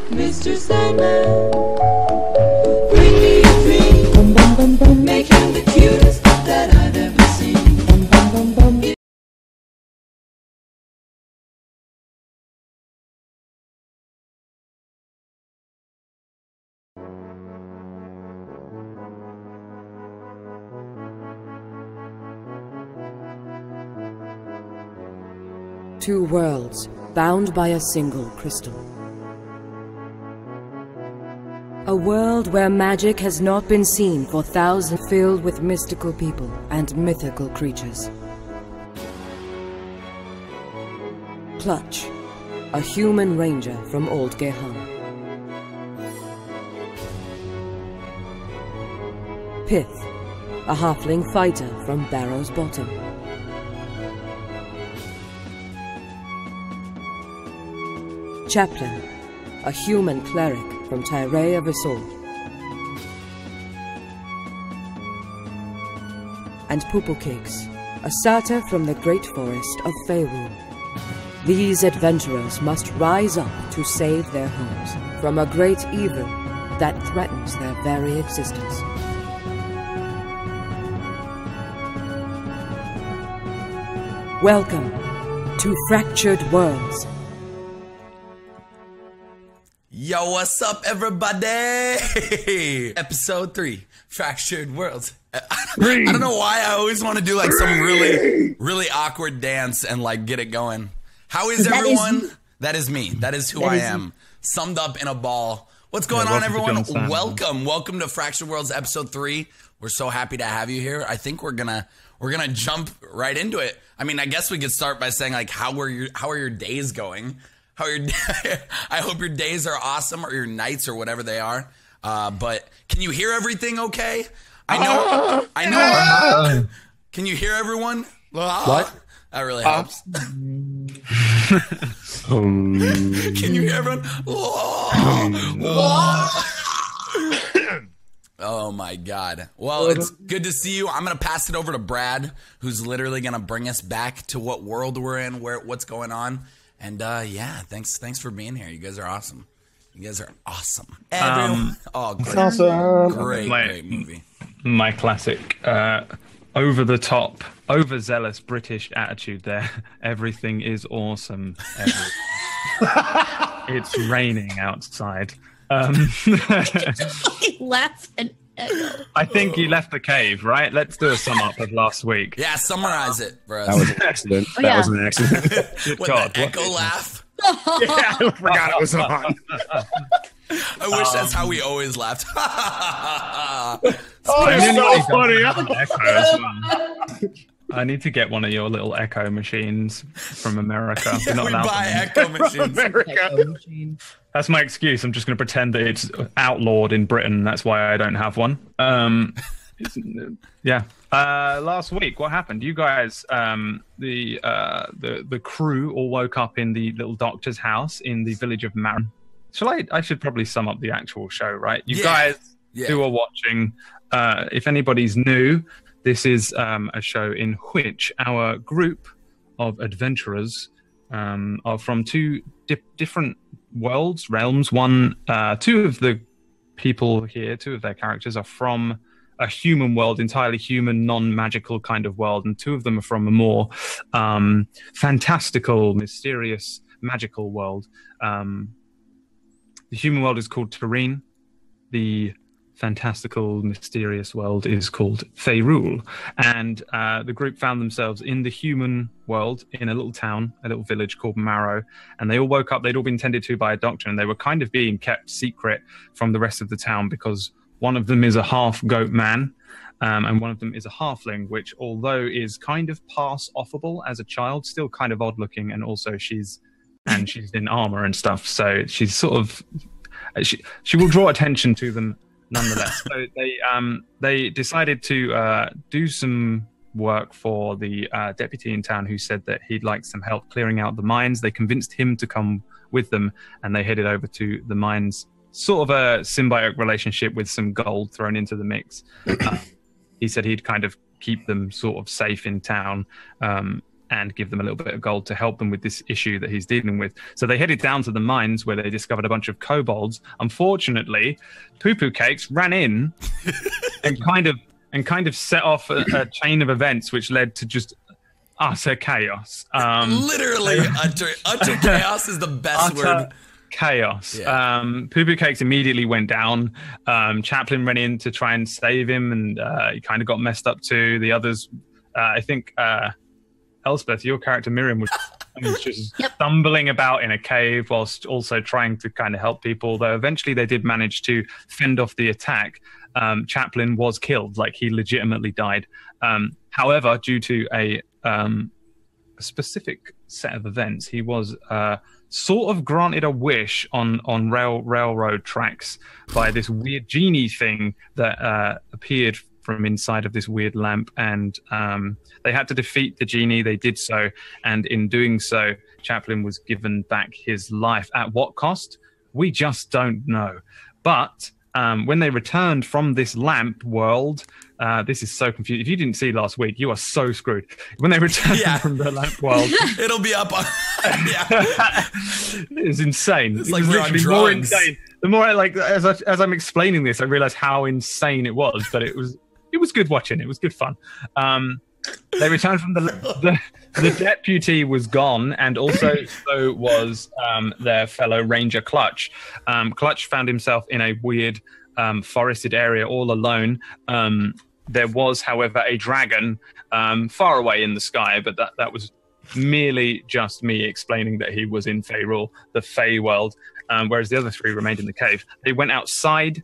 Mr. Sandman, bring me a dream. Make him the cutest that I've ever seen. Two worlds, bound by a single crystal. A world where magic has not been seen for thousands, filled with mystical people and mythical creatures. Clutch, a human ranger from Old Gehan. Pith, a halfling fighter from Barrow's Bottom. Chaplain, a human cleric from Tyree of Isolde. And Pupukix, a satyr from the great forest of Faerun. These adventurers must rise up to save their homes from a great evil that threatens their very existence. Welcome to Fractured Worlds. Yo, what's up, everybody? Episode 3, Fractured Worlds. I don't know why I always want to do like some really awkward dance and like get it going. How is everyone? That is me. That is who I am. Summed up in a ball. What's going on, everyone? Welcome to Fractured Worlds episode 3. We're so happy to have you here. I think we're gonna jump right into it. I mean, I guess we could start by saying like, how are your days going? I hope your days are awesome, or your nights, or whatever they are. But can you hear everything okay? I know. Can you hear everyone? What? That really helps. Can you hear everyone? Oh my God. Well, it's good to see you. I'm going to pass it over to Brad, who's literally going to bring us back to what world we're in, what's going on. And yeah, thanks for being here. You guys are awesome. You guys are awesome. Everyone, great. Awesome. Great movie. My classic, over the top, overzealous British attitude there. Everything is awesome. It's raining outside. Laugh and echo. I think you left the cave, right? Let's do a sum up of last week. Yeah, summarize it, bro. That was an accident. That was an accident. Good What, God. the echo laugh? Yeah, I forgot it was on. I wish that's how we always laughed. Oh, it's so funny. Echo as well. I need to get one of your little echo machines from America. We're not We allowed buy them. echo machines. America. That's my excuse. I'm just going to pretend that it's outlawed in Britain. That's why I don't have one. Yeah. Last week, what happened? You guys, the crew all woke up in the little doctor's house in the village of Marin. I should probably sum up the actual show, right? You guys who are watching, if anybody's new, this is a show in which our group of adventurers are from two different realms. Two of the people here, two of their characters are from a human world, entirely human, non-magical kind of world, and two of them are from a more fantastical, mysterious, magical world. The human world is called Terrene. The fantastical, mysterious world is called Faerun. And the group found themselves in the human world in a little town, a little village called Marrow. And they all woke up, they'd all been tended to by a doctor, and they were kind of being kept secret from the rest of the town because one of them is a half-goat man, and one of them is a halfling, which, although is kind of pass-offable as a child, still kind of odd-looking, and also she's in armor and stuff, so she's sort of... She will draw attention to them nonetheless. So they decided to do some work for the deputy in town who said that he'd like some help clearing out the mines. They convinced him to come with them, and they headed over to the mines. Sort of a symbiotic relationship with some gold thrown into the mix. He said he'd kind of keep them sort of safe in town. and give them a little bit of gold to help them with this issue that he's dealing with. So they headed down to the mines where they discovered a bunch of kobolds. Unfortunately, Poo Poo Cakes ran in and kind of set off a chain of events which led to just utter chaos. Literally, utter chaos is the best word. Chaos. Yeah. Poo Poo Cakes immediately went down. Chaplin ran in to try and save him, and he kind of got messed up too. The others, I think, Elspeth, your character Miriam was just stumbling about in a cave whilst also trying to kind of help people. Though eventually they did manage to fend off the attack. Chaplin was killed, like he legitimately died. However, due to a specific set of events, he was sort of granted a wish on railroad tracks by this weird genie thing that appeared from inside of this weird lamp, and they had to defeat the genie. They did so, and in doing so, Chaplin was given back his life. At what cost? We just don't know. But when they returned from this lamp world, this is so confusing. If you didn't see last week, you are so screwed. When they returned from the lamp world, it'll be up on. It's insane. It's it like was we're on literally more drugs. insane. The more as I'm explaining this, I realize how insane it was. But it was good watching. It was good fun. They returned from the deputy was gone, and also so was their fellow ranger Clutch. Clutch found himself in a weird forested area all alone. There was, however, a dragon far away in the sky, but that was merely just me explaining that he was in Faerul, the Fey world, whereas the other three remained in the cave. They went outside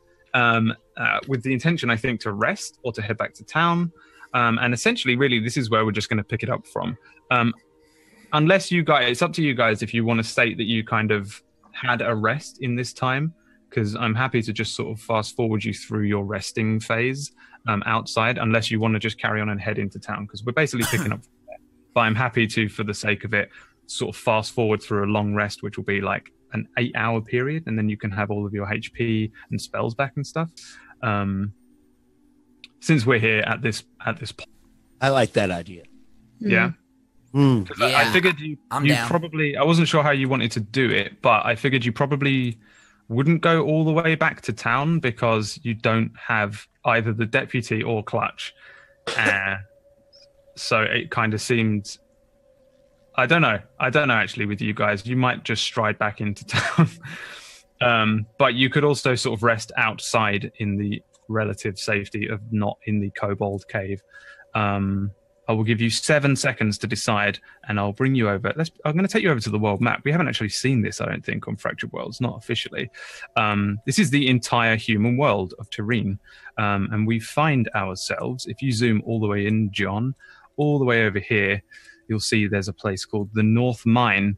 with the intention, I think, to rest or to head back to town. And essentially, really, this is where we're just going to pick it up from. Unless you guys, it's up to you guys if you want to state that you kind of had a rest in this time, because I'm happy to just sort of fast forward you through your resting phase outside, unless you want to just carry on and head into town, because we're basically picking up from there. But I'm happy to, for the sake of it, sort of fast forward through a long rest, which will be like an 8-hour period, and then you can have all of your HP and spells back and stuff. Since we're here at this point. I like that idea. Yeah. Mm. Yeah, I figured you down. probably, I wasn't sure how you wanted to do it, but I figured you probably wouldn't go all the way back to town because you don't have either the deputy or Clutch. So it kind of seemed, I don't know actually with you guys, you might just stride back into town. But you could also sort of rest outside in the relative safety of not in the kobold cave. I will give you 7 seconds to decide, and I'll bring you over. I'm going to take you over to the world map. We haven't actually seen this, I don't think, on Fractured Worlds, not officially. This is the entire human world of Terrene, and we find ourselves, if you zoom all the way in, John, all the way over here, you'll see there's a place called the North Mine,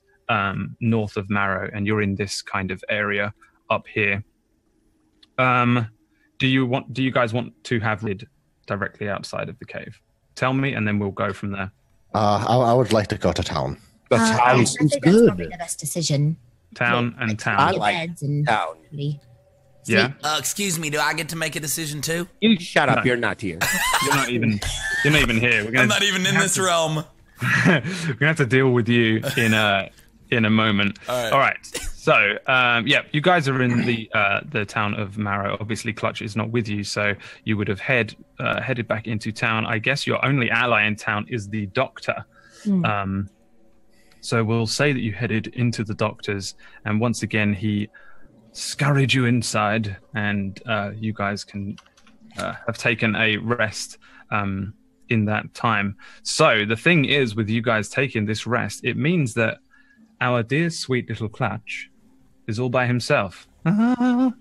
north of Marrow, and you're in this kind of area up here. Do you guys want to have lid directly outside of the cave? Tell me, and then we'll go from there. I would like to go to town. The town I seems think that's good. probably the best decision. Town and I town. like Beds and town. really Yeah. Excuse me, do I get to make a decision too? You shut up. No. You're not here. You're not even here. I'm not even in this realm. We're gonna have to deal with you in a moment. All right. So, you guys are in the town of Marrow. Obviously, Clutch is not with you, so you would have headed back into town. I guess your only ally in town is the doctor. So we'll say that you headed into the doctor's, and once again he scurried you inside, and you guys can have taken a rest in that time. So the thing is, with you guys taking this rest, it means that our dear sweet little Clutch is all by himself. Over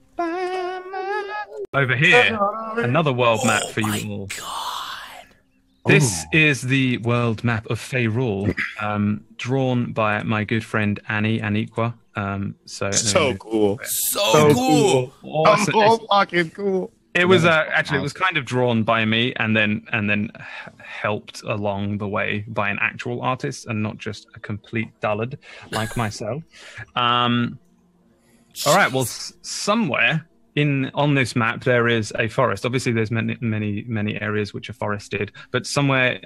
here, another world map for you all. This is the world map of Faerul, drawn by my good friend Annie Aniqua. So cool. So cool. Awesome. So fucking cool. It was actually it was kind of drawn by me and then helped along the way by an actual artist and not just a complete dullard like myself. All right, well, somewhere on this map there is a forest. Obviously, there's many areas which are forested, but somewhere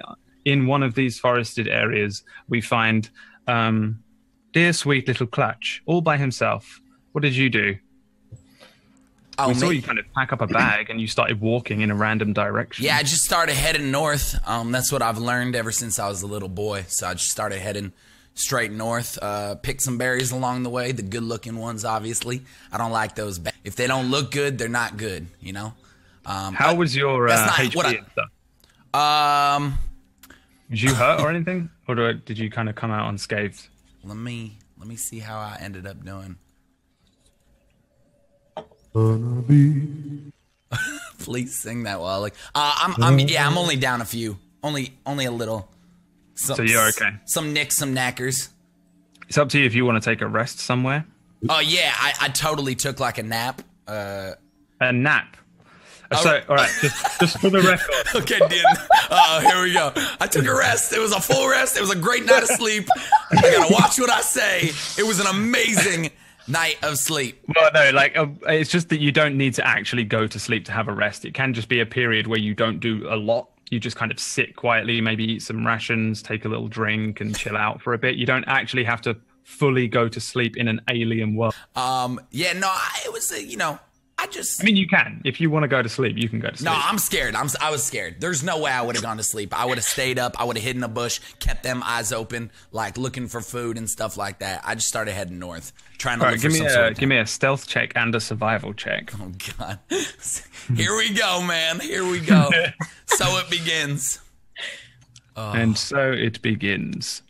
in one of these forested areas, we find dear sweet little Clutch, all by himself. What did you do? We saw you kind of pack up a bag and you started walking in a random direction. Yeah, I just started heading north. That's what I've learned ever since I was a little boy. So I just started heading straight north. Picked some berries along the way, the good-looking ones, obviously. I don't like those. If they don't look good, they're not good, you know? How was your HP and stuff? Did you hurt or anything? Or did you kind of come out unscathed? Let me see how I ended up doing. Please sing that while I'm only down a few, only a little. So you're okay. Some nicks, some knackers. It's up to you if you want to take a rest somewhere. Oh yeah, I totally took like a nap. A nap. So all right, just for the record. Okay, Dean. Here we go. I took a rest. It was a full rest. It was a great night of sleep. I gotta watch what I say. It was an amazing night of sleep. Well, no, like it's just that you don't need to actually go to sleep to have a rest. It can just be a period where you don't do a lot. You just kind of sit quietly, maybe eat some rations, take a little drink, and chill out for a bit. You don't actually have to fully go to sleep in an alien world. Yeah, no, it was, I mean, you can. If you want to go to sleep, you can go to sleep. No, I'm scared. I was scared. There's no way I would have gone to sleep. I would have stayed up. I would have hidden a bush, kept them eyes open, like looking for food and stuff like that. I just started heading north, trying to look for some sort of give me a stealth check and a survival check. Oh, God. Here we go, man. Here we go. So it begins. And so it begins.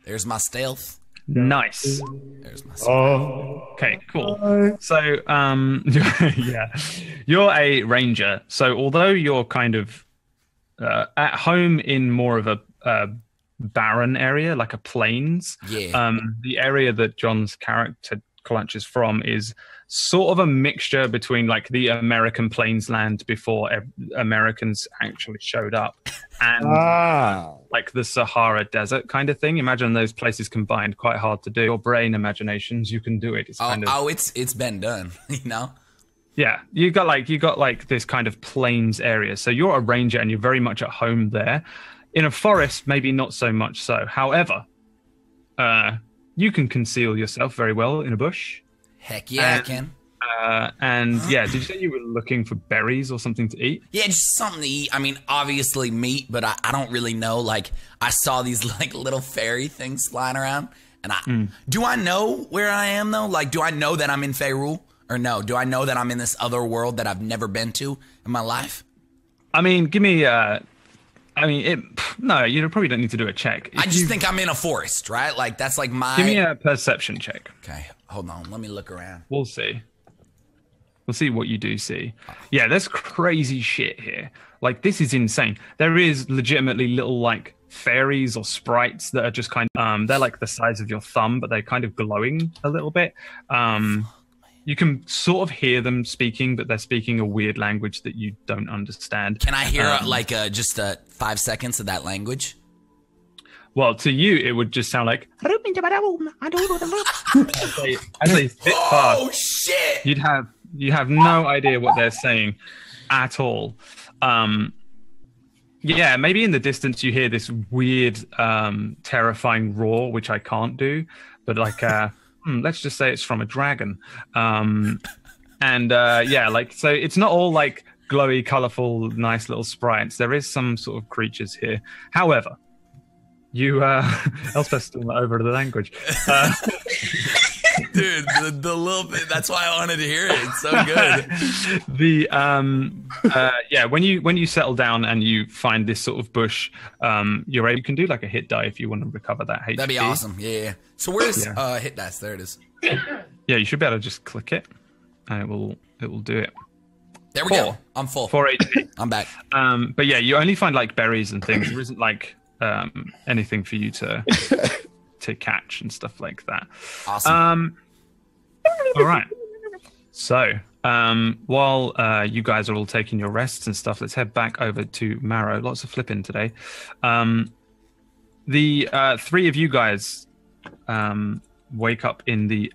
There's my stealth. Nice. There's my stealth. Okay, cool. So, yeah, you're a ranger. So although you're kind of at home in more of a barren area, like a plains, the area that John's character Clutch is from is sort of a mixture between like the American plains land before Americans actually showed up and like the Sahara Desert kind of thing. Imagine those places combined, quite hard to do. Your brain imaginations, you can do it. It's kind of, it's been done, you know? Yeah, you got like this kind of plains area. So you're a ranger and you're very much at home there. In a forest, maybe not so much so. However, you can conceal yourself very well in a bush. Heck yeah, I can. And yeah, did you say you were looking for berries or something to eat? Yeah, just something to eat. I mean, obviously meat, but I don't really know. Like, I saw these like little fairy things flying around, and do I know where I am though? Like, do I know that I'm in Faerul, or no? Do I know that I'm in this other world that I've never been to in my life? I mean, give me. No, you probably don't need to do a check. I just think I'm in a forest, right? Like that's like my. Give me a perception check. Okay, hold on. Let me look around. We'll see. We'll see what you do see. Yeah, there's crazy shit here. Like, this is insane. There is legitimately little, like, fairies or sprites that are just kind of, they're like the size of your thumb, but they're kind of glowing a little bit. You can sort of hear them speaking, but they're speaking a weird language that you don't understand. Can I hear, just 5 seconds of that language? Well, to you, it would just sound like... Oh, shit! You have no idea what they're saying at all. Yeah, maybe in the distance you hear this weird, terrifying roar, which I can't do. But like, let's just say it's from a dragon. Yeah, like, so it's not all like glowy, colorful, nice little sprites. There is some sort of creatures here. However, you, Elspeth's still not over the language. Dude, the little bit, that's why I wanted to hear it. It's so good. When you settle down and you find this sort of bush, you can do like a hit die if you want to recover that HP. That'd be awesome. Yeah. So where's hit dice? There it is. Yeah, you should be able to just click it and it will do it. There we go. I'm full. 4 HP. I'm back. But yeah, you only find like berries and things. There isn't like anything for you to catch and stuff like that. Awesome. All right. So while you guys are all taking your rests and stuff, let's head back over to Marrow. Lots of flipping today. The three of you guys wake up in the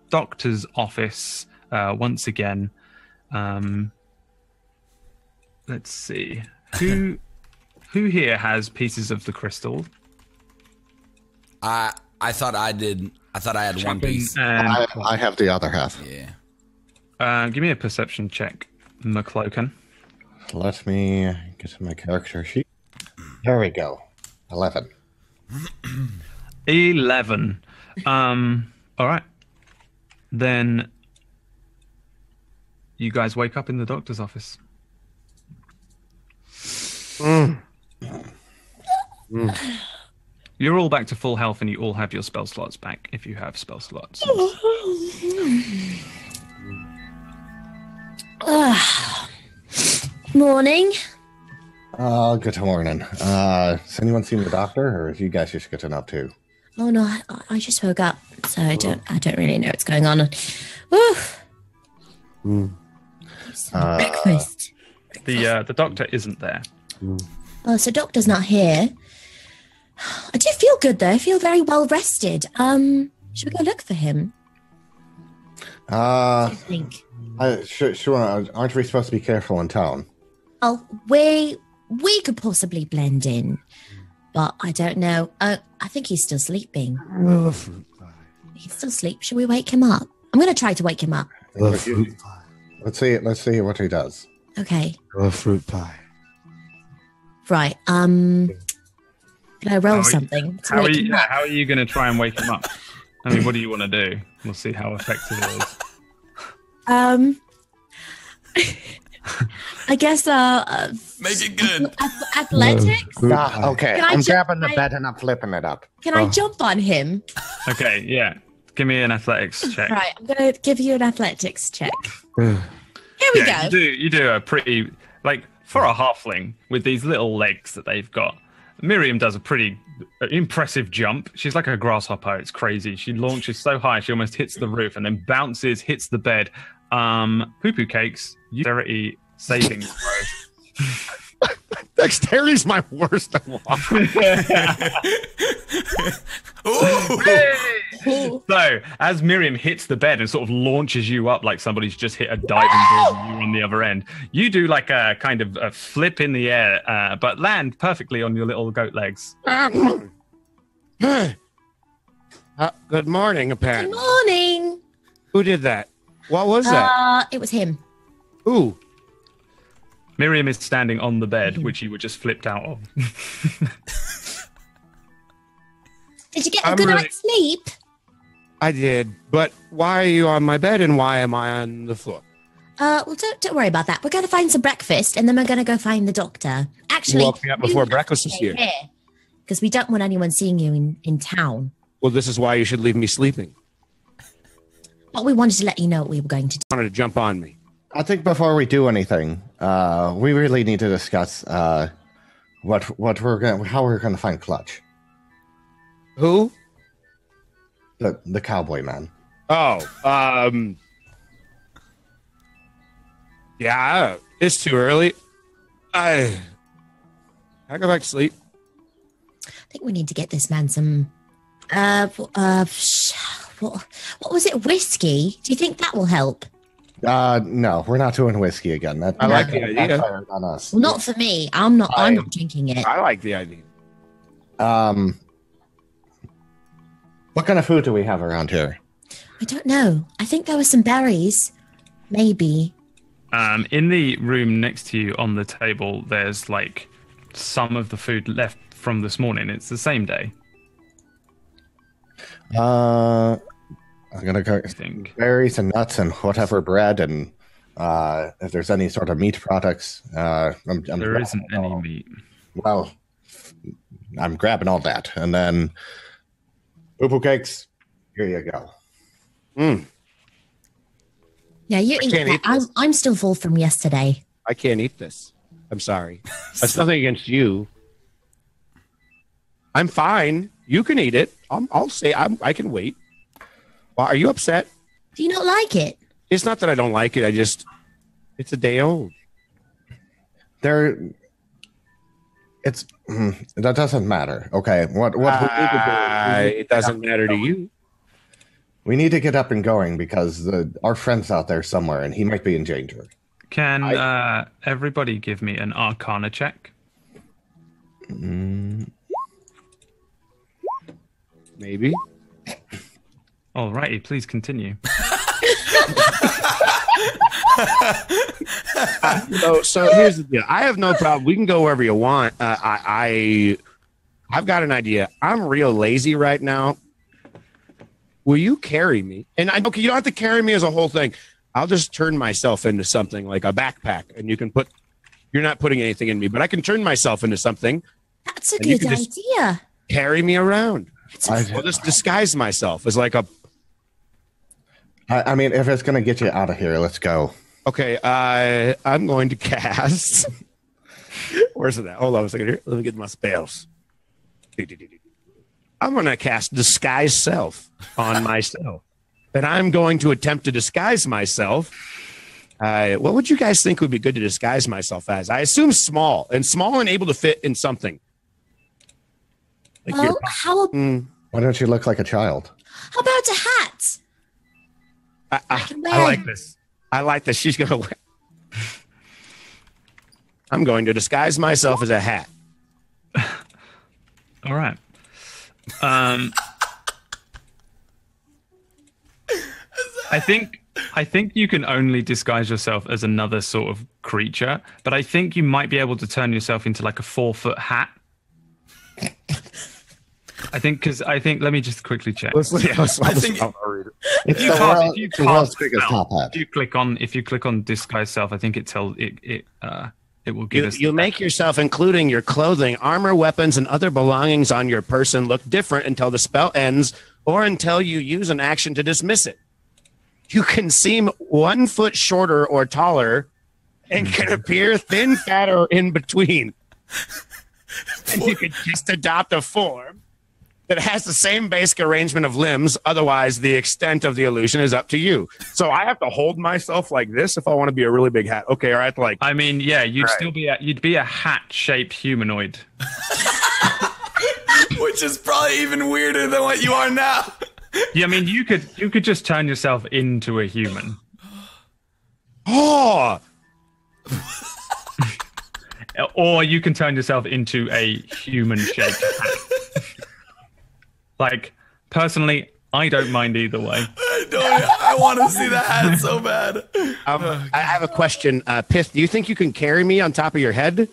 doctor's office once again. Let's see. Who who here has pieces of the crystal? I thought I did. I thought I had one piece. And I have the other half. Yeah. give me a perception check, McCloken. Let me get to my character sheet. There we go. 11. 11. All right. Then you guys wake up in the doctor's office. You're all back to full health, and you all have your spell slots back if you have spell slots. Morning. Good morning. Has anyone seen the doctor, or have you guys just gotten up too? Oh no, I just woke up, so I don't really know what's going on. Oof. Breakfast. The doctor isn't there. Oh, so doctor's not here. I do feel good though. I feel very well rested. Should we go look for him? I think. Sure. Aren't we supposed to be careful in town? Oh, we could possibly blend in, but I don't know. I think he's still sleeping. He's still asleep. Should we wake him up? I'm going to try to wake him up. Let's see what he does. Okay. Fruit pie. Right. Can I roll something? How are you going to try and wake him up? I mean, what do you want to do? We'll see how effective it is. I guess Make it good. Athletics. Okay, Can I I'm ju- grabbing the I- bed and I'm flipping it up. Can I jump on him? Okay, yeah. Give me an athletics check. Right, I'm gonna give you an athletics check. Here we go. You do a pretty, like, for a halfling with these little legs that they've got. Miriam does a pretty impressive jump. She's like a grasshopper. It's crazy. She launches so high she almost hits the roof and then bounces, hits the bed. Poo-poo cakes, dexterity saving throw. Dexterity's my worst of all. So, as Miriam hits the bed and sort of launches you up like somebody's just hit a diving board and you're on the other end, you do like a kind of a flip in the air, but land perfectly on your little goat legs. Good morning, Good apparently. morning. Who did that? What was that? It was him. Who? Miriam is standing on the bed, which you were just flipped out of. Did you get a good night's sleep? I did, but why are you on my bed and why am I on the floor? Well, don't worry about that. We're going to find some breakfast and then we're going to go find the doctor. Actually, You woke me up before breakfast is here. Because we don't want anyone seeing you in town. Well, this is why you should leave me sleeping. But we wanted to let you know what we were going to do. Wanted to jump on me. I think before we do anything, we really need to discuss how we're gonna find Clutch, Who? the cowboy man. Oh, yeah, it's too early. I go back to sleep. I think we need to get this man some, what was it? Whiskey? Do you think that will help? No, we're not doing whiskey again. I like the idea. backfired on us. Well, not for me. I'm not drinking it. I like the idea. What kind of food do we have around here? I don't know. I think there were some berries. Maybe. In the room next to you on the table, there's like some of the food left from this morning. It's the same day. I'm gonna go berries and nuts and whatever bread and if there's any sort of meat products. There isn't any meat. Well, I'm grabbing all that and then poo-poo cakes. Here you go. Yeah, you eat can't that. eat this. I'm still full from yesterday. I can't eat this. I'm sorry. That's nothing against you. I'm fine. You can eat it. I'll say I can wait. Well, are you upset? Do you not like it? It's not that I don't like it. It's a day old. That doesn't matter. Okay, what we need to do? It doesn't matter to you. We need to get up and going because our friend's out there somewhere and he might be in danger. Can everybody give me an Arcana check? Maybe. Alrighty, please continue. So here's the deal. I have no problem. We can go wherever you want. I've got an idea. I'm real lazy right now. Will you carry me? And okay, you don't have to carry me as a whole thing. I'll just turn myself into something like a backpack, and you can put. You're not putting anything in me, but I can turn myself into something. That's a good idea. Carry me around. I'll just disguise myself as like a. I mean, if it's going to get you out of here, let's go. Okay, I'm going to cast. Where's it at? Hold on a second here. Let me get my spells. I'm going to cast Disguise Self on myself. And I'm going to attempt to disguise myself. What would you guys think would be good to disguise myself as? I assume small and able to fit in something. Like why don't you look like a child? How about a hat? I like this. I like this. She's going to wear. I'm going to disguise myself as a hat. All right. I think you can only disguise yourself as another sort of creature, but I think you might be able to turn yourself into like a 4-foot hat. Let me just quickly check. If you click on disguise self, I think it will give us. You make yourself, including your clothing, armor, weapons, and other belongings on your person, look different until the spell ends or until you use an action to dismiss it. You can seem 1 foot shorter or taller and can appear thin, fat, or in between. And you can just adopt a form that has the same basic arrangement of limbs. Otherwise, the extent of the illusion is up to you. So I have to hold myself like this if I want to be a really big hat. Okay, or I have to like. I mean, yeah, you'd be a hat-shaped humanoid, which is probably even weirder than what you are now. Yeah, I mean, you could just turn yourself into a human. Oh. Or you can turn yourself into a human-shaped hat. Like, personally, I don't mind either way. I want to see the hat so bad. I have a question. Pith, do you think you can carry me on top of your head?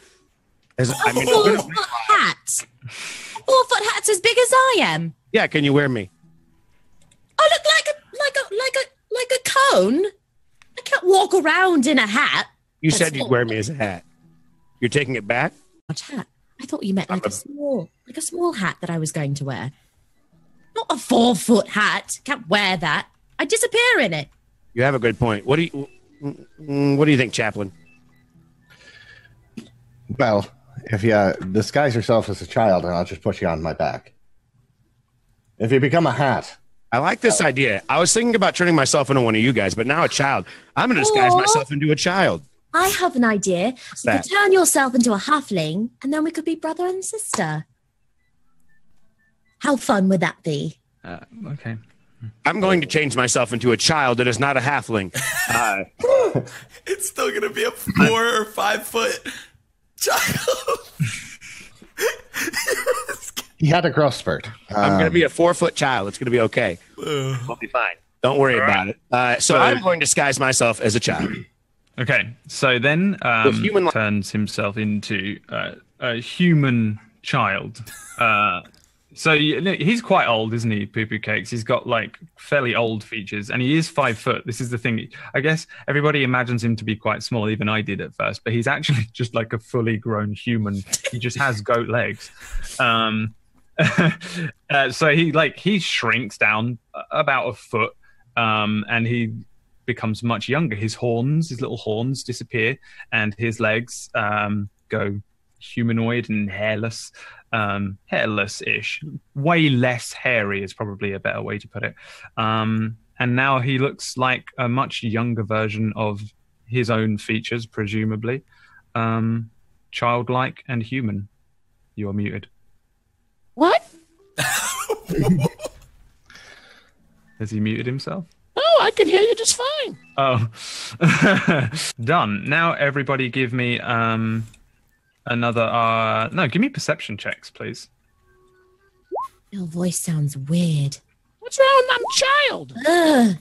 A 4-foot hat. 4-foot hat's as big as I am. Yeah, can you wear me? I look like a cone. I can't walk around in a hat. You said you'd wear me as a hat. You're taking it back? What hat? I thought you meant like a small hat that I was going to wear. Not a 4-foot hat. Can't wear that. I disappear in it. You have a good point. What do you think, Chaplain? Well, if you disguise yourself as a child, then I'll just put you on my back. If you become a hat. I like this idea. I was thinking about turning myself into one of you guys, but now a child. I'm going to disguise myself into a child. I have an idea. You could turn yourself into a halfling, and then we could be brother and sister. How fun would that be? Okay. I'm going to change myself into a child that is not a halfling. It's still going to be a 4 or 5 foot child. He had a growth spurt. I'm going to be a 4-foot child. It's going to be okay. We'll be fine. Don't worry about it. So I'm going to disguise myself as a child. Okay. So then turns himself into a human child. So he's quite old, isn't he, Poo Poo Cakes? He's got like fairly old features, and he is 5 foot. This is the thing. I guess everybody imagines him to be quite small. Even I did at first, but he's actually just like a fully grown human. He just has goat legs. So he shrinks down about a foot, and he becomes much younger. His little horns disappear, and his legs go humanoid and hairless. Hairless-ish, way less hairy is probably a better way to put it. And now he looks like a much younger version of his own features, presumably. Childlike and human. You are muted. What? Has he muted himself? Oh, I can hear you just fine. Oh. Done. Now everybody give me another. No, give me perception checks, please. Your voice sounds weird. What's wrong? I'm a child. Ugh.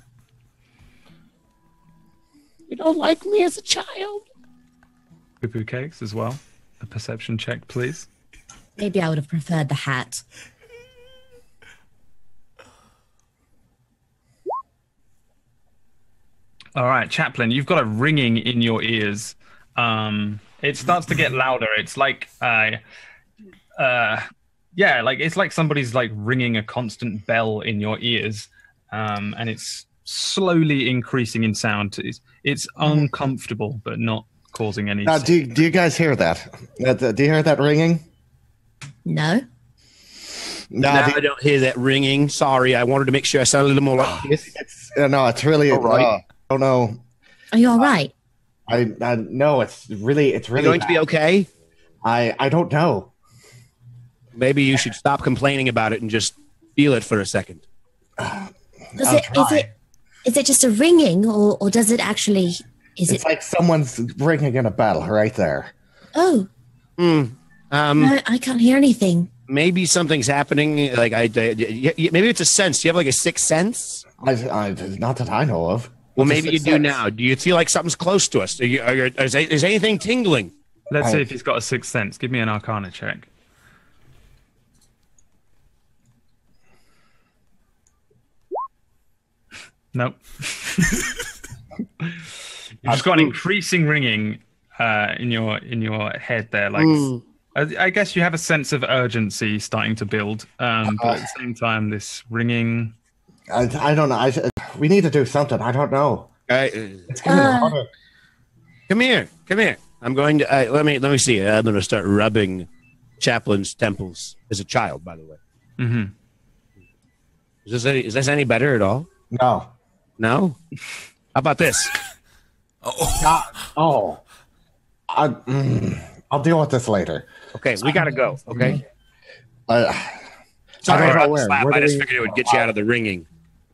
You don't like me as a child? Poo Poo Cakes as well. A perception check, please. Maybe I would have preferred the hat. All right, Chaplain, you've got a ringing in your ears. It starts to get louder. It's like, it's like somebody's like ringing a constant bell in your ears, and it's slowly increasing in sound. It's uncomfortable, but not causing any. Do you guys hear that? Do you hear that ringing? No. No, I don't hear that ringing. Sorry, I wanted to make sure I sounded a little more like this. No, it's really. All right. I don't know. Are you all right? I no, it's really. Are you going to be okay? I don't know. Maybe you should stop complaining about it and just feel it for a second. Is it just a ringing, or does it actually? It's like someone's ringing in a bell right there. Oh. No, I can't hear anything. Maybe something's happening. Like maybe it's a sense. Do you have like a sixth sense? Not that I know of. Well, maybe you do now. Do you feel like something's close to us? Is anything tingling? Let's see if he's got a sixth sense. Give me an Arcana check. Nope. You've just got an increasing ringing in your head there. Like, I guess you have a sense of urgency starting to build, but at the same time, this ringing. I don't know. We need to do something. I don't know. It's getting harder. Come here. I'm going to let me see. I'm going to start rubbing Chaplain's temples as a child. By the way, is this any better at all? No. No. How about this? I'll deal with this later. Okay, we gotta go. Okay. Sorry about the slap. I just figured it would get you out of the ringing.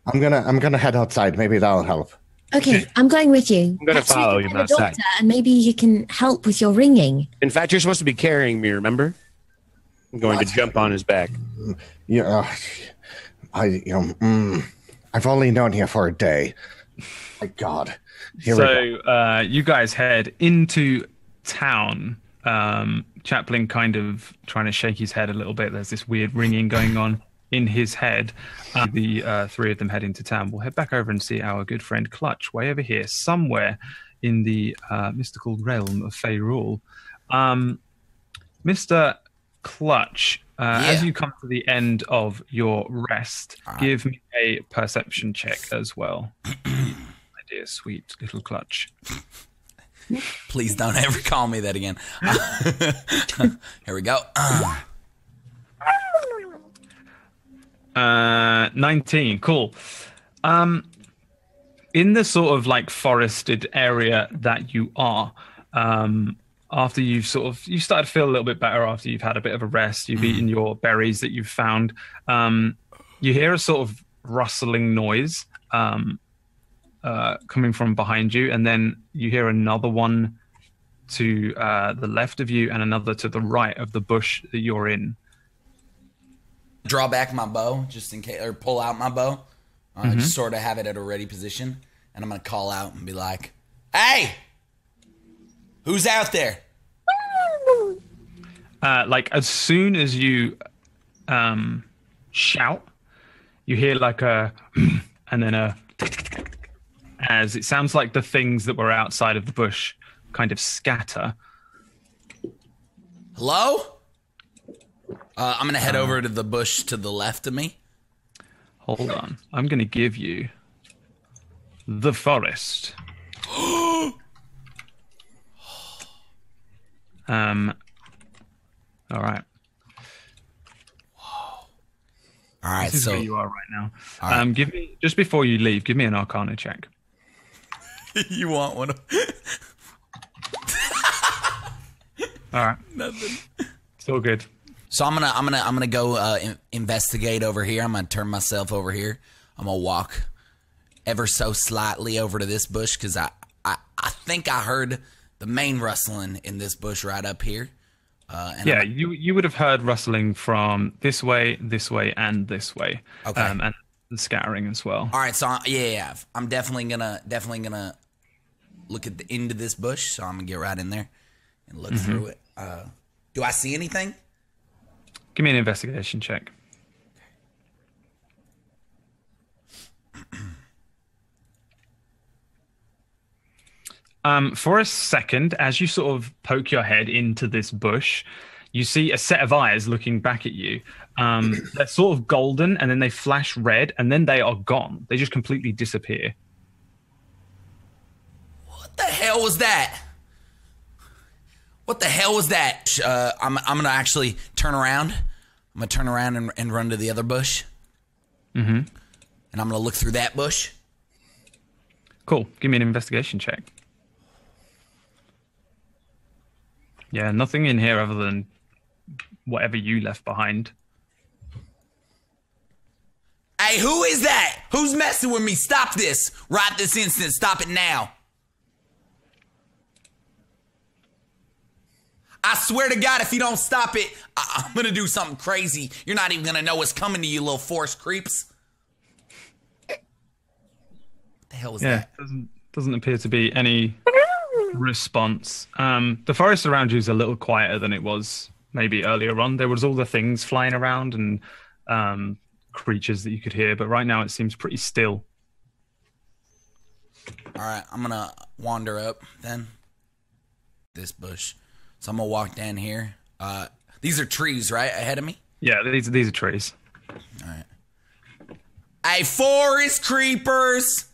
I'm gonna head outside. Maybe that'll help. Okay, I'm going with you. I'm gonna follow you outside, and maybe he can help with your ringing. In fact, you're supposed to be carrying me. Remember? I'm going to jump on his back. Yeah. I've only known you for a day. My God. So you guys head into town. Chaplain kind of trying to shake his head a little bit. There's this weird ringing going on in his head. The three of them head into town. We'll head back over and see our good friend Clutch way over here, somewhere in the mystical realm of Faerul. Mr. Clutch, as you come to the end of your rest, give me a perception check as well. My dear, sweet little Clutch. Please don't ever call me that again. Here we go. 19. Cool. In the sort of like forested area that you are, after you started to feel a little bit better after you've had a bit of a rest, you've eaten your berries that you've found, you hear a sort of rustling noise coming from behind you, and then you hear another one to the left of you and another to the right of the bush that you're in. Draw back my bow just in case, or pull out my bow. Just sort of have it at a ready position, and I'm gonna call out and be like, "Hey, who's out there?" Like as soon as you shout, you hear like a and then a, as it sounds like the things that were outside of the bush kind of scatter. Hello? I'm going to head over to the bush to the left of me. Hold on. I'm going to give you the forest. All right. Whoa. All right, this is so where you are right now. Right. Give me, just before you leave, give me an Arcana check. You want one? All right. Nothing. It's all good. So I'm gonna go investigate over here. I'm gonna turn myself over here. I'm gonna walk ever so slightly over to this bush because I think I heard the main rustling in this bush right up here. Yeah, you would have heard rustling from this way, and this way. Okay. And scattering as well. All right, so I'm definitely gonna look at the end of this bush. So I'm gonna get right in there and look through it. Do I see anything? Give me an investigation check. For a second, as you sort of poke your head into this bush, you see a set of eyes looking back at you. They're sort of golden, and then they flash red, and then they are gone. They just completely disappear. What the hell was that? What the hell was that? I'm gonna actually turn around. I'm gonna turn around and run to the other bush. And I'm gonna look through that bush. Cool. Give me an investigation check. Yeah, nothing in here other than whatever you left behind. Hey, who is that? Who's messing with me? Stop this. Right this instant. Stop it now. I swear to God, if you don't stop it, I'm going to do something crazy. You're not even going to know what's coming to you, little forest creeps. What the hell was that? Doesn't appear to be any response. The forest around you is a little quieter than it was maybe earlier on. There was all the things flying around and creatures that you could hear, but right now it seems pretty still. All right, I'm going to wander up then. This bush. So I'm going to walk down here. These are trees, right, ahead of me? Yeah, these are trees. All right. Hey, forest creepers,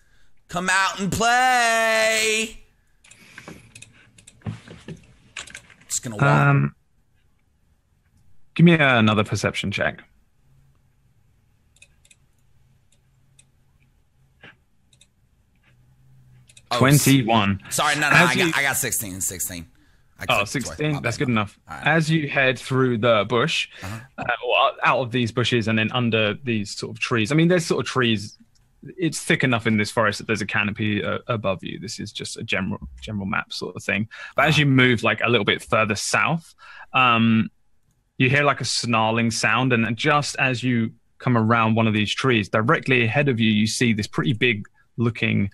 come out and play. Just going to walk. Give me another perception check. Oh, 21. Sorry, no, I got 16. 16. 16. That's good enough. Right. As you head through the bush, or out of these bushes and then under these sort of trees. I mean, there's sort of trees. It's thick enough in this forest that there's a canopy above you. This is just a general map sort of thing. But as you move like a little bit further south, you hear like a snarling sound. And just as you come around one of these trees, directly ahead of you, you see this pretty big looking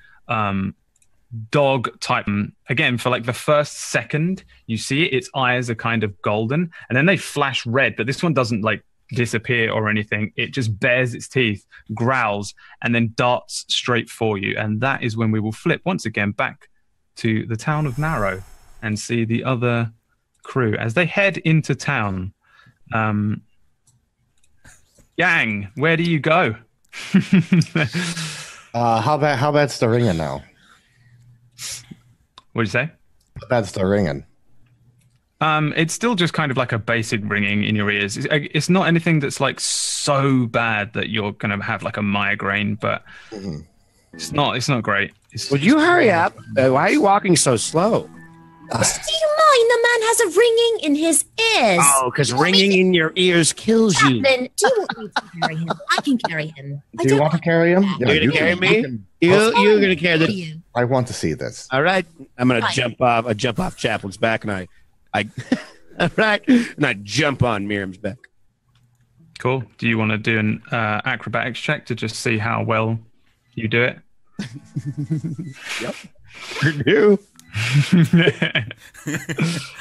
dog type. Again, for like the first second you see it, its eyes are kind of golden and then they flash red, but this one doesn't like disappear or anything. It just bares its teeth, growls, and then darts straight for you. And that is when we will flip once again back to the town of Narrow and see the other crew as they head into town. Yang, where do you go? How bad's the ringing now? What'd you say? How bad's the ringing? It's still just kind of like a basic ringing in your ears. It's not anything that's like so bad that you're gonna have like a migraine, but it's not great. Would you hurry up? Why are you walking so slow? Do you mind? The man has a ringing in his ears. Oh, because ringing in your ears kills you. Then do you want me to carry him? I can carry him. Do you want to carry him? You're going to carry me? You're going to carry this? I want to see this. All right. I'm going to jump off. I jump off Chaplin's back, and I all right, and I jump on Miriam's back. Cool. Do you want to do an acrobatics check to just see how well you do it? Yep. You do.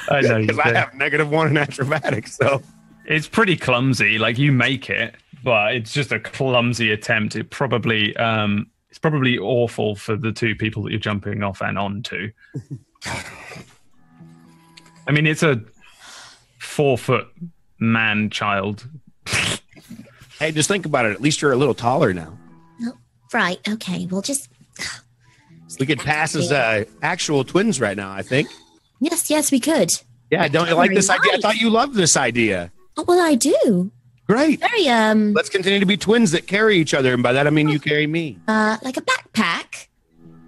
I know because I have -1 in acrobatics, so it's pretty clumsy. Like you make it, but it's just a clumsy attempt. It's probably awful for the two people that you're jumping off and onto. I mean, it's a 4-foot man child. Hey, just think about it. At least you're a little taller now. Oh, right. Okay. We'll just. We could pass as actual twins right now, I think. Yes, we could. Yeah, don't you like this idea? I thought you loved this idea. Oh, well, I do. Great. Very Let's continue to be twins that carry each other, and by that I mean you carry me. Like a backpack,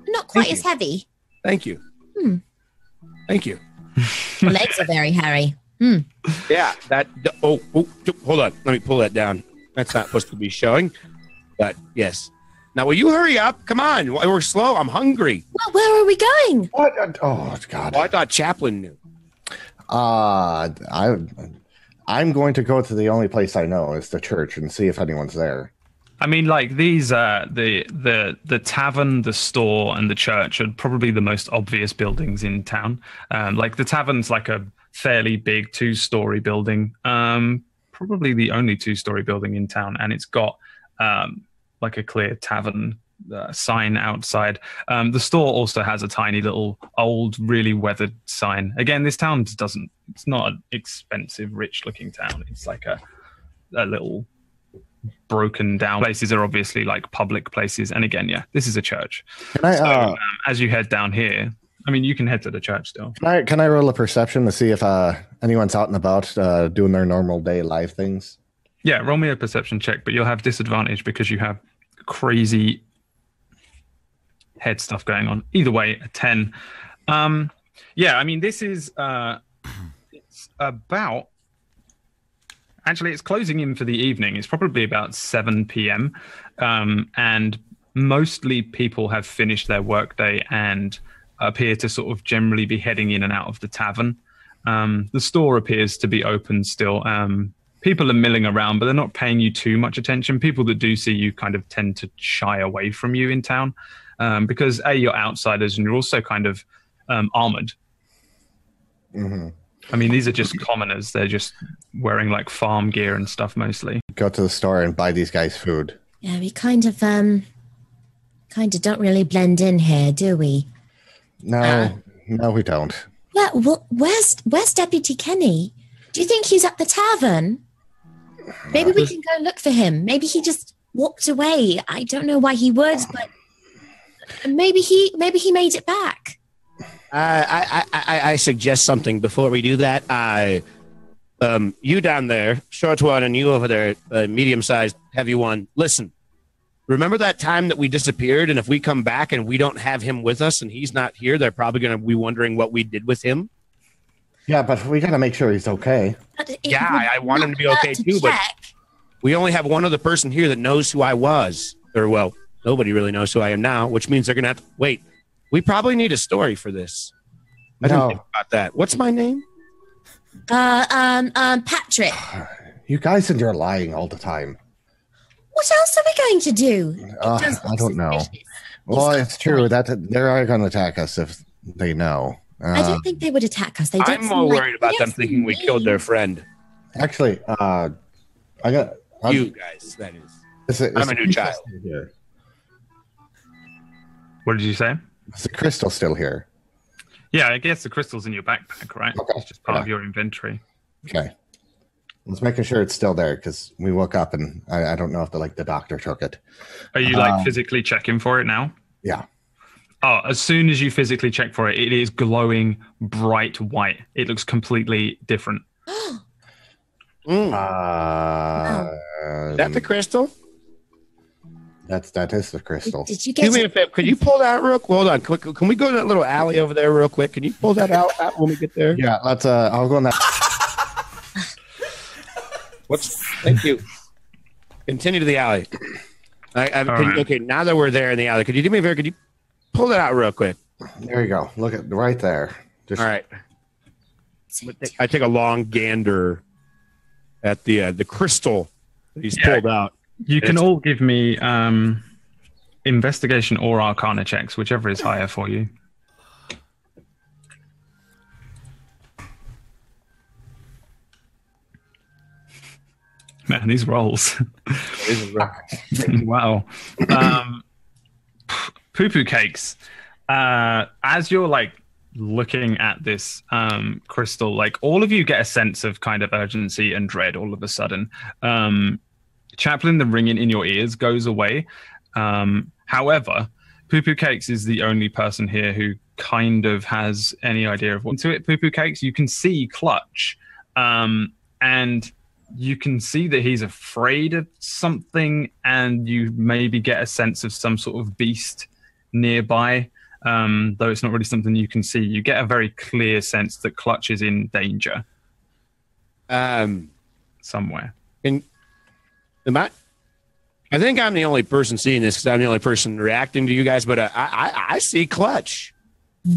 not quite as heavy. Thank you. Thank you. The legs are very hairy. Yeah, that. Oh, hold on. Let me pull that down. That's not supposed to be showing. But yes. Now, will you hurry up? Come on. We're slow. I'm hungry. Well, where are we going? What? Oh, God. Well, I thought Chaplin knew. I'm going to go to the only place I know is the church and see if anyone's there. I mean, like these, the tavern, the store, and the church are probably the most obvious buildings in town. Like the tavern's like a fairly big 2-story building, probably the only 2-story building in town, and it's got like a clear tavern sign outside. The store also has a tiny little old, really weathered sign. Again, this town it's not an expensive, rich-looking town. It's like a little broken down places are obviously like public places, and again, yeah, this is a church. As you head down here, I mean, you can head to the church still. Can I roll a perception to see if anyone's out and about doing their normal day live things? Yeah, roll me a perception check, but you'll have disadvantage because you have crazy head stuff going on. Either way, a 10. Yeah, I mean, this is it's about. Actually, it's closing in for the evening. It's probably about 7 p.m. And mostly people have finished their workday and appear to sort of generally be heading in and out of the tavern. The store appears to be open still. People are milling around, but they're not paying you too much attention. People that do see you kind of tend to shy away from you in town because, A, you're outsiders and you're also kind of armored. Mm-hmm. I mean, these are just commoners. They're just wearing like farm gear and stuff mostly. Go to the store and buy these guys food. Yeah, we kind of don't really blend in here, do we? No, we don't. Well, where's Deputy Kenny? Do you think he's at the tavern? Maybe we can go look for him. Maybe he just walked away. I don't know why he would, but maybe he made it back. I suggest something before we do that. You down there, short one, and you over there, medium-sized, heavy one. Listen, remember that time that we disappeared, and if we come back and we don't have him with us and he's not here, they're probably going to be wondering what we did with him? Yeah, but we got to make sure he's okay. Yeah, I want him to be okay too, but we only have one other person here that knows who I was. Or, well, nobody really knows who I am now, which means they're going to have to wait. We probably need a story for this. I didn't think about that. What's my name? Patrick. You guys and you're lying all the time. What else are we going to do? I don't know. Well, it's true that they are going to attack us if they know. I don't think they would attack us. I'm more worried about them thinking we killed their friend. Actually, you guys, that is. I'm a new child. Here. What did you say? Is the crystal still here? Yeah, I guess the crystal's in your backpack, right? Okay. It's just part of your inventory. Okay. Let's making sure it's still there because we woke up and I don't know if the doctor took it. Are you physically checking for it now? Yeah. Oh, as soon as you physically check for it, it is glowing bright white. It looks completely different. Is that the crystal? That is the crystal. Did you get? Do me a favor. Could you pull that real quick? Hold on. Can we go to that little alley over there real quick? Can you pull that out when we get there? Yeah. Let's. I'll go in that. Thank you. Continue to the alley. Okay. Now that we're there in the alley, could you do me a favor? Could you pull that out real quick? There you go. Look at right there. All right. I take a long gander at the crystal that he's pulled out. You can all give me investigation or arcana checks, whichever is higher for you. Man, these rolls. Wow. Poo-poo cakes. As you're looking at this crystal, all of you get a sense of kind of urgency and dread all of a sudden. Chaplain, the ringing in your ears goes away. However, Poo-Poo Cakes is the only person here who kind of has any idea of what's to it. Poo-Poo Cakes, you can see Clutch, and you can see that he's afraid of something, and you maybe get a sense of some sort of beast nearby, though it's not really something you can see. You get a very clear sense that Clutch is in danger somewhere. I think I'm the only person seeing this because I'm the only person reacting to you guys, but I see Clutch.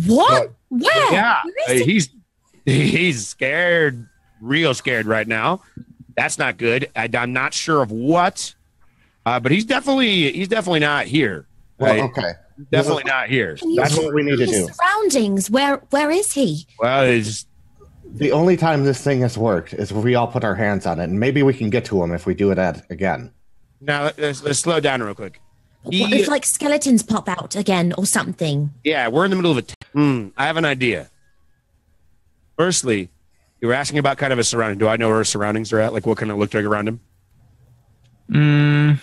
What? Where? Yeah, Where is he's He's scared, real scared right now. That's not good. I'm not sure of what, but he's definitely not here. Well, right? okay. Definitely not here. That's what we need to do. Surroundings. Where is he? Well, it's the only time this thing has worked is when we all put our hands on it, and maybe we can get to him if we do it again. Now let's slow down real quick. What if like skeletons pop out again or something? Yeah, we're in the middle of I have an idea. Firstly, you were asking about kind of a surrounding. Do I know where our surroundings are at? Like what kind of looked like around him?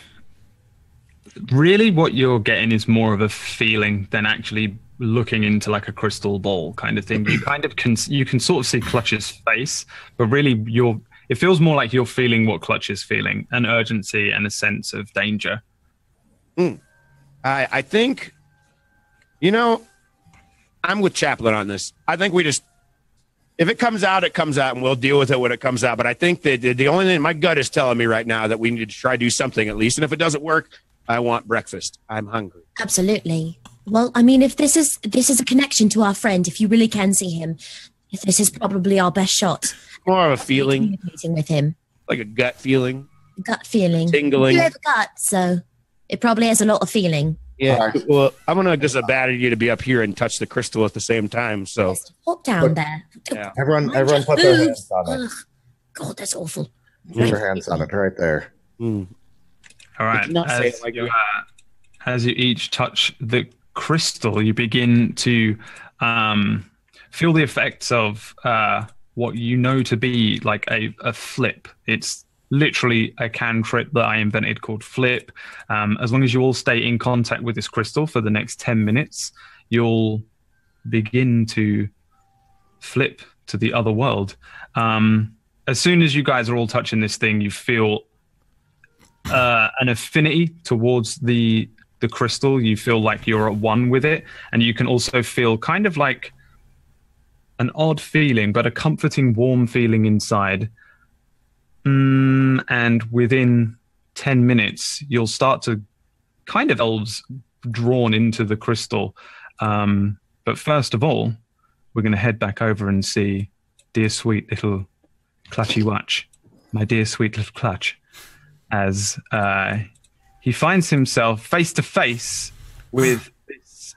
Really, what you're getting is more of a feeling than actually looking into like a crystal ball kind of thing. You kind of can sort of see Clutch's face, but really it feels more like you're feeling what Clutch is feeling, an urgency and a sense of danger. I think, I'm with Chaplin on this. I think we just, if it comes out, and we'll deal with it when it comes out. But I think that the only thing my gut is telling me right now that we need to try to do something at least. And if it doesn't work, I want breakfast. I'm hungry. Absolutely. Well, I mean, if this is a connection to our friend, if you really can see him, if this is probably our best shot. More of a feeling. Communicating with him. Like a gut feeling. Gut feeling. Tingling. You have a gut, so it probably has a lot of feeling. Yeah. Well, I'm going to just abandon you to be up here and touch the crystal at the same time. So walk down there. Yeah. Everyone put their hands on it. Ugh. God, that's awful. Put your hands on it right there. All right. As you each touch the crystal, you begin to feel the effects of what you know to be like a flip. It's literally a cantrip that I invented called Flip. As long as you all stay in contact with this crystal for the next 10 minutes, you'll begin to flip to the other world. As soon as you guys are all touching this thing, you feel an affinity towards the crystal. You feel like you're at one with it, and you can also feel kind of like an odd feeling, but a comforting, warm feeling inside. And within 10 minutes, you'll start to kind of elves drawn into the crystal. But first of all, we're going to head back over and see dear sweet little Clutchy Watch, my dear sweet little Clutch, as he finds himself face to face with this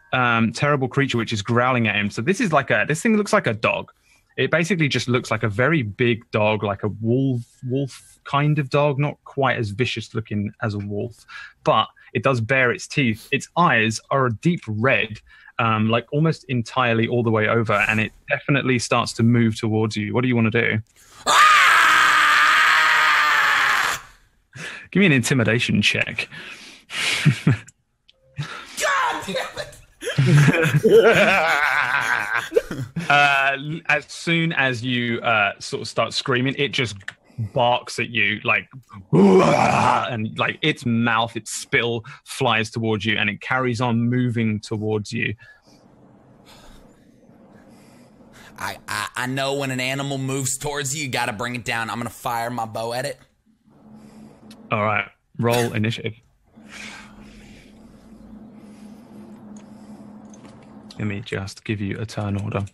terrible creature which is growling at him. So this thing looks like a dog. It basically just looks like a very big dog, like a wolf kind of dog, not quite as vicious looking as a wolf, but it does bare its teeth. Its eyes are a deep red, like almost entirely all the way over, and it definitely starts to move towards you. What do you want to do? Give me an intimidation check. God damn it! As soon as you sort of start screaming, it just barks at you like, and like its mouth, its spittle flies towards you, and it carries on moving towards you. I know when an animal moves towards you, you got to bring it down. I'm gonna fire my bow at it. All right, roll initiative. Let me just give you a turn order. All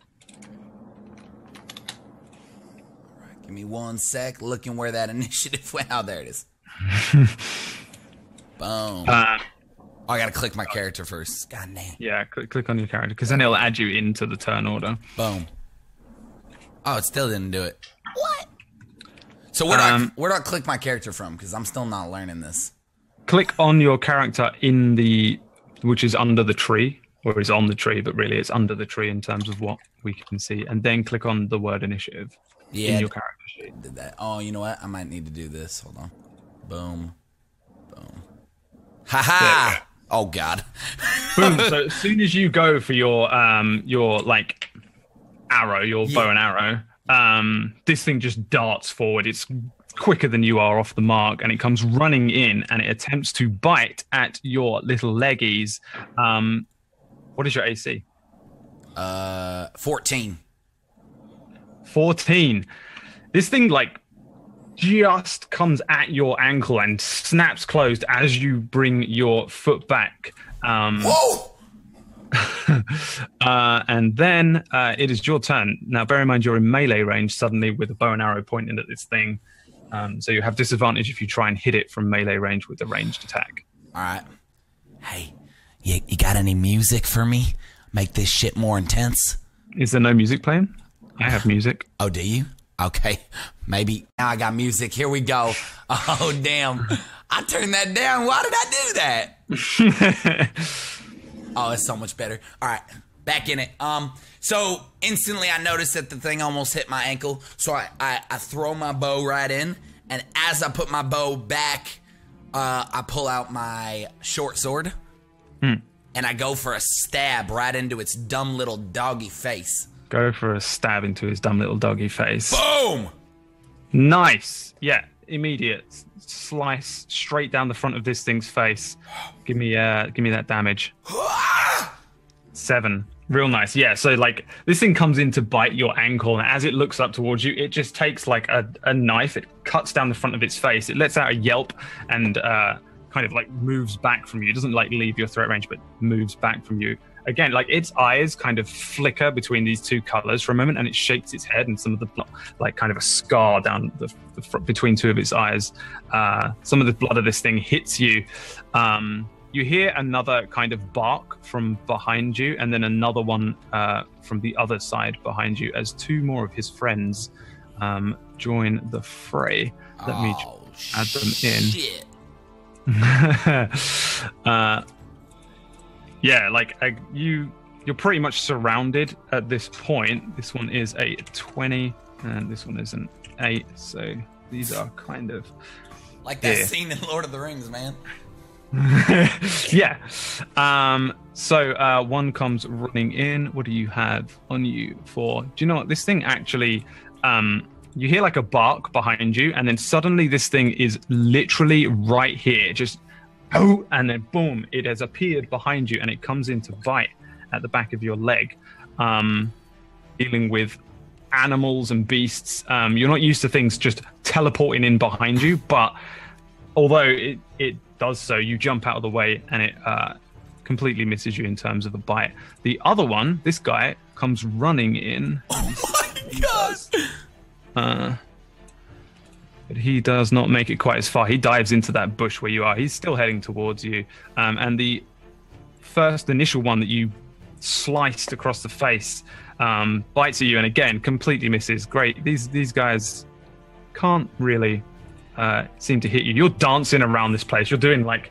right, give me 1 sec. Looking where that initiative went. Oh, there it is. Boom. I gotta click my character first. God damn. Yeah, click on your character, because then it'll add you into the turn order. Boom. Oh, it still didn't do it. What? So where do I click my character from? Because I'm still not learning this. Click on your character which is under the tree, or is on the tree, but really it's under the tree in terms of what we can see, and then click on the word initiative in your character sheet. Did that? Oh, you know what? I might need to do this. Hold on. Boom. Boom. Ha ha! Oh God. Boom. So as soon as you go for your like arrow, your bow and arrow, this thing just darts forward. It's quicker than you are off the mark, and it comes running in, and it attempts to bite at your little leggies. What is your AC? 14. 14. This thing like just comes at your ankle and snaps closed as you bring your foot back. Whoa! And then it is your turn. Now, bear in mind you're in melee range suddenly with a bow and arrow pointing at this thing. So you have disadvantage if you try and hit it from melee range with a ranged attack. All right. Hey, you got any music for me? Make this shit more intense. Is there no music playing? I have music. Oh, do you? Okay. Maybe now I got music. Here we go. Oh, damn. I turned that down. Why did I do that? Oh, it's so much better. All right. Back in it. So instantly I noticed that the thing almost hit my ankle. So I throw my bow right in. And as I put my bow back, I pull out my short sword. And I go for a stab right into its dumb little doggy face. Go for a stab into his dumb little doggy face. Boom! Nice. Yeah, immediate slice straight down the front of this thing's face. Give me that damage. 7. Real nice. Yeah, so like this thing comes in to bite your ankle, and as it looks up towards you, it just takes like a knife. It cuts down the front of its face. It lets out a yelp and kind of like moves back from you. It doesn't like leave your threat range, but moves back from you. Again, like its eyes kind of flicker between these two colors for a moment, and it shakes its head, and some of the like kind of a scar down the between two of its eyes. Some of the blood of this thing hits you. You hear another kind of bark from behind you, and then another one from the other side behind you as 2 more of his friends join the fray. Let me add them in. Shit. Yeah, like you're pretty much surrounded at this point. This one is a 20, and this one is an 8. So these are kind of like that scene in Lord of the Rings, man. Yeah. So one comes running in. What do you have on you for? Do you know what this thing actually? You hear like a bark behind you, and then suddenly this thing is literally right here, just. Oh, and then boom, it has appeared behind you, and it comes in to bite at the back of your leg. Dealing with animals and beasts. You're not used to things just teleporting in behind you, but although it does so, you jump out of the way, and it completely misses you in terms of a bite. The other one, this guy, comes running in. Oh my god! But he does not make it quite as far. He dives into that bush where you are. He's still heading towards you. And the first initial one that you sliced across the face bites at you, and again, completely misses. Great. These guys can't really seem to hit you. You're dancing around this place. You're doing like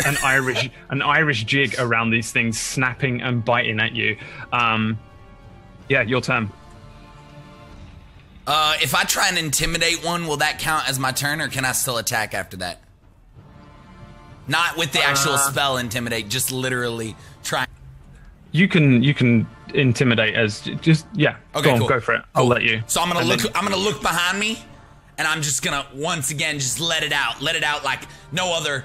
an Irish jig around these things, snapping and biting at you. Yeah, your turn. If I try and intimidate one, will that count as my turn, or can I still attack after that? Not with the actual spell intimidate, just literally try. You can intimidate as just okay. Go for it. I'll let you. So I'm gonna look behind me, and I'm just gonna once again just let it out like no other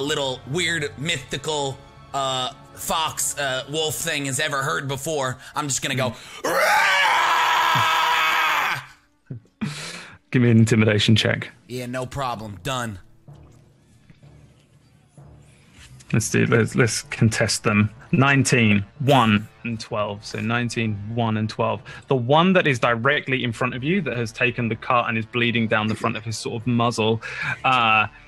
little weird mythical fox wolf thing has ever heard before. I'm just gonna go. Give me an intimidation check. Yeah, no problem. Done. Let's contest them. 19, 1, and 12. So 19, 1, and 12. The one that is directly in front of you that has taken the cut and is bleeding down the front of his sort of muzzle,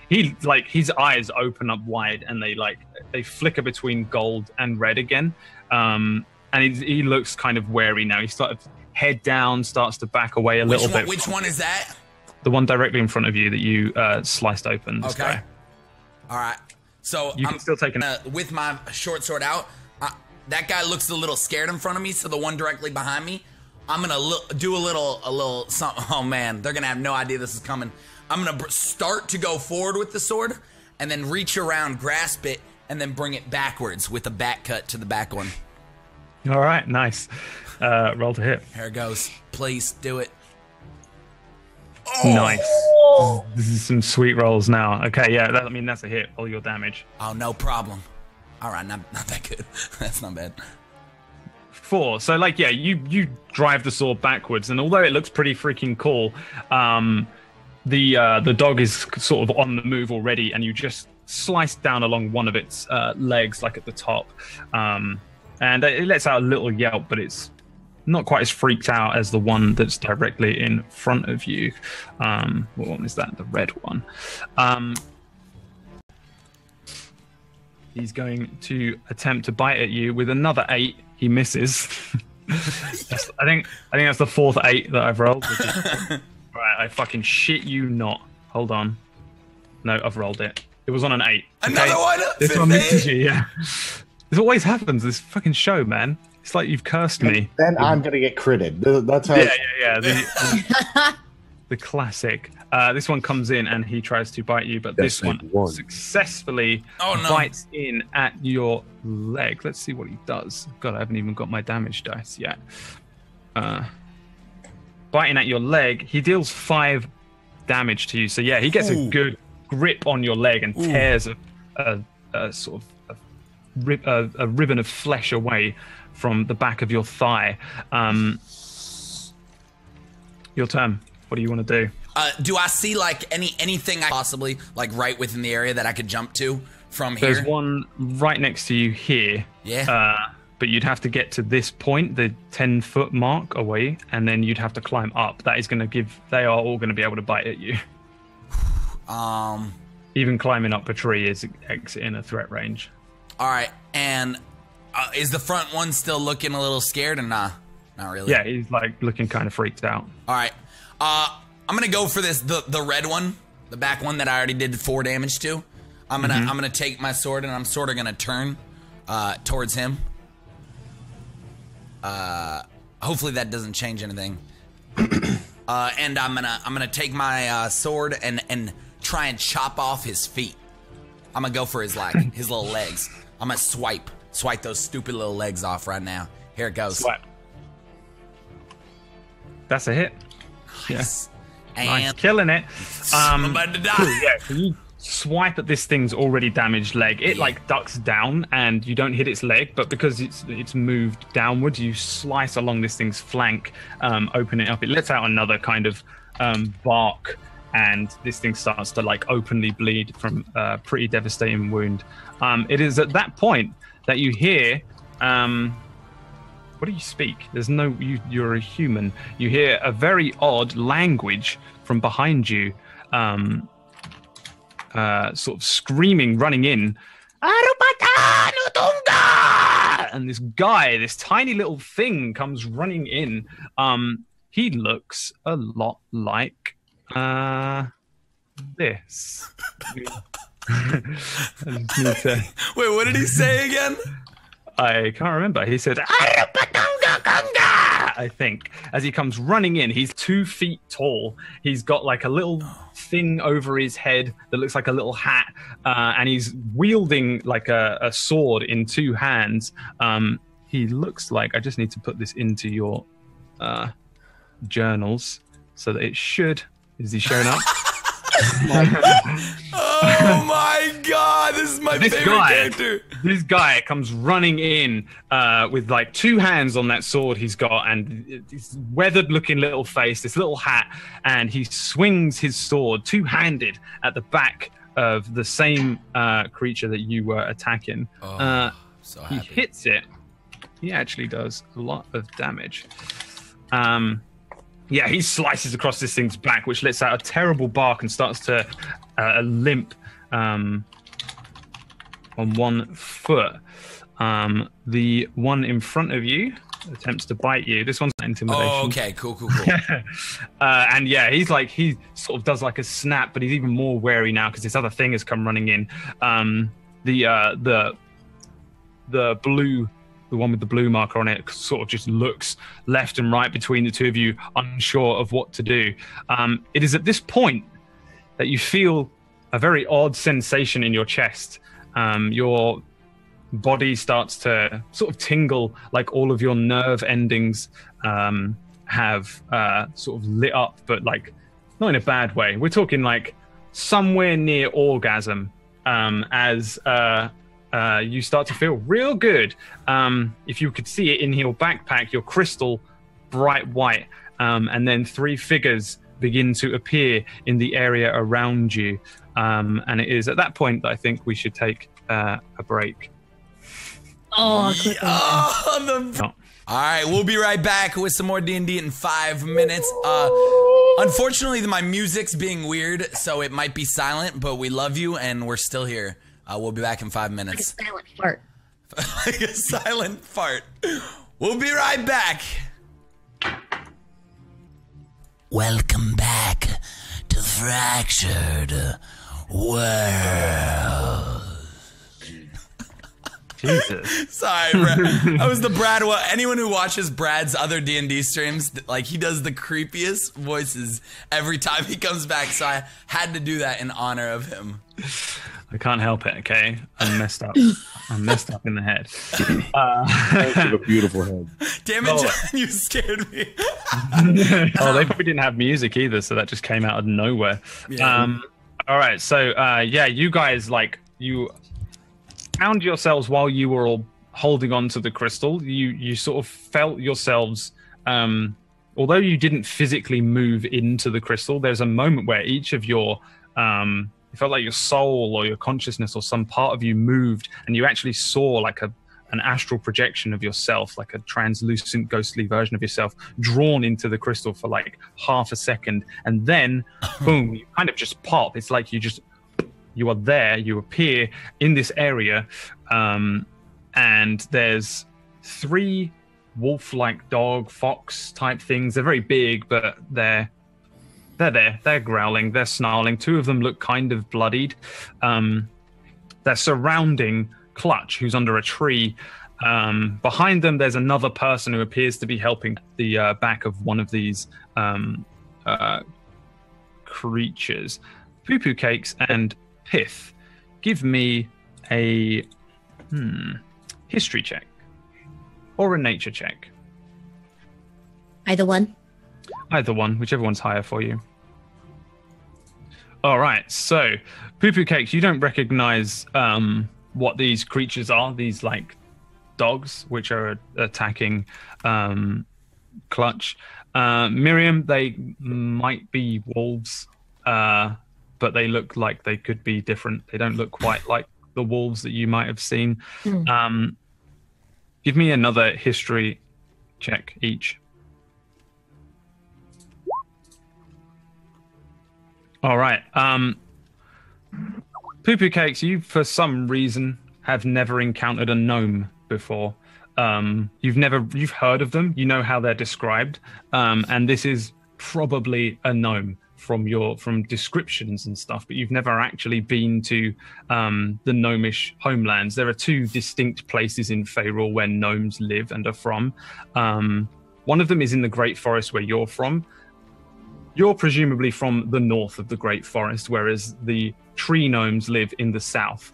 his eyes open up wide, and they flicker between gold and red again. And he looks kind of wary now. He started head down, starts to back away a little bit. Which one is that? The one directly in front of you that you sliced open. This guy. All right. So you can still take with my short sword out. That guy looks a little scared in front of me. So the one directly behind me, I'm gonna do a little something. Oh man, they're gonna have no idea this is coming. I'm gonna start to go forward with the sword, and then reach around, grasp it, and then bring it backwards with a back cut to the back one. All right, nice. Roll to hit. Here it goes. Please do it. Oh! Nice. This is some sweet rolls now. Okay, yeah, that's a hit. All your damage. Oh, no problem. All right, not that good. That's not bad. 4. So, you drive the sword backwards, and although it looks pretty freaking cool, the dog is sort of on the move already, and you just sliced down along one of its legs, like at the top. And it lets out a little yelp, but it's not quite as freaked out as the one that's directly in front of you. What one is that? The red one. He's going to attempt to bite at you with another 8. He misses. I think that's the 4th 8 that I've rolled. Right, I fucking shit you not. Hold on. No, I've rolled it. It was on an 8. Another one? This one misses you, yeah. This always happens, this fucking show, man. It's like you've cursed me. Then I'm going to get critted. That's how. Yeah. The classic. This one comes in and he tries to bite you, but this one successfully bites in at your leg. Let's see what he does. God, I haven't even got my damage dice yet. Biting at your leg, he deals 5 damage to you. So yeah, he gets a good grip on your leg and tears a sort of a ribbon of flesh away from the back of your thigh. Your turn. What do you want to do? Do I see like anything I possibly like right within the area that I could jump to from here? There's one right next to you here. Yeah. But you'd have to get to this point, the 10-foot mark away, and then you'd have to climb up. That is going to give. They are all going to be able to bite at you. Even climbing up a tree is exiting a threat range. All right, and is the front one still looking a little scared or nah? Not really. Yeah, he's like looking kind of freaked out. All right. I'm gonna go for this the red one, the back one that I already did 4 damage to. I'm gonna take my sword and I'm sort of gonna turn towards him. Hopefully that doesn't change anything. And I'm gonna take my sword and try and chop off his feet. I'm gonna go for his his little legs. I'm gonna swipe those stupid little legs off right now. Here it goes. Swipe. That's a hit. Nice. Yeah. Nice. Killing it. I'm about to die. Yeah, so you swipe at this thing's already damaged leg. It like ducks down and you don't hit its leg, but because it's moved downward, you slice along this thing's flank, open it up. It lets out another kind of bark, and this thing starts to like openly bleed from a pretty devastating wound. It is at that point that you hear what do you speak? There's no you're a human. You hear a very odd language from behind you, sort of screaming, running in. And this guy, this tiny little thing comes running in. He looks a lot like this. Wait, what did he say again? I can't remember. He said, I think, as he comes running in. He's 2 feet tall. He's got like a little thing over his head that looks like a little hat, and he's wielding like a sword in 2 hands. He looks like, I just need to put this into your journals so that it should. Is he showing up? Oh my god, this is my favorite character. This guy comes running in with like 2 hands on that sword he's got, and this weathered looking little face, this little hat, and he swings his sword 2-handed at the back of the same creature that you were attacking. So happy. He hits it. He actually does a lot of damage. Yeah, he slices across this thing's back, which lets out a terrible bark and starts to limp on 1 foot. The one in front of you attempts to bite you. This one's not intimidation. Oh, okay, cool. And yeah, he sort of does like a snap, but he's even more wary now because this other thing has come running in. The blue. The one with the blue marker on it sort of just looks left and right between the 2 of you, unsure of what to do. It is at this point that you feel a very odd sensation in your chest. Your body starts to sort of tingle, like all of your nerve endings have sort of lit up, but like not in a bad way. We're talking like somewhere near orgasm as you start to feel real good. If you could see it in your backpack, your crystal bright white, and then 3 figures begin to appear in the area around you. And it is at that point that I think we should take a break. Oh, All right, we'll be right back with some more D&D in 5 minutes. Unfortunately, my music's being weird, so it might be silent, but we love you, and we're still here. We'll be back in 5 minutes. Like a silent fart. Like a silent fart. We'll be right back. Welcome back to Fractured World. Jesus. Sorry, Brad. That was the Brad. Well, anyone who watches Brad's other D&D streams, like, he does the creepiest voices every time he comes back, so I had to do that in honor of him. I can't help it, okay? I'm messed up. I'm messed up in the head. You have a beautiful head. Damn it, John, you scared me. Oh, they probably didn't have music either, so that just came out of nowhere. Yeah. All right, so yeah, you guys, like, you found yourselves while you were all holding on to the crystal. You sort of felt yourselves, although you didn't physically move into the crystal, there's a moment where each of your it felt like your soul or your consciousness or some part of you moved, and you actually saw like an astral projection of yourself, like a translucent ghostly version of yourself drawn into the crystal for like half a second, and then boom, you kind of just pop. It's like you are there, you appear in this area, and there's 3 wolf-like dog, fox type things. They're very big, but they're there. They're growling. They're snarling. 2 of them look kind of bloodied. They're surrounding Clutch, who's under a tree. Behind them, there's another person who appears to be helping the back of one of these creatures. Poo-poo Cakes and Pith, give me a history check or a nature check. Either one. Either one, whichever one's higher for you. All right, so Poo-poo Cakes, you don't recognize what these creatures are, these like dogs which are attacking Clutch. Miriam, they might be wolves, but they look like they could be different. They don't look quite like the wolves that you might have seen. Give me another history check each. All right. Poo-poo Cakes, you for some reason have never encountered a gnome before. You've heard of them. You know how they're described, and this is probably a gnome from descriptions and stuff. But you've never actually been to the gnomish homelands. There are 2 distinct places in Faerul where gnomes live and are from. One of them is in the Great Forest where you're from. You're presumably from the north of the Great Forest, whereas the tree gnomes live in the south.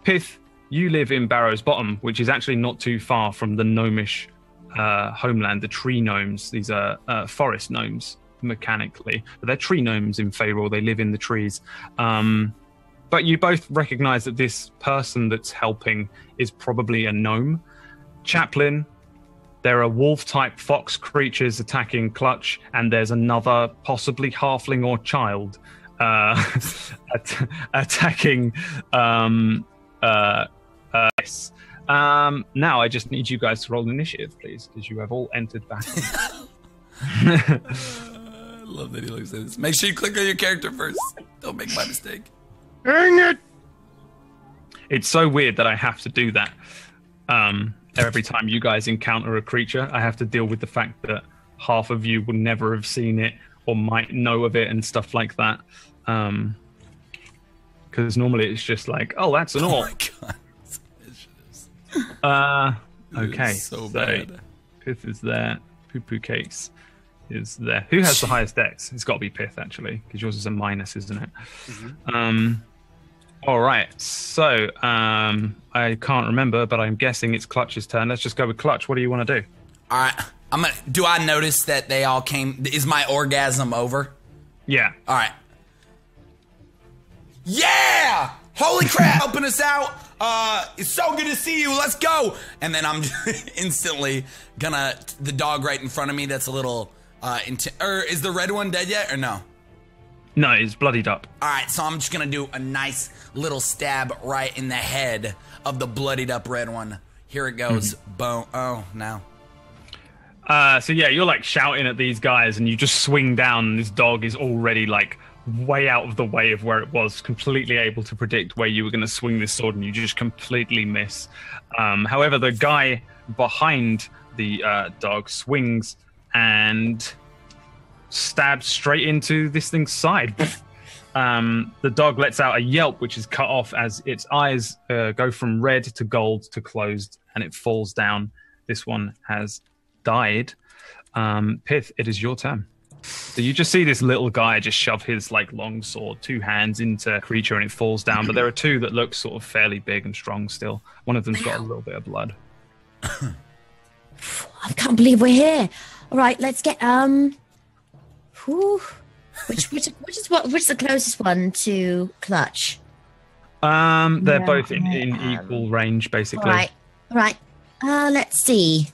Pith, you live in Barrow's Bottom, which is actually not too far from the gnomish homeland, the tree gnomes. These are forest gnomes, mechanically. But they're tree gnomes in Faerul. They live in the trees. But you both recognize that this person that's helping is probably a gnome. Chaplain, there are wolf-type fox creatures attacking Clutch, and there's another possibly halfling or child attacking yes. Now I just need you guys to roll initiative, please, because you have all entered back. I love that he looks at this. Make sure you click on your character first. Don't make my mistake. Dang it! It's so weird that I have to do that. Every time you guys encounter a creature, I have to deal with the fact that half of you will never have seen it or might know of it and stuff like that. Because normally it's just like, oh, that's an orc. Oh my God. Okay. So bad. Pith is there. Poo-poo Cakes is there. Who has the highest dex? It's got to be Pith, actually, because yours is a minus, isn't it? Mm-hmm. All right. So I can't remember, but I'm guessing it's Clutch's turn. Let's just go with Clutch. What do you want to do? All right. Do I notice that they all came? Is my orgasm over? Yeah. All right. Yeah! Holy crap! Helping us out. It's so good to see you. Let's go. And then I'm instantly the dog right in front of me. That's a little. Or is the red one dead yet or no? No, it's bloodied up. All right, so I'm just gonna do a nice little stab right in the head of the bloodied up red one. Here it goes. Boom. Oh, no. So yeah, you're like shouting at these guys, and you just swing down, and this dog is already like way out of the way of where it was, completely able to predict where you were going to swing this sword, and you just completely miss. However, the guy behind the dog swings and stabs straight into this thing's side. The dog lets out a yelp, which is cut off as its eyes go from red to gold to closed, and it falls down. This one has died. Pith, it is your turn. So you just see this little guy just shove his like long sword, 2 hands into a creature, and it falls down. But there are 2 that look sort of fairly big and strong still. One of them's got a little bit of blood. I can't believe we're here. All right, let's get which is the closest one to Clutch? They're both in equal range, basically. All right. Let's see.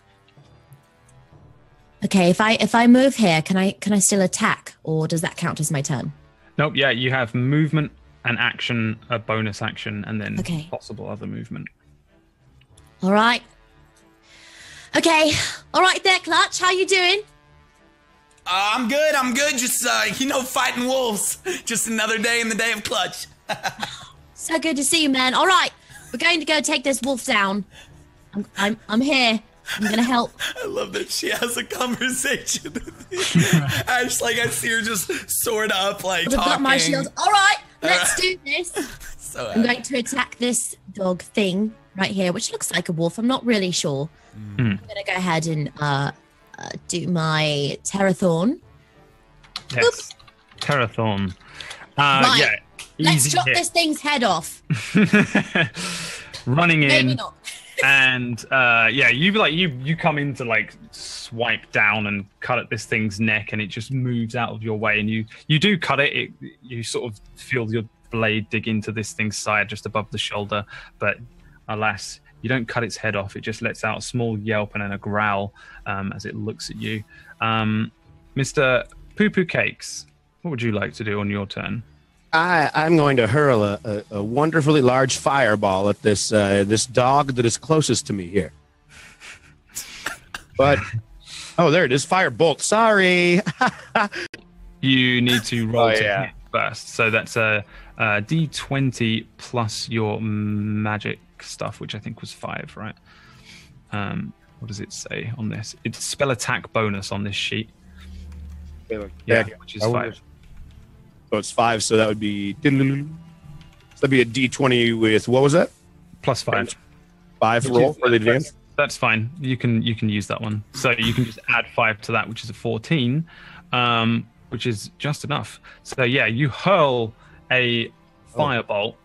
Okay, if I move here, can I still attack, or does that count as my turn? Nope. Yeah, you have movement, an action, a bonus action, and then Okay. possible other movement. All right. Okay. All right there, Clutch. How you doing? I'm good. Just, fighting wolves. Just another day in the day of Clutch. So good to see you, man. All right, we're going to go take this wolf down. I'm here. I'm gonna help. I love that she has a conversation with me. I see her just sword up, like, I've talking. got my shield. All right, let's do this. So I'm going to attack this dog thing right here, which looks like a wolf. I'm not really sure. I'm gonna go ahead and do my Terrathorn. Yes. Terrathorn. Right. Yeah. Let's Easy chop hit. this thing's head off. Running Maybe in. not. And you come in to like swipe down and cut at this thing's neck, and it just moves out of your way, and you do cut it. You sort of feel your blade dig into this thing's side just above the shoulder, but alas, you don't cut its head off. It just lets out a small yelp and then a growl as it looks at you. Mr. Poo Poo Cakes, what would you like to do on your turn? I'm going to hurl a wonderfully large fireball at this dog that is closest to me here. But there it is, firebolt. Sorry. You need to roll to yeah. hit first. So that's a D20 plus your magic stuff, which I think was 5, right? What does it say on this? It's spell attack bonus on this sheet. Yeah, which is 5. So it's 5, so that would be... So that'd be a D20 with, what was that? Plus 5. 5 roll for the advance? That's fine. You can use that one. So you can just add 5 to that, which is a 14, which is just enough. So yeah, you hurl a firebolt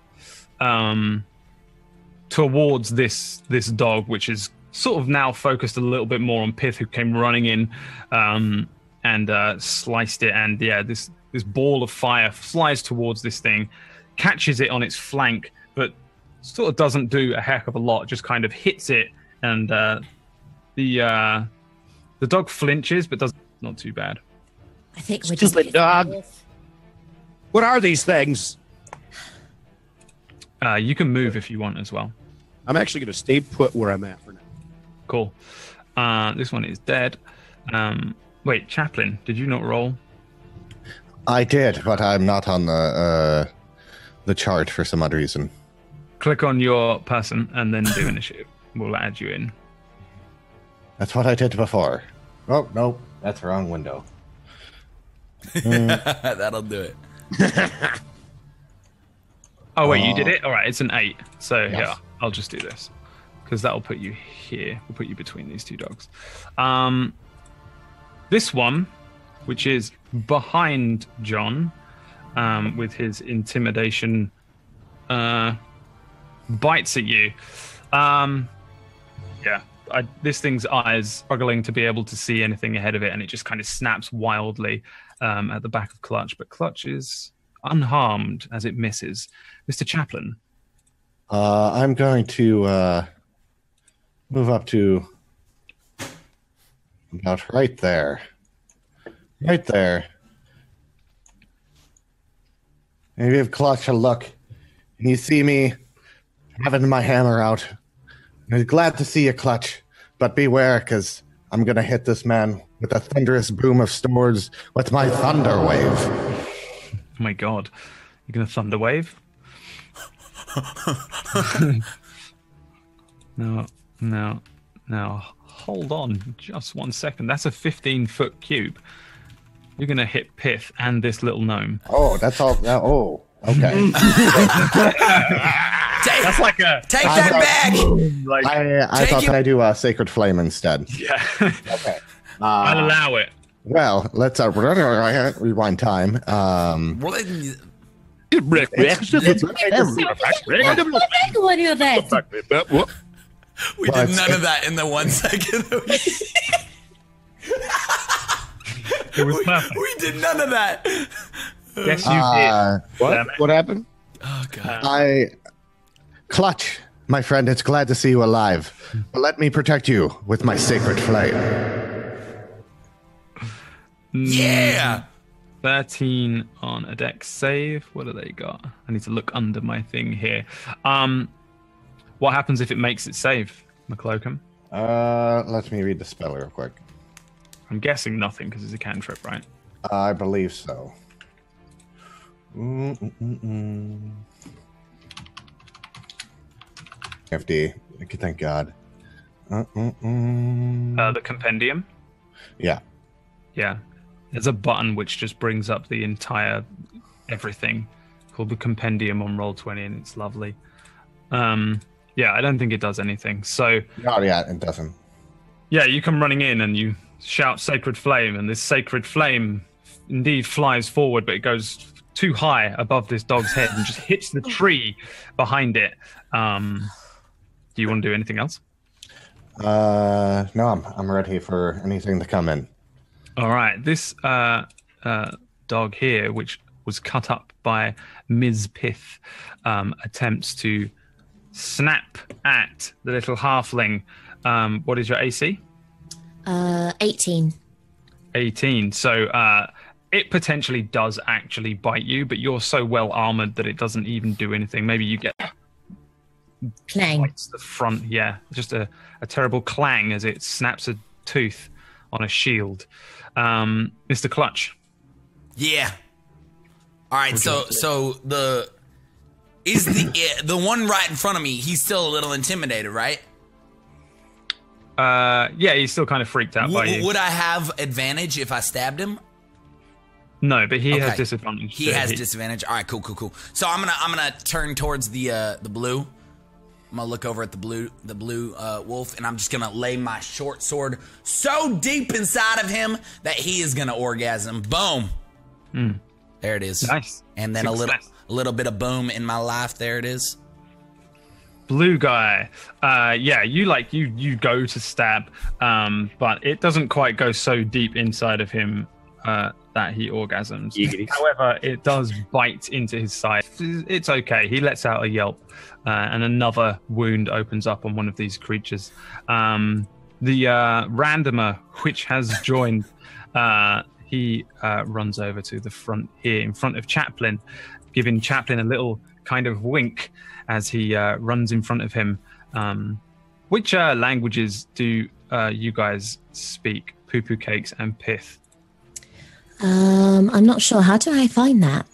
towards this dog, which is sort of now focused a little bit more on Pith, who came running in and sliced it. And yeah, this ball of fire flies towards this thing, catches it on its flank, but sort of doesn't do a heck of a lot, just kind of hits it, and the dog flinches, but does not too bad. I think we're just Stupid dog. What are these things? You can move if you want as well. I'm actually going to stay put where I'm at for now. Cool. This one is dead. Wait, Chaplain, did you not roll? I did, but I'm not on the chart for some odd reason. Click on your person and then do initiative. We'll add you in. That's what I did before. Oh, no, that's the wrong window. That'll do it. Oh, wait, you did it? All right, it's an 8. So, Yes. yeah, I'll just do this. Because that will put you here. We'll put you between these 2 dogs. This one, which is behind John, with his intimidation, bites at you. This thing's eyes struggling to be able to see anything ahead of it, and it just kind of snaps wildly at the back of Clutch. But Clutch is unharmed as it misses. Mr. Chaplain. I'm going to move up to about right there. Right there. maybe give Clutch a look. And you see me having my hammer out. I'm glad to see you, Clutch, but beware, because I'm going to hit this man with a thunderous boom of swords with my thunder wave. Oh my god. You're going to thunder wave? No. Hold on just 1 second. That's a 15-foot cube. You're going to hit Pith and this little gnome. Oh, that's all. Oh, okay. That's like a... Take that back! Like, I thought that I do a Sacred Flame instead. yeah. Okay. I'll allow it. Well, let's rewind time. Well, we did none of that in the 1 second. It was perfect. We did none of that. Yes, you did. What happened? Oh, God. Clutch, my friend, it's glad to see you alive. But let me protect you with my Sacred Flame. Yeah! 13 on a dex save. What do they got? I need to look under my thing here. What happens if it makes it save, McCloakham? Let me read the spell real quick. I'm guessing nothing because it's a cantrip, right? I believe so. FD. Thank God. The compendium? Yeah. Yeah. There's a button which just brings up the entire everything called the compendium on Roll20, and it's lovely. Yeah, I don't think it does anything. So Oh, yeah, it doesn't. yeah, you come running in and you shout Sacred Flame, and this Sacred Flame indeed flies forward, but it goes too high above this dog's head and just hits the tree behind it. Do you want to do anything else? No, I'm ready for anything to come in. All right, this dog here, which was cut up by Ms. Pith, attempts to snap at the little halfling. What is your AC? 18. 18. So it potentially does actually bite you, but you're so well armored that it doesn't even do anything. Maybe you get Clang. bites the front. Yeah, just a terrible clang as it snaps a tooth on a shield. Mr. Clutch. Yeah. All right. So the one right in front of me. He's still a little intimidated, right? Yeah, he's still kind of freaked out by you. Would I have advantage if I stabbed him? No, but he has disadvantage. He has disadvantage. All right, cool. So I'm gonna turn towards the blue. I'm gonna look over at the blue wolf, and I'm just gonna lay my short sword so deep inside of him that he is gonna orgasm. Boom. There it is. Nice. And then a little bit of boom in my life. There it is. Blue guy. Yeah, you go to stab, but it doesn't quite go so deep inside of him that he orgasms. However, it does bite into his side. It's okay. He lets out a yelp, and another wound opens up on one of these creatures. The randomer, which has joined, he runs over to the front here in front of Chaplin, giving Chaplin a little kind of wink as he runs in front of him. Which languages do you guys speak? Poo-poo cakes and Pith. I'm not sure. How do I find that?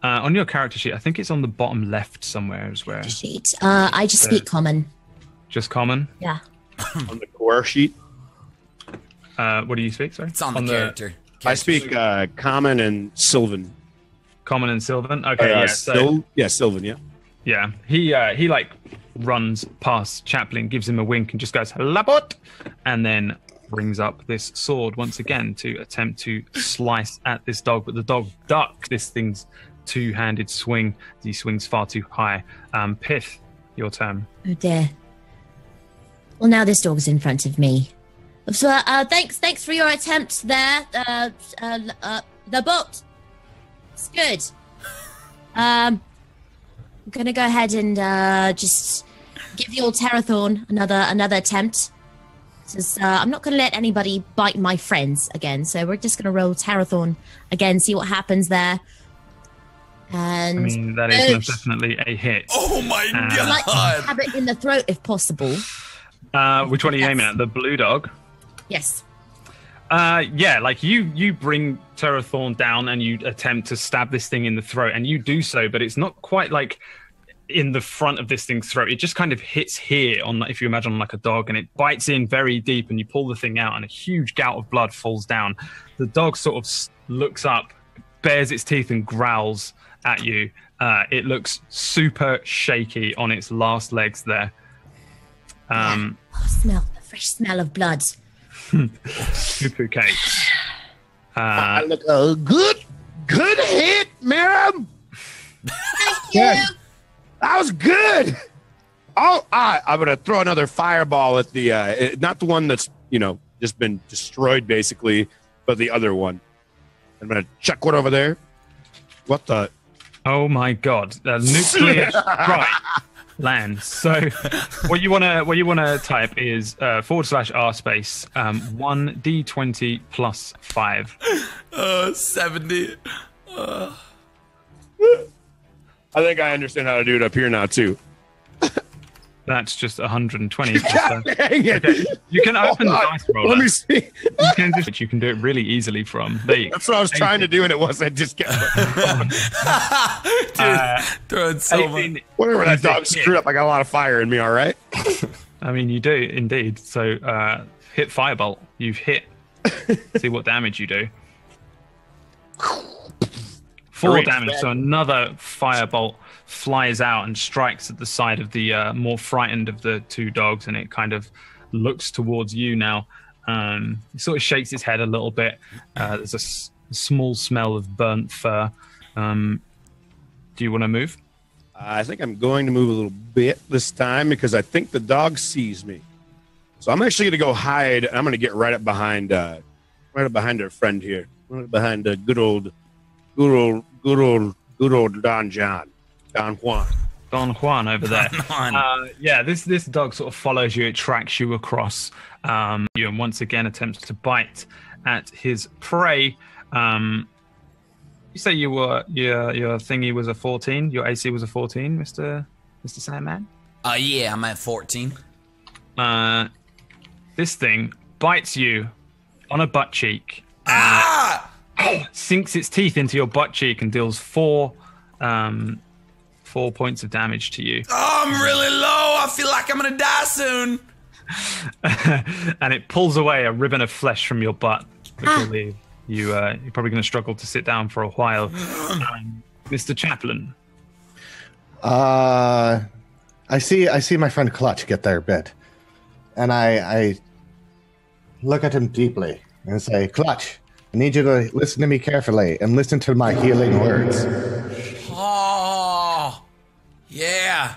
On your character sheet, I think it's on the bottom left somewhere as well. Sheet. I just speak common. Just common? Yeah. On the core sheet? What do you speak, sorry? It's on the character. I speak common and Sylvan. Common and Sylvan? Okay, Sylvan, yeah. Yeah, he like runs past Chaplin, gives him a wink, and just goes "Labot," and then brings up this sword once again to attempt to slice at this dog. But the dog ducks this thing's two-handed swing. He swings far too high. Pith, your turn. Oh dear. Well, now this dog's in front of me. So, thanks for your attempt there. The boat. It's good. I'm gonna go ahead and just give the old Terrathorn another attempt. Says, I'm not gonna let anybody bite my friends again, so we're just gonna roll Terrathorn again, see what happens there. And I mean, that is most definitely a hit. Oh my I'd like to god! stab it in the throat if possible. Which one are you aiming at? The blue dog? Yes. Yeah, like you bring Terrathorn down and you attempt to stab this thing in the throat, and you do so, but it's not quite like in the front of this thing's throat. It just kind of hits here on, if you imagine like a dog, and it bites in very deep, and you pull the thing out, and a huge gout of blood falls down. The dog sort of looks up, bares its teeth, and growls at you. It looks super shaky on its last legs there. Oh, smell the fresh smell of blood. Super cake. I look a good hit, Miriam. Thank you. That was good. Oh, I'm gonna throw another fireball at the not the one that's just been destroyed basically, but the other one. I'm gonna chuck one over there. What the? Oh my god! The nuclear strike lands. So what you wanna type is /r space 1d20 plus 5. 70. I think I understand how to do it up here now too. That's just 120. Dang it. Okay. You can open the dice roller. Let me see. You can do it really easily from. There you go. That's what I was trying to do, and it wasn't. Just get. Throwing so much. 18 Whatever that dog screwed up. I got a lot of fire in me. All right. I mean, you do indeed. So hit firebolt. You've hit. See what damage you do. 4 damage. So another firebolt flies out and strikes at the side of the more frightened of the two dogs, and it kind of looks towards you now. It sort of shakes its head a little bit. There's a small smell of burnt fur. Do you want to move? I think I'm going to move a little bit this time because I think the dog sees me. So I'm actually going to go hide. I'm going to get right up behind our friend here. Right behind good old Don John. Don Juan over there. Yeah, this dog sort of follows you. It tracks you across you, and once again attempts to bite at his prey. You say your thingy was a 14. Your AC was a 14, Mr. Sandman. Yeah, I'm at 14. This thing bites you on a butt cheek. Sinks its teeth into your butt cheek and deals 4 points of damage to you. Oh, I'm really low. I feel like I'm gonna die soon. And it pulls away a ribbon of flesh from your butt, which will leave you. You're probably going to struggle to sit down for a while. Mr. Chaplain. I see my friend Clutch get there a bit, and I look at him deeply and say, Clutch, I need you to listen to me carefully and listen to my healing words. Oh, yeah.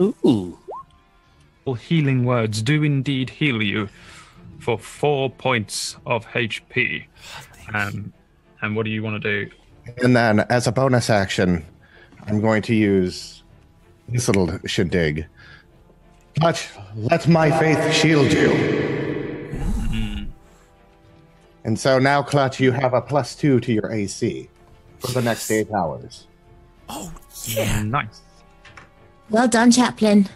Ooh. Well, healing words do indeed heal you for 4 points of HP. And what do you want to do? And then, as a bonus action, I'm going to use this little shindig. Clutch, let my faith shield you. And so now, Clutch, you have a +2 to your AC for the next 8 hours. Oh, yeah. Nice. Well done, Chaplain.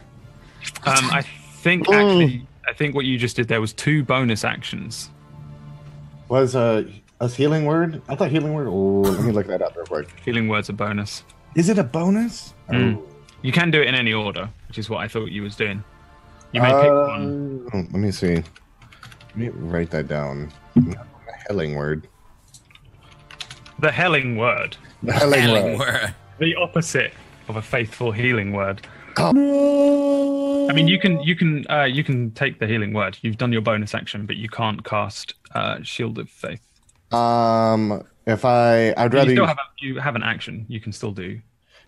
I think what you just did there was 2 bonus actions. Was a healing word? I thought healing word. Oh, let me look that up real quick. Healing word's a bonus. Is it a bonus? Oh. You can do it in any order, which is what I thought you was doing. You may pick one. Let me see. Let me write that down. A healing word. The helling word. The healing word. The opposite of a faithful healing word. Oh. I mean, you can take the healing word. You've done your bonus action, but you can't cast Shield of Faith. If I'd rather you have an action. You can still do.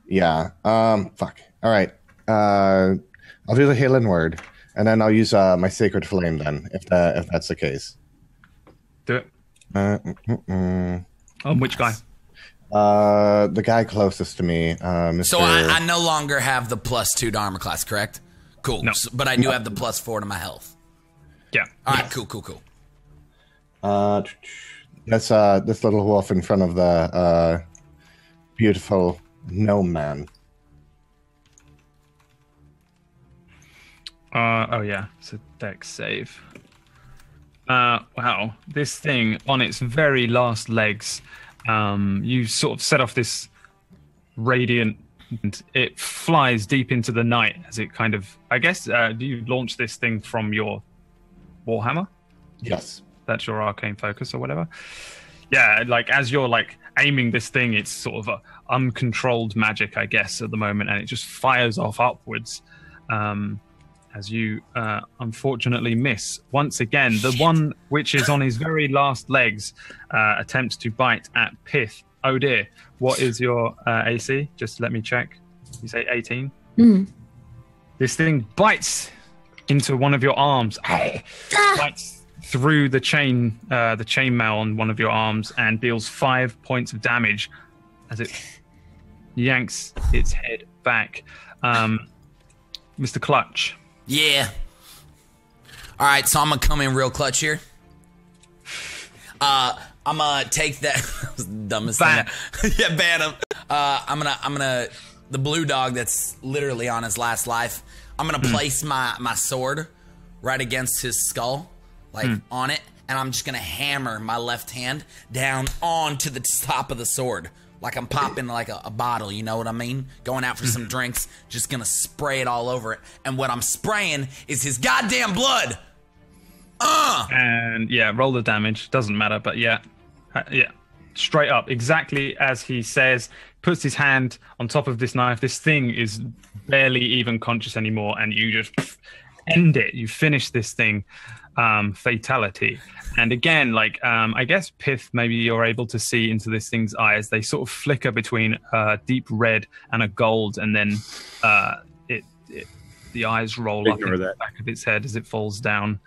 Yeah. Fuck. All right. I'll do the healing word, and then I'll use my sacred flame. Then, if that's the case. Do it. On which guy? The guy closest to me, Mr. So I no longer have the +2 to armor class, correct? Cool. No. But I do have the +4 to my health. Yeah. All right. Cool. That's this little wolf in front of the beautiful gnome man. Oh yeah, it's a dex save. Wow, this thing on its very last legs, you sort of set off this radiant, and it flies deep into the night as it kind of, I guess, do you launch this thing from your Warhammer? Yes. That's your arcane focus or whatever? Yeah, like as you're like aiming this thing, it's sort of a uncontrolled magic, I guess, at the moment, and it just fires off upwards. As you unfortunately miss. Once again, the one which is on his very last legs attempts to bite at Pith. Oh dear. What is your AC? Just let me check. You say 18? This thing bites into one of your arms. Bites through the chainmail on one of your arms and deals 5 points of damage as it yanks its head back. Mr. Clutch. Yeah. All right, so I'm gonna come in real clutch here. I'm gonna take that. That was the dumbest thing. Yeah, ban him. I'm gonna the blue dog that's literally on his last life. I'm gonna place my sword right against his skull, like on it, and I'm just gonna hammer my left hand down onto the top of the sword. Like I'm popping like a bottle, you know what I mean? Going out for some drinks, just gonna spray it all over it. And what I'm spraying is his goddamn blood. And yeah, roll the damage. Doesn't matter, but yeah. Straight up, exactly as he says, puts his hand on top of this knife. This thing is barely even conscious anymore, and you just end it. You finish this thing. Fatality. And again, like I guess Pith, maybe you're able to see into this thing's eyes. They sort of flicker between a deep red and a gold, and then the eyes roll up in the back of its head as it falls down,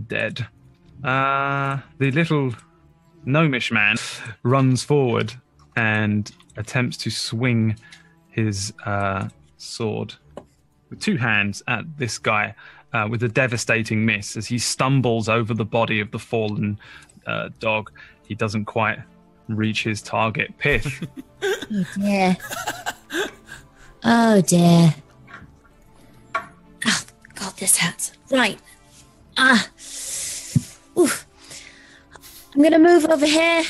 dead. The little gnomish man runs forward and attempts to swing his sword with two hands at this guy. With a devastating miss as he stumbles over the body of the fallen dog. He doesn't quite reach his target. Pith. Oh dear. Oh dear. Oh, God, this hurts. Right. Oof. I'm going to move over here,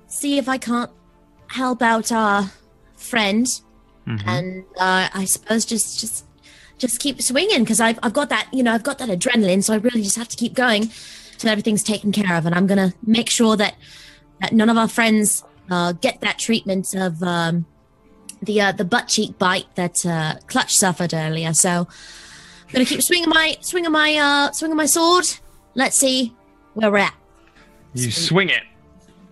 see if I can't help out our friend. And I suppose just keep swinging because I've got that, I've got that adrenaline. So I really just have to keep going till everything's taken care of. And I'm going to make sure that none of our friends get that treatment of the butt cheek bite that Clutch suffered earlier. So I'm going to keep swinging my sword. Let's see where we're at. You swing it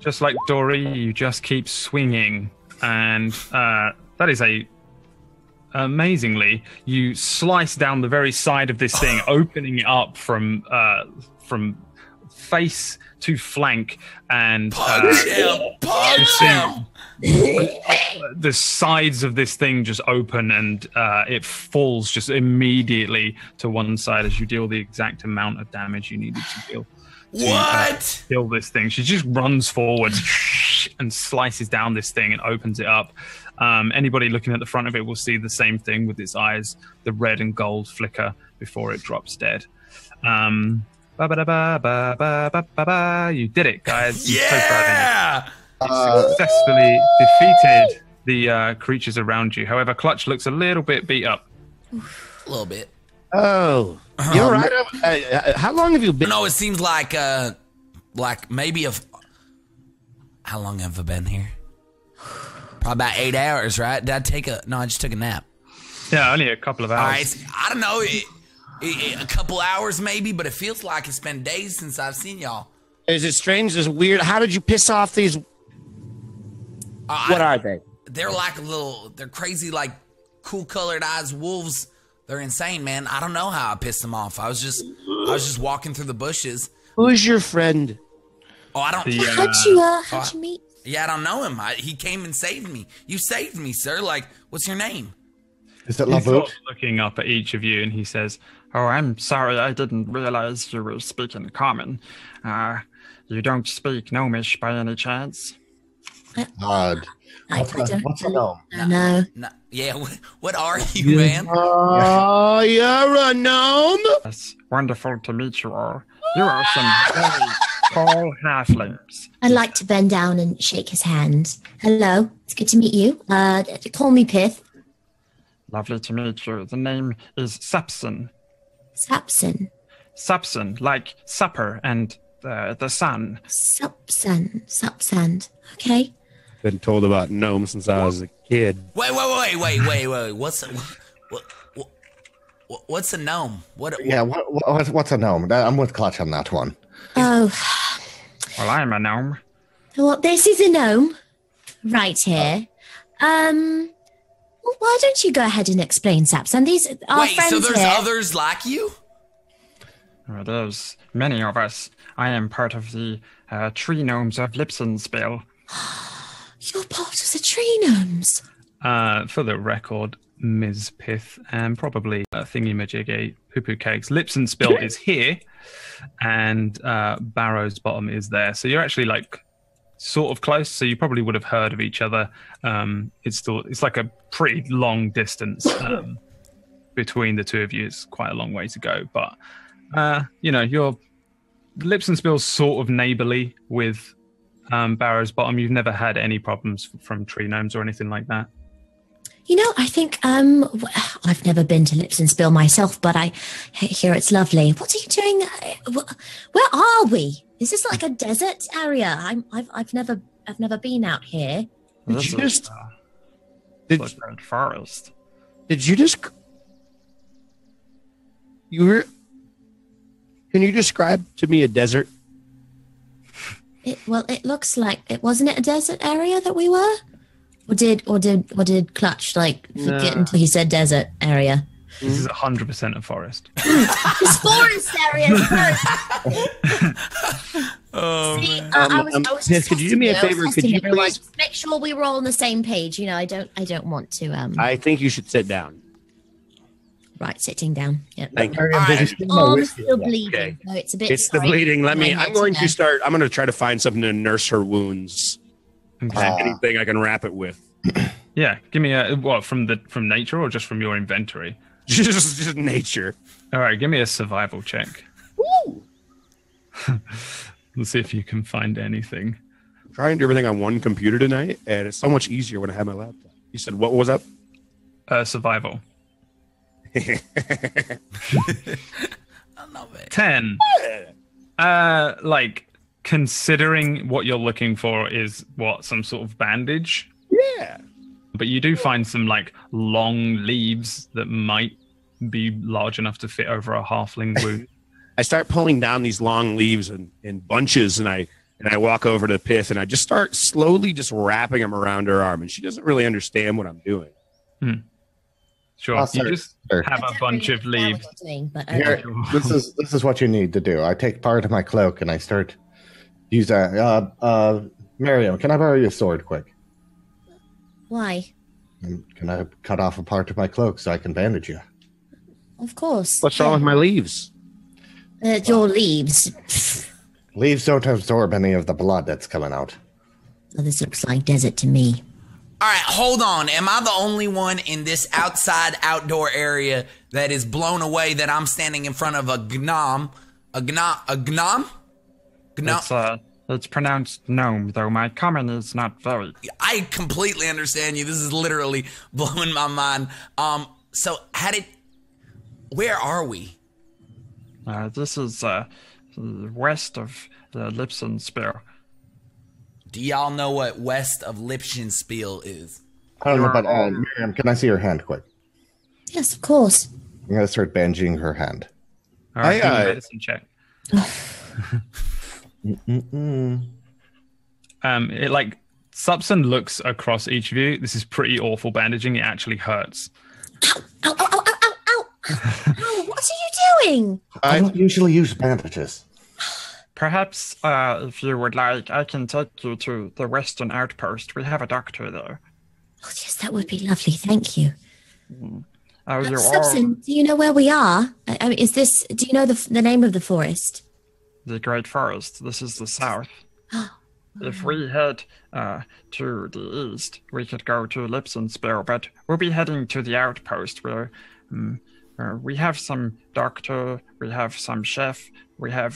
just like Dory. You just keep swinging. And that is amazingly, you slice down the very side of this thing, opening it up from face to flank, and punch him. The sides of this thing just open, and it falls just immediately to one side as you deal the exact amount of damage you needed to deal. What? Kill this thing. She just runs forward and slices down this thing and opens it up. Anybody looking at the front of it will see the same thing with its eyes, the red and gold flicker before it drops dead. You did it, guys. Yeah! So you successfully defeated the creatures around you. However, Clutch looks a little bit beat up. A little bit. Oh, you're right. How long have you been? No, it seems like maybe how long have I been here? Probably about 8 hours, right? Did I take I just took a nap. Yeah, only a couple of hours. All right, I don't know, a couple hours maybe, but it feels like it's been days since I've seen y'all. Is it strange? Is it weird? How did you piss off these? What are they? They're like they're crazy, like cool colored eyes wolves. They're insane, man. I don't know how I pissed them off. I was just walking through the bushes. Who's your friend? Oh, I don't. How'd you meet? Yeah, I don't know him. He came and saved me. You saved me, sir. Like, what's your name? Is it He's Laboot? looking up at each of you, and he says, "Oh, I'm sorry. I didn't realize you were speaking common. You don't speak Gnomish by any chance?" Odd. What's a gnome? No. Yeah, what are you, man? Oh, you're a gnome? It's wonderful to meet you all. You are some very tall halflings. I'd like to bend down and shake his hand. Hello, it's good to meet you. Call me Pith. Lovely to meet you. The name is Sapson. Sapson. Sapson, like supper and the sun. Sapsand. Okay. Been told about gnomes since I was a kid. Wait. What's a gnome? What's a gnome? I'm with Clutch on that one. Oh. Well, I'm a gnome. Well, this is a gnome. Right here. Well, why don't you go ahead and explain, Sapson? These are friends so there's here. others like you? Well, there's many of us. I am part of the tree gnomes of Lipsenspill. You're part of the tree gnomes. For the record, Ms. Pith and probably thingy-majiggy poo-poo cakes. Lipsenspill is here, and Barrow's Bottom is there. So you're actually like sort of close. So you probably would have heard of each other. It's like a pretty long distance between the two of you. It's quite a long way to go, but your Lipsenspill's sort of neighborly with Barrow's Bottom. You've never had any problems from tree gnomes or anything like that. I think I've never been to Lipsenspill myself, but I hear it's lovely. What are you doing? Where are we? Is this like a desert area? I've never been out here. This is the Great Forest. Did you just? Can you describe to me a desert? It looks like it wasn't it a desert area that we were, or did Clutch forget until he said desert area? This is 100% a forest. It's forest area. I was Yes, could you do me a favor? Could you please make sure we were all on the same page? I don't want to. I think you should sit down. Right, sitting down. Yep. Thank you. Arm's still bleeding. Okay. No, it's a bit. It's the bleeding. I'm going to try to find something to nurse her wounds. Anything I can wrap it with. Yeah, give me from nature or just from your inventory? just nature. All right, give me a survival check. Woo! Let's see if you can find anything. I'm trying to do everything on one computer tonight, and it's so much easier when I have my laptop. You said what was up? Survival. I love it. 10. Considering what you're looking for is some sort of bandage. Yeah. But you do find some long leaves that might be large enough to fit over a halfling wound. I start pulling down these long leaves in bunches, and I walk over to Pith, and I just start slowly just wrapping them around her arm, and she doesn't really understand what I'm doing. Sure, you just have a bunch of leaves. Here, this is what you need to do. I take part of my cloak and I start using. Miriam, can I borrow your sword, quick? Why? Can I cut off a part of my cloak so I can bandage you? Of course. What's wrong with my leaves? Your leaves. Leaves don't absorb any of the blood that's coming out. Oh, this looks like desert to me. All right, hold on. Am I the only one in this outdoor area that is blown away that I'm standing in front of a gnome? A gnome? It's pronounced gnome, though my common is not very. I completely understand you. This is literally blowing my mind. So where are we? This is west of the Lipsenspill. Do y'all know what west of Lipsenspill is? I don't know, but Miriam, can I see your hand quick? Yes, of course. I'm going to start bandaging her hand. All right, give me a medicine check. Subson looks across each of you. This is pretty awful bandaging. It actually hurts. Ow, ow, ow, ow, ow, ow. Ow, what are you doing? I don't usually use bandages. Perhaps, if you would like, I can take you to the Western Outpost. We have a doctor there. Oh, yes, that would be lovely. Thank you. Subson, do you know where we are? Do you know the name of the forest? The Great Forest. This is the south. If we head to the east, we could go to Lipsenspill, but we'll be heading to the outpost where we have some doctor, we have some chef, we have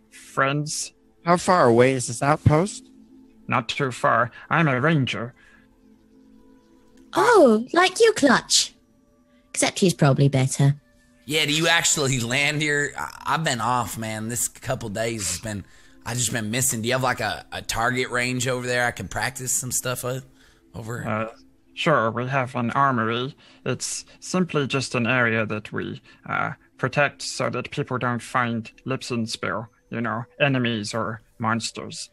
friends. How far away is this outpost? Not too far. I'm a ranger. Oh, like you, Clutch. Except he's probably better. Yeah, do you actually land here? I've been off, man. This couple days has been, I've just been missing. Do you have like a target range over there I can practice some stuff with? Over? Sure, we have an armory. It's simply just an area that we protect so that people don't find Lipsenspill, you know, enemies or monsters.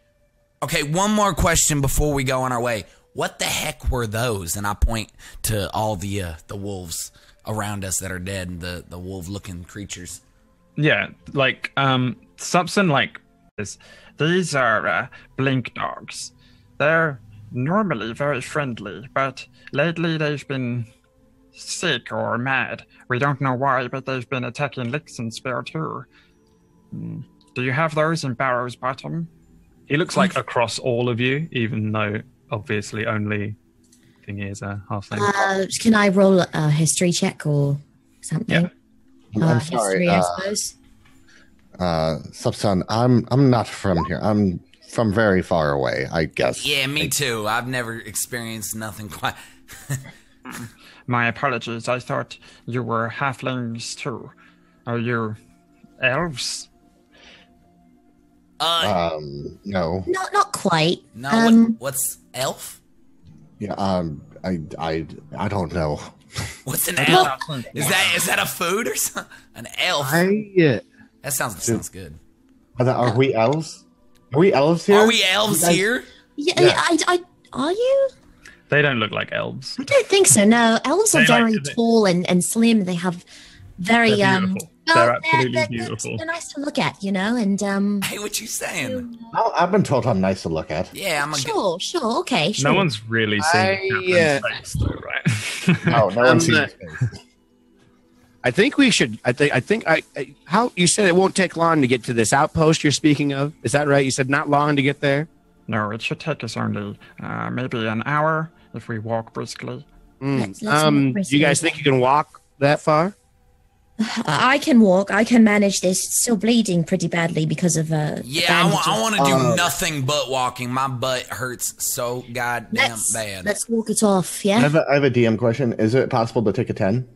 Okay, one more question before we go on our way. What the heck were those? And I point to all the wolves around us that are dead, and the wolf-looking creatures. Yeah, like Subson, like this. These are blink dogs. They're normally very friendly, but lately they've been sick or mad. We don't know why, but they've been attacking Lipsenspill too. Do you have those in Barrow's Bottom? He looks like across all of you, even though obviously only thing is a halfling. Can I roll a history check or something? Yeah. I'm sorry. History, I suppose. Subson, I'm not from here. I'm from very far away, I guess. Yeah, me too. I've never experienced nothing quite. My apologies. I thought you were halflings too. Are you elves? No. Not quite. No, what's elf? Yeah, I don't know. What's an elf? Is that a food or something? An elf? That sounds good. Are we elves? Are we elves here? Are we elves here? Yeah. Are you? They don't look like elves. I don't think so. No, elves are They very tall and slim. They have very They're beautiful. They're absolutely beautiful. They're nice to look at, you know. And Hey, what you saying? I've been told I'm nice to look at. Yeah, I'm a sure. Okay, sure. No one's really seen Catherine's face, though, right? Oh, no one's seen his face. I think we should. I think. How you said it won't take long to get to this outpost you're speaking of? Is that right? You said not long to get there. No, it should take us only maybe an hour if we walk briskly. Let's Do you guys think you can walk that far? I can walk. I can manage this. Still bleeding pretty badly because of Yeah, I want to do nothing but walking. My butt hurts so goddamn bad. Let's walk it off. Yeah. I have a DM question. Is it possible to take a 10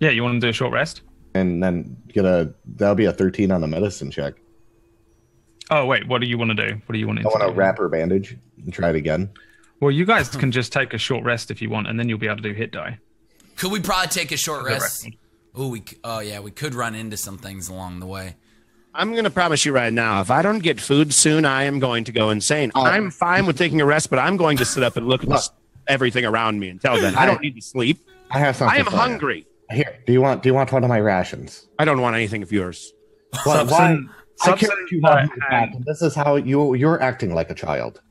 Yeah, you want to do a short rest? and then that'll be a 13 on the medicine check? Oh, wait, what do you want to do? What do you want to do? I want to wrap her bandage and try it again. Well, you guys can just take a short rest if you want, and then you'll be able to do hit die. Could we probably take a short rest? Yeah, we could run into some things along the way. I'm going to promise you right now, if I don't get food soon, I am going to go insane. I'm fine with taking a rest, but I'm going to sit up and look at everything around me until then. I don't need to sleep. I have something. I am for you. hungry. Here, do you want one of my rations? I don't want anything of yours. Why? I carried you on my back, hand- and this is how you're acting like a child.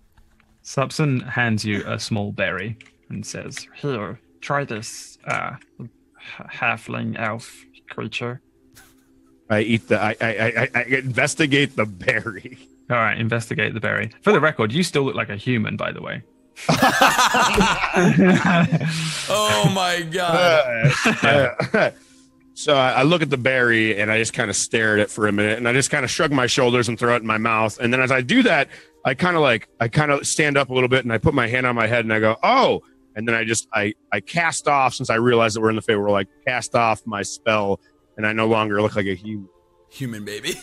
Subson hands you a small berry and says, Here, try this halfling elf creature. I eat I investigate the berry. all right, investigate the berry. For the record, you still look like a human, by the way. Oh my god. So I look at the berry and I just kind of stare at it for a minute and I just kind of shrug my shoulders and throw it in my mouth. And then as I do that, I kind of stand up a little bit and I put my hand on my head and I go, oh, and then I cast off, since I realized that we're in the Fey world, I cast off my spell and I no longer look like a Human baby.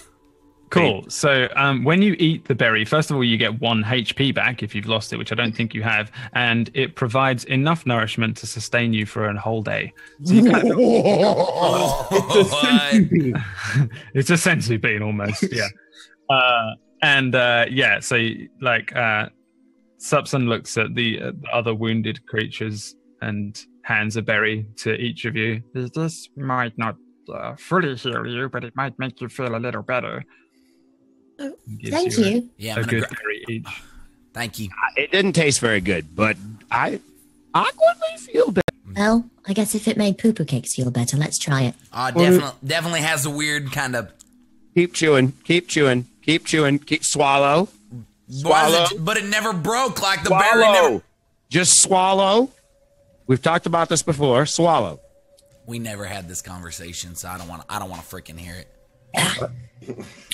Cool. So when you eat the berry, first of all, you get 1 HP back if you've lost it, which I don't think you have, and it provides enough nourishment to sustain you for a whole day. So you kind of, it's a sensory bean almost, yeah. So like Subson looks at the other wounded creatures and hands a berry to each of you. This might not fully heal you, but it might make you feel a little better. Thank you. Yeah, A good berry each. Thank you. It didn't taste very good, but I awkwardly feel better. Well, I guess if it made poo-poo cakes feel better, let's try it. Definitely has a weird kind of. Keep chewing, keep swallow. Swallow. But it never broke like the Swallow. berry never. Just swallow. We've talked about this before. Swallow. We never had this conversation, so I don't want to freaking hear it.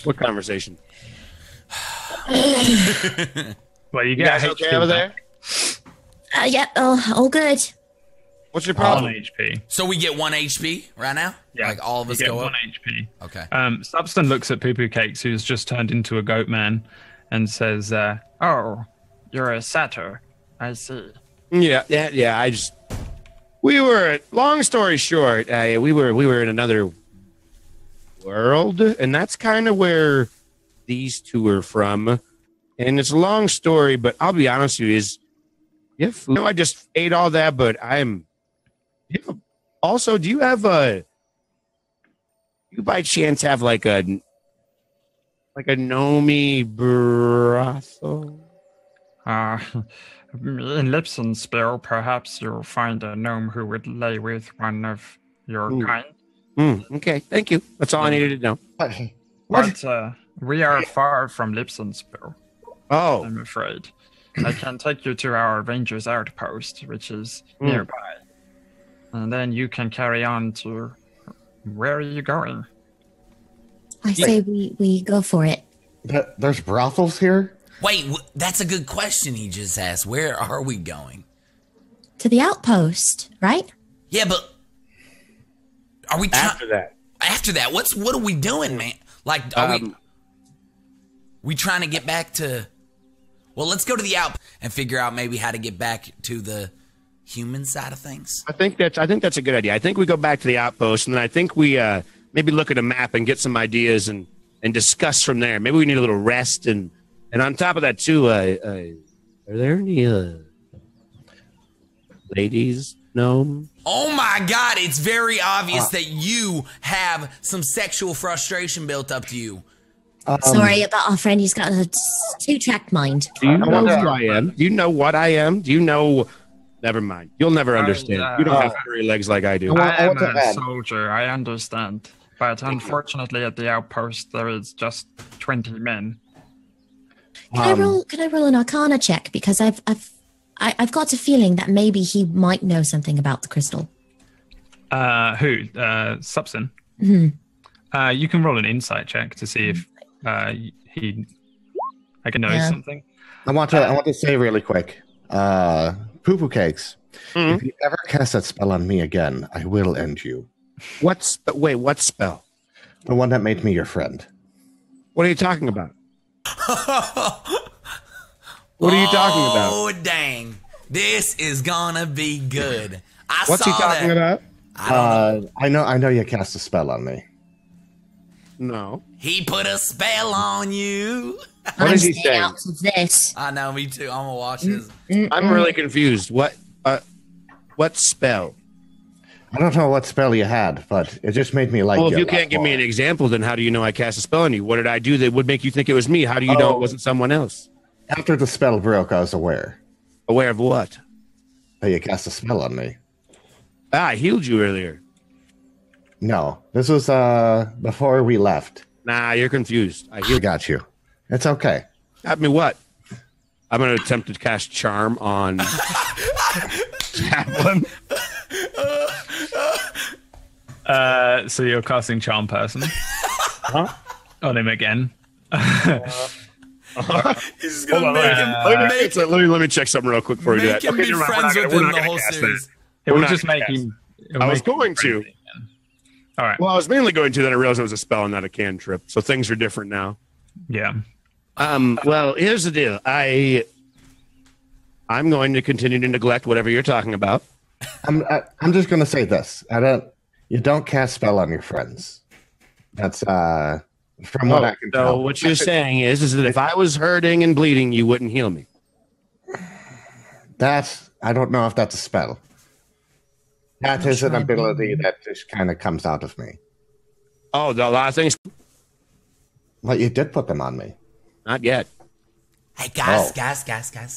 What conversation? Well, you guys get okay over there? Yeah, all good. What's your One problem? HP. So we get 1 HP right now? Yeah, Like all of us you get go 1 up? HP. Okay. Substan looks at Poo Poo Cakes, who's just turned into a goat man, and says, Oh, you're a satyr. I see. Yeah. We were. Long story short, we were in another world, and that's kind of where these two are from. And it's a long story, but I'll be honest with you, I just ate all that, but also, do you by chance have like a Nomi brothel? In Lipsenspill, perhaps you'll find a gnome who would lay with one of your kind. Okay, thank you. That's all I needed to know. But we are far from Lipsenspill, Oh, I'm afraid. I can take you to our Rangers outpost, which is nearby. And then you can carry on to... Where are you going? I say we go for it. There's brothels here? Wait, that's a good question he just asked. Where are we going? To the outpost, right? Yeah, but are we after that. After that, what are we doing, man? Like, are we trying to get back to? Well, let's go to the out and figure out maybe how to get back to the human side of things. I think that's a good idea. I think we go back to the outpost, and then I think we maybe look at a map and get some ideas and discuss from there. Maybe we need a little rest, and on top of that too, are there any ladies? No. Oh my God! It's very obvious that you have some sexual frustration built up to you. Sorry about our friend. He's got a 2-track mind. Do you know who I am? Do you know what I am? Do you know? Never mind. You'll never understand. You don't have furry legs like I do. I am a soldier. I understand. But unfortunately, at the outpost, there is just 20 men. Can I roll an Arcana check, because I've got a feeling that maybe he might know something about the crystal. Who? Subson. Mm-hmm. You can roll an insight check to see if he knows something. I want to say really quick, Poo Poo Cakes. If you ever cast that spell on me again, I will end you. What spell? The one that made me your friend. What are you talking about? What are you talking about? Oh dang! This is gonna be good. What's he talking about? I know you cast a spell on me. No. He put a spell on you. What is he saying? Out of this. I know, me too. I'm gonna watch this. I'm really confused. What spell? I don't know what spell you had, but it just made me like you. Well, if you can't give me an example, then how do you know I cast a spell on you? What did I do that would make you think it was me? How do you know it wasn't someone else? After the spell broke, I was aware. Aware of what? That you cast a spell on me. I healed you earlier. No, this was before we left. Nah, you're confused. I got you. It's okay. Got me what? I'm going to attempt to cast Charm on Chaplin. So you're casting Charm Person on him again. He's gonna let me check something real quick before we do that. Make him be friends with him the whole series. It will just make him. I was going to. All right. Well, I was mainly going to. Then I realized it was a spell and not a cantrip. So things are different now. Yeah. Well, here's the deal. I'm going to continue to neglect whatever you're talking about. I'm just going to say this. You don't cast spell on your friends. That's from what I can tell. So what you're saying is that if I was hurting and bleeding, you wouldn't heal me. I don't know if that's a spell. That is an ability that just kind of comes out of me. Oh, a lot of things. Well, you did put them on me. Not yet. Hey guys.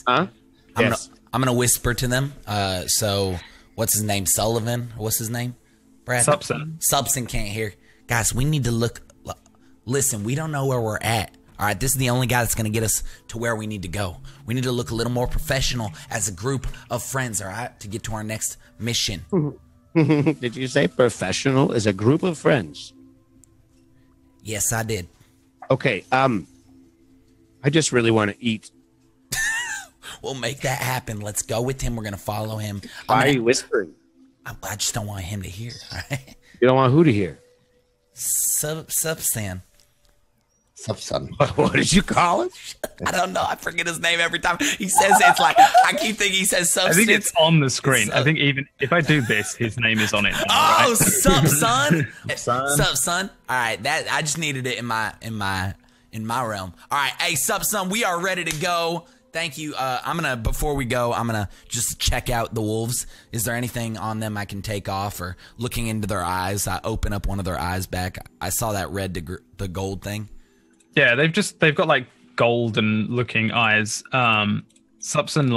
Huh? I'm gonna whisper to them. So what's his name? Sullivan? What's his name? Brad? Subson. Subson can't hear. Guys, we need to look. Listen, we don't know where we're at. All right, this is the only guy that's going to get us to where we need to go. We need to look a little more professional as a group of friends, all right, to get to our next mission. Did you say professional as a group of friends? Yes, I did. Okay, I just really want to eat. We'll make that happen. Let's go with him. We're going to follow him. Why are you whispering? I just don't want him to hear, all right? You don't want who to hear? Subsan. Son. What did you call it? I don't know. I forget his name every time he says it. It's like, I keep thinking he says substance. I think it's on the screen. I think even if I do this, his name is on it. Oh, right? sup, son? Son. Sup, son? All right, that I just needed it in my realm. All right, hey, sup, son? We are ready to go. Thank you. Before we go, I'm gonna just check out the wolves. Is there anything on them I can take off, or looking into their eyes? I open up one of their eyes back. I saw that red to gold thing. Yeah, they've got like golden looking eyes. Subson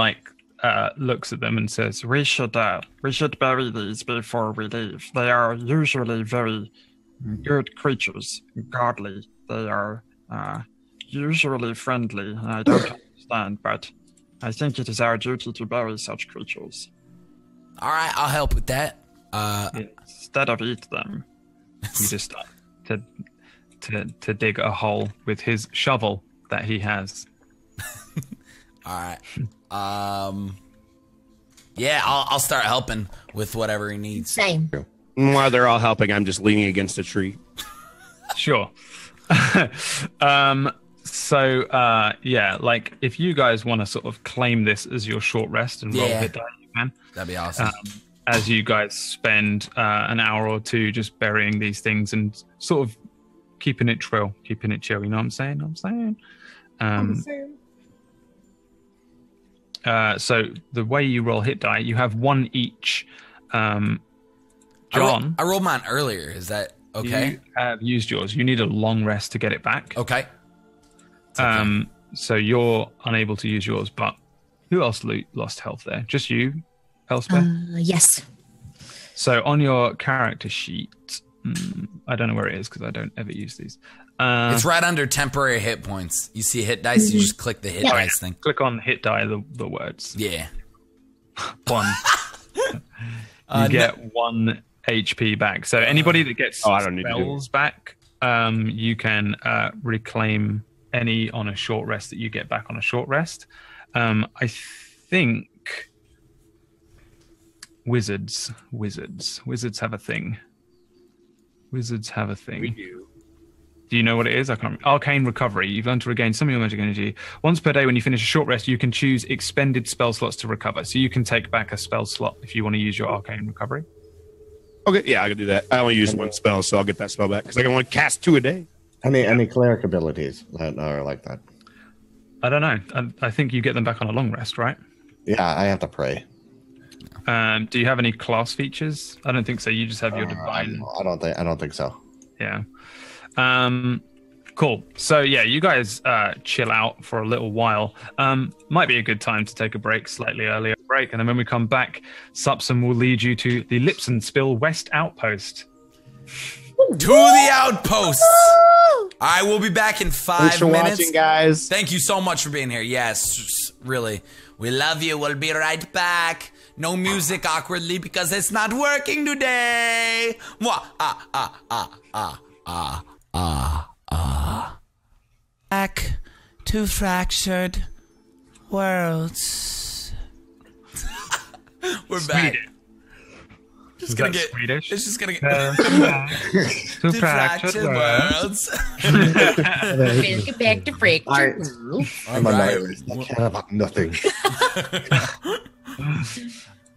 looks at them and says, We should bury these before we leave. They are usually very good creatures, godly. They are usually friendly. I don't understand, but I think it is our duty to bury such creatures. All right, I'll help with that. Instead of eat them. he just starts to dig a hole with his shovel that he has. All right. Yeah, I'll start helping with whatever he needs. Same. While they're all helping, I'm just leaning against a tree. Sure. Yeah, like if you guys want to sort of claim this as your short rest and roll a hit die, you can. That'd be awesome. As you guys spend an hour or two just burying these things and sort of keeping it chill, you know what I'm saying? So the way you roll hit die, you have one each. John, I rolled mine earlier. Is that okay? You have used yours. You need a long rest to get it back. Okay. So you're unable to use yours, but who else lost health there? Just you, Elspeth? Yes. So on your character sheet, I don't know where it is because I don't ever use these. It's right under temporary hit points. You see hit dice, you just click the hit dice thing. Click on hit die, the words. Yeah. One. You get 1 HP back. So anybody that gets spells back, you can reclaim any on a short rest that you get back on a short rest. I think wizards have a thing. Wizards have a thing. We do. Do you know what it is? I can't remember. Arcane Recovery. You've learned to regain some of your magic energy. Once per day when you finish a short rest, you can choose expended spell slots to recover. So you can take back a spell slot if you want to use your Arcane Recovery. Okay, yeah, I can do that. I only use one spell, so I'll get that spell back because I can only cast 2 a day. Any cleric abilities that are like that? I don't know. I think you get them back on a long rest, right? Yeah, I have to pray. Do you have any class features? I don't think so. You just have your divine. I don't think so. Yeah. Cool. So yeah, you guys chill out for a little while. Might be a good time to take a break, slightly earlier break, and then when we come back, Supson will lead you to the Lipsenspill West Outpost. To the outpost. I will be back in 5 Thanks for minutes. watching, guys. Thank you so much for being here. Yes, really. We love you. We'll be right back. No music awkwardly because it's not working today. Back to fractured worlds. We're back. Just gonna get Swedish. It's just gonna get to fractured worlds. Welcome back to fractured worlds. I'm a nihilist. I care about nothing.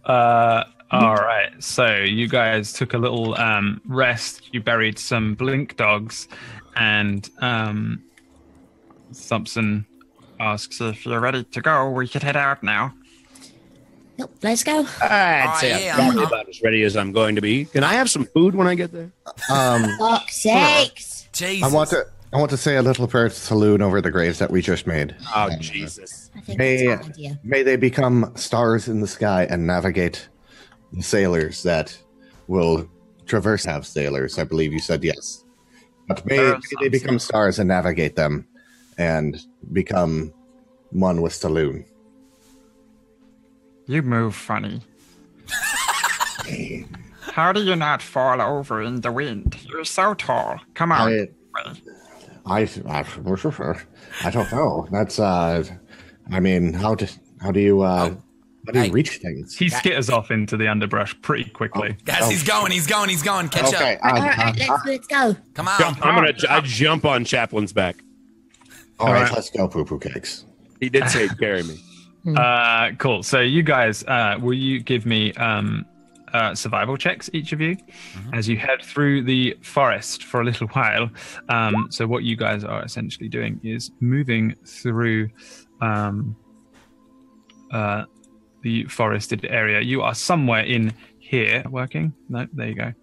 All right. So you guys took a little rest. You buried some blink dogs, and Subson asks if you're ready to go. We could head out now. Nope, let's go. I'd say I'm probably about as ready as I'm going to be. Can I have some food when I get there? Fuck's sakes. Jesus. I want to say a little prayer to Saloon over the graves that we just made. Oh, Jesus. I think that's a good idea. May they become stars in the sky and navigate the sailors that will traverse. Have sailors, I believe you said yes. But may they become stars and navigate them and become one with Saloon. You move funny. How do you not fall over in the wind? You're so tall. Come on. I don't know. That's I mean, how do you reach things? He skitters off into the underbrush pretty quickly. Guys, he's going. Catch up. All right, let's go. Come on. I jump on Chaplin's back. All right, let's go, Poo Poo Cakes. He did say he'd carry me. Cool. So you guys, will you give me survival checks, each of you, as you head through the forest for a little while? So what you guys are essentially doing is moving through the forested area. You are somewhere in here. Working? No, there you go.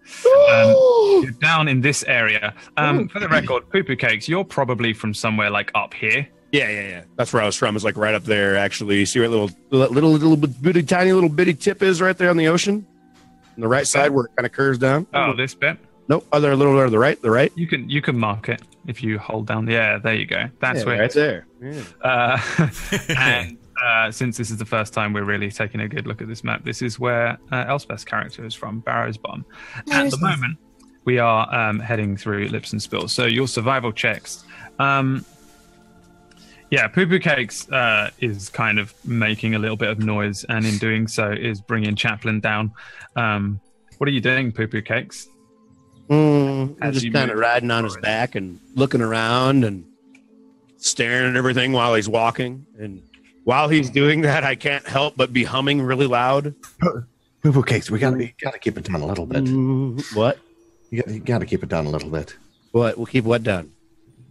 You're down in this area. For the record, Poo Poo Cakes, you're probably from somewhere like up here. Yeah. That's where I was from. It's like right up there, actually. See where little bitty tip is right there on the ocean? On the right side where it kind of curves down. Oh, this bit? Nope. Other little to the right. The right. You can mark it if you hold down. Yeah, there you go. That's where. Right there. Yeah. And since this is the first time we're really taking a good look at this map, this is where Elspeth's character is from, Barrow's Bomb. At the moment, we are heading through Lipsenspill. So your survival checks. Yeah, Poo Poo Cakes is kind of making a little bit of noise, and in doing so is bringing Chaplin down. What are you doing, Poo Poo Cakes? I'm just kind of riding on his back and looking around and staring at everything while he's walking. And while he's doing that, I can't help but be humming really loud. Poo Poo Cakes, we gotta keep it down a little bit. What? You gotta keep it down a little bit. What? We'll keep what down?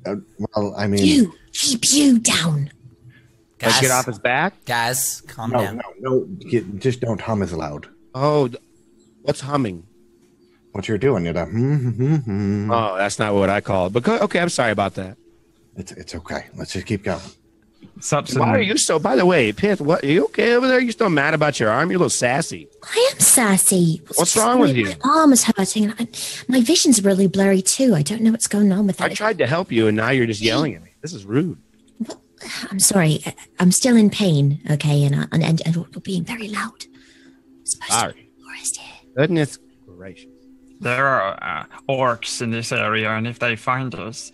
Well, I mean, You keep you down. Guys, Like get off his back? Guys, calm down. no, just don't hum as loud. Oh, what's humming? What you're doing, you know. Oh, that's not what I call it. But okay, I'm sorry about that. It's okay. Let's just keep going. Why are you so? By the way, Pith, what? Are you okay over there? You still mad about your arm? You're a little sassy. I am sassy. What's wrong with you? My arm is hurting, and my vision's really blurry too. I don't know what's going on with it. I tried to help you, and now you're just yelling at me. This is rude. I'm sorry. I'm still in pain. Okay, and we're being very loud. Sorry. Goodness gracious. There are orcs in this area, and if they find us,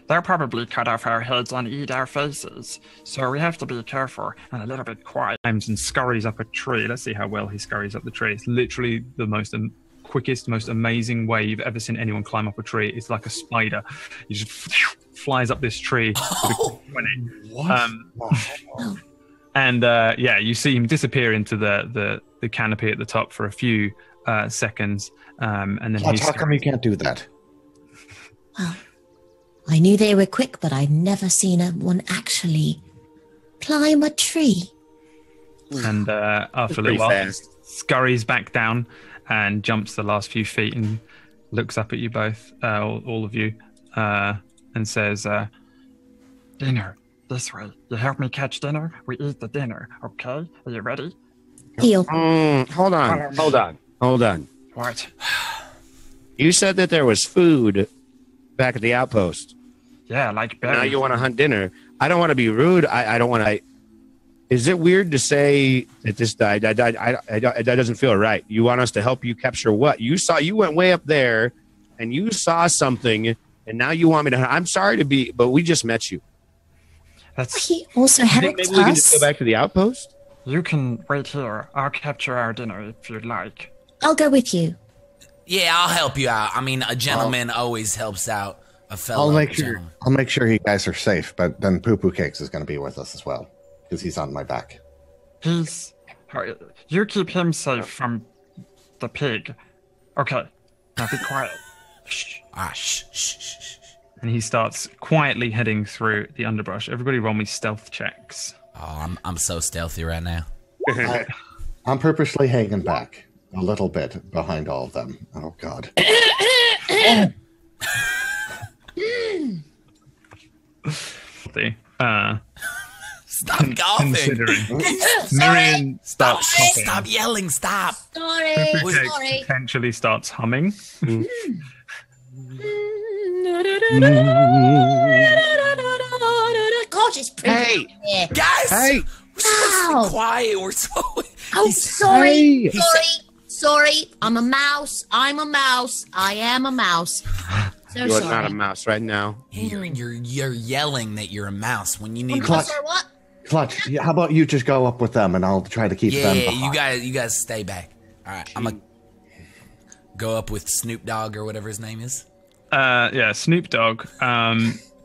they'll probably cut off our heads and eat our faces. So we have to be careful and a little bit quiet. And scurries up a tree. Let's see how well he scurries up the tree. It's literally the most quickest, most amazing way you've ever seen anyone climb up a tree. It's like a spider. He just flies up this tree. What? And yeah, you see him disappear into the canopy at the top for a few seconds. And then How come you can't do that? Well, I knew they were quick, but I've never seen one actually climb a tree. And after a little while, scurries back down and jumps the last few feet and looks up at you both, all of you, and says, dinner, this way. You help me catch dinner, we eat the dinner, okay? Are you ready? Deal. Hold on. What? You said that there was food back at the outpost. Yeah, like berries. Now you want to hunt dinner. I don't want to be rude. I don't want to. Is it weird to say that this that doesn't feel right? You want us to help you capture what? You went way up there and you saw something, and now you want me to hunt. I'm sorry to be, but we just met you. He also helped maybe we can just go back to the outpost? You can wait here. I'll capture our dinner if you'd like. I'll go with you. Yeah, I'll help you out. I mean, a gentleman always helps out a fellow gentleman. I'll make sure you guys are safe, but then Poo Poo Cakes is going to be with us as well because he's on my back. You keep him safe from the pig. Okay, now be quiet. Shh. Shh. And he starts quietly heading through the underbrush. Everybody roll me stealth checks. Oh, I'm so stealthy right now. I'm purposely hanging back a little bit behind all of them. Oh, God. Stop coughing. Miriam starts coughing. Stop yelling. Stop. Sorry. Potentially starts humming. God, it's pretty here. Guys, Hey. we're supposed to Wow. be quiet. We're so. Oh, sorry. Hey. Sorry. I'm a mouse. I am a mouse. So You are sorry. not a mouse right now. You're yelling that you're a mouse when you need. Clutch. Sorry, what? Clutch, how about you just go up with them and I'll try to keep them Yeah, behind. you guys stay back. All right, I'm gonna go up with Snoop Dogg or whatever his name is. Yeah, Snoop Dogg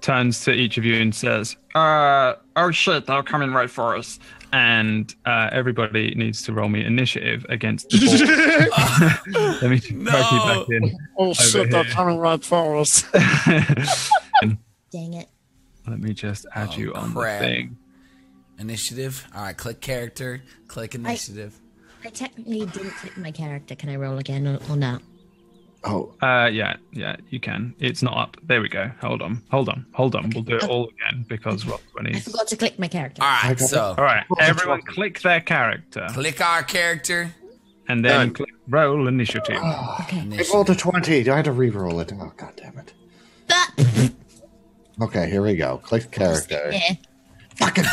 turns to each of you and says, Oh shit, they're coming right for us. and everybody needs to roll me initiative against the ball. Let me poke you back in. Oh shit, they're coming right for us. Dang it. Let me just add you on crap. the thing. Initiative. All right, click character. Click initiative. I technically didn't click my character. Can I roll again or not? Oh, Yeah, you can. It's not up. There we go. Hold on. We'll do it all again because roll I 20s. forgot to click my character. All right, so All right, everyone click their character click our character. and then Done. click roll initiative. Okay. I rolled a 20. I had to re-roll it. Oh, god damn it. But, Okay, here we go. Click character. yeah. Fucking.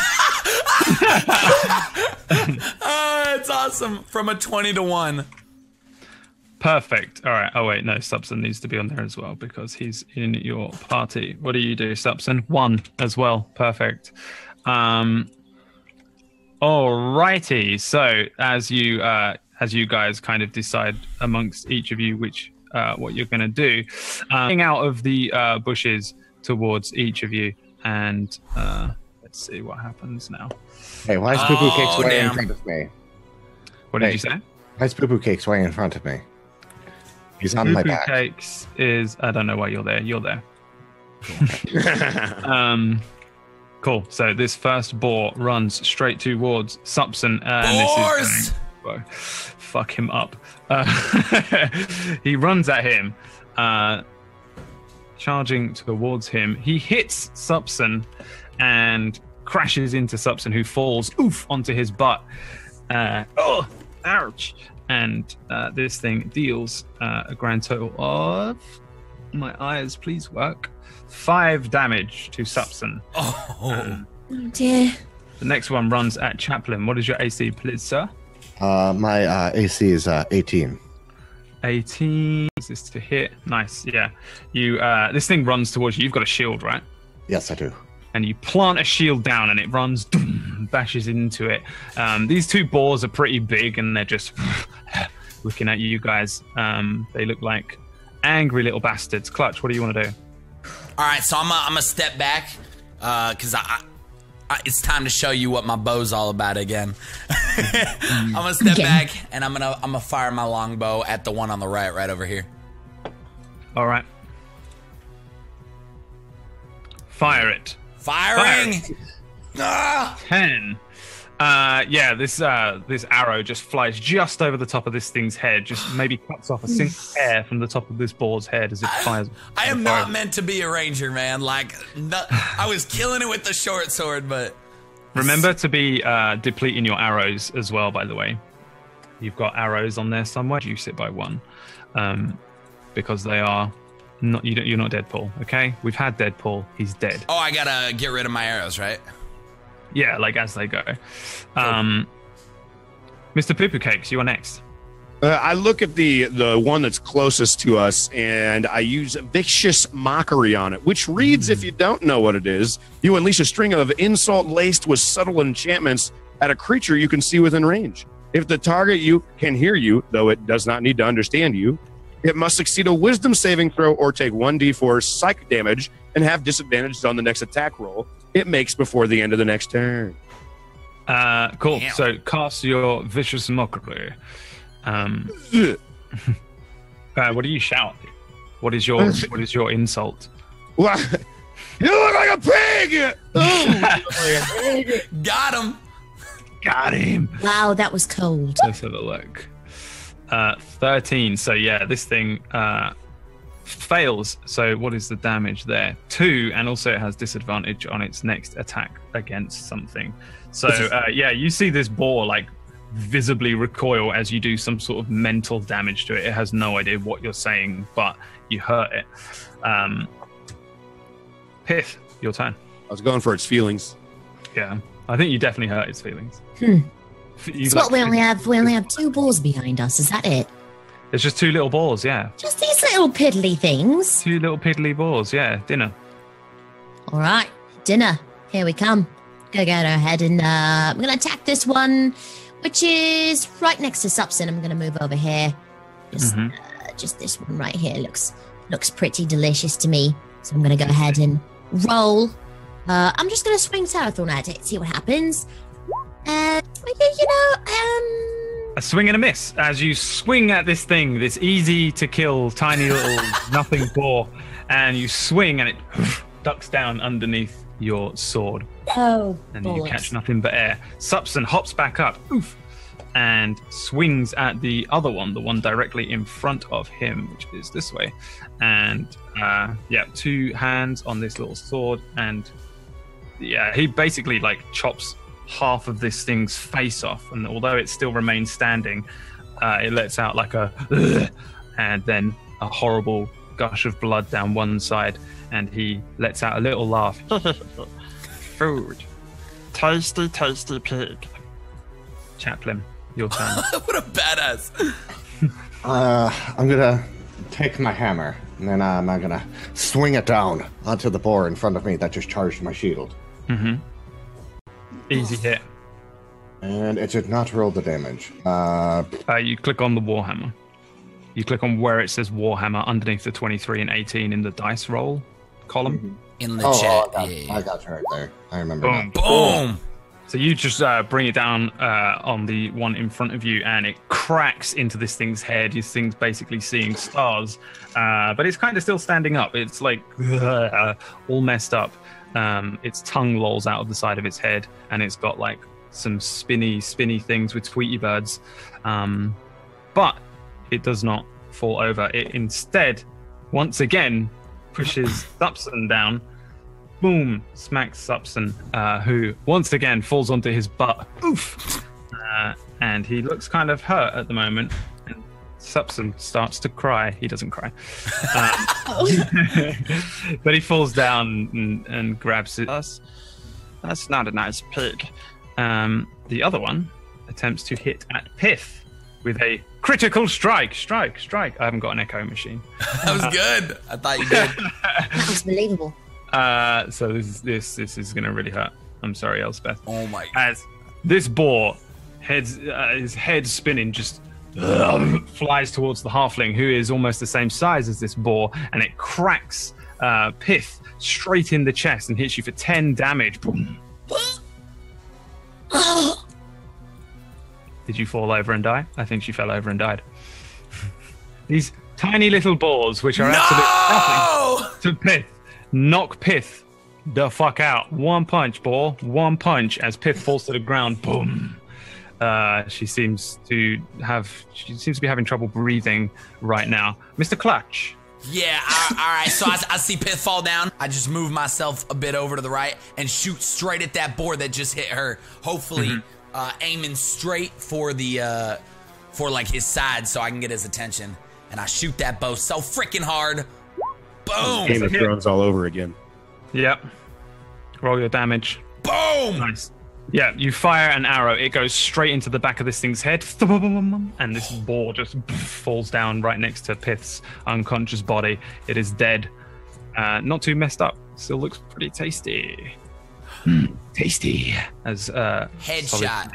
It's awesome. From a 20 to 1. Perfect. All right. Oh wait, no, Subson needs to be on there as well because he's in your party. What do you do, Subson? 1 as well. Perfect. Alrighty. So as you guys kind of decide amongst each of you which what you're going to do, out of the bushes towards each of you, and let's see what happens now. Hey, why is Poo Poo Cakes way damn. in front of me? What did Hey. you say? Why is Poo Poo Cakes way in front of me? He's on my Poo-poo back. Cakes is, I don't know why you're there. You're there. Cool. So this first boar runs straight towards Subson. And Boars! this is going to fuck him up. He runs at him, charging towards him. He hits Subson and crashes into Subson, who falls onto his butt. Oh, ouch. And this thing deals a grand total of, my eyes please work, 5 damage to Subson. Oh. Oh dear. The next one runs at Chaplin. What is your AC, please, sir? My AC is 18. 18. Is this to hit? Nice. Yeah. You. This thing runs towards you. You've got a shield, right? Yes, I do. And you plant a shield down, and it runs, bashes into it. These 2 boars are pretty big, and they're just looking at you guys. They look like angry little bastards. Clutch, what do you want to do? All right, so I'm gonna step back because it's time to show you what my bow's all about again. I'm gonna step back and I'm gonna fire my longbow at the one on the right over here. All right. Fire it. Firing. Ah! 10. Yeah, this arrow just flies just over the top of this thing's head, just maybe cuts off a single hair from the top of this boar's head as it fires. I am not meant to be a ranger, man. Like, I was killing it with the short sword, but Remember to be depleting your arrows as well, by the way. You've got arrows on there somewhere. Reduce it by 1. Because they are not, you're not Deadpool, okay? We've had Deadpool. He's dead. oh, I gotta get rid of my arrows, right? Yeah, like as they go. Mr. Poo-Poo Cakes, you are next. I look at the one that's closest to us, and I use vicious mockery on it, which reads, if you don't know what it is, you unleash a string of insult laced with subtle enchantments at a creature you can see within range. If the target you can hear you, though it does not need to understand you, it must succeed a wisdom saving throw or take 1d4 psychic damage and have disadvantages on the next attack roll it makes before the end of the next turn. Cool. Damn. So cast your vicious mockery. What do you shout? What is your insult? What? You look like a pig! Got him. Got him. Wow, that was cold. Let's have a look. 13. So yeah, this thing fails. So what is the damage there? 2, and also it has disadvantage on its next attack against something. So yeah, you see this boar like visibly recoil as you do some sort of mental damage to it. It has no idea what you're saying, but you hurt it. Pith, your turn. I was going for its feelings. Yeah, I think you definitely hurt its feelings. So what, we only have 2 balls behind us, is that it? There's just 2 little balls, yeah. Just these little piddly things. 2 little piddly balls, yeah. Dinner. All right, dinner. Here we come. Gonna go ahead and I'm gonna attack this one, which is right next to Supson. I'm gonna move over here. Just this one right here looks pretty delicious to me. So I'm gonna go ahead and roll. I'm just gonna swing Sarathorn at it, see what happens. A swing and a miss as you swing at this thing, this easy to kill tiny little nothing ball, and you swing and it ducks down underneath your sword. Oh, and you catch nothing but air. Supson hops back up, and swings at the other one, the one directly in front of him, which is this way. And 2 hands on this little sword, and he basically like chops half of this thing's face off, and although it still remains standing, it lets out like a and then a horrible gush of blood down one side, and he lets out a little laugh. Food. Tasty, tasty pig. Chaplain, your turn. What a badass. I'm gonna take my hammer, and then I'm gonna swing it down onto the boar in front of me that just charged my shield. Easy hit. And it did not roll the damage. You click on the Warhammer. You click on where it says Warhammer underneath the 23 and 18 in the dice roll column. In the chat. I got you right there. I remember. Boom. Boom. So you just bring it down on the one in front of you, and it cracks into this thing's head. This thing's basically seeing stars, but it's kind of still standing up. It's like all messed up. Its tongue lolls out of the side of its head, and it's got like some spinny things with Tweety birds. But it does not fall over. It instead, once again, pushes Supson down. Boom! Smacks Supson, who once again falls onto his butt. Oof! And he looks kind of hurt at the moment. And Supson starts to cry. He doesn't cry. But he falls down and grabs it. That's not a nice pig. The other one attempts to hit at Pith with a critical strike. Strike. I haven't got an echo machine. That was good. I thought you did. That was believable. So this is going to really hurt. I'm sorry, Elspeth. Oh my. As this boar, his head spinning, just flies towards the halfling, who is almost the same size as this boar, and it cracks Pith straight in the chest and hits you for 10 damage. Boom. Did you fall over and die? I think she fell over and died. These tiny little boars, which are absolutely nothing to Pith, knock Pith the fuck out. One punch, boar. One punch as Pith falls to the ground. Boom. She seems to be having trouble breathing right now. Mr. Clutch. Yeah, all right. So I see Pith fall down. I just move myself a bit over to the right and shoot straight at that boar that just hit her. Hopefully, aiming straight for the for like his side so I can get his attention. And I shoot that bow so freaking hard. Boom! Game of Thrones all over again. Yep. Roll your damage. Boom! Nice. Yeah, you fire an arrow. It goes straight into the back of this thing's head. And this boar just falls down right next to Pith's unconscious body. It is dead. Not too messed up. Still looks pretty tasty. Tasty. As headshot.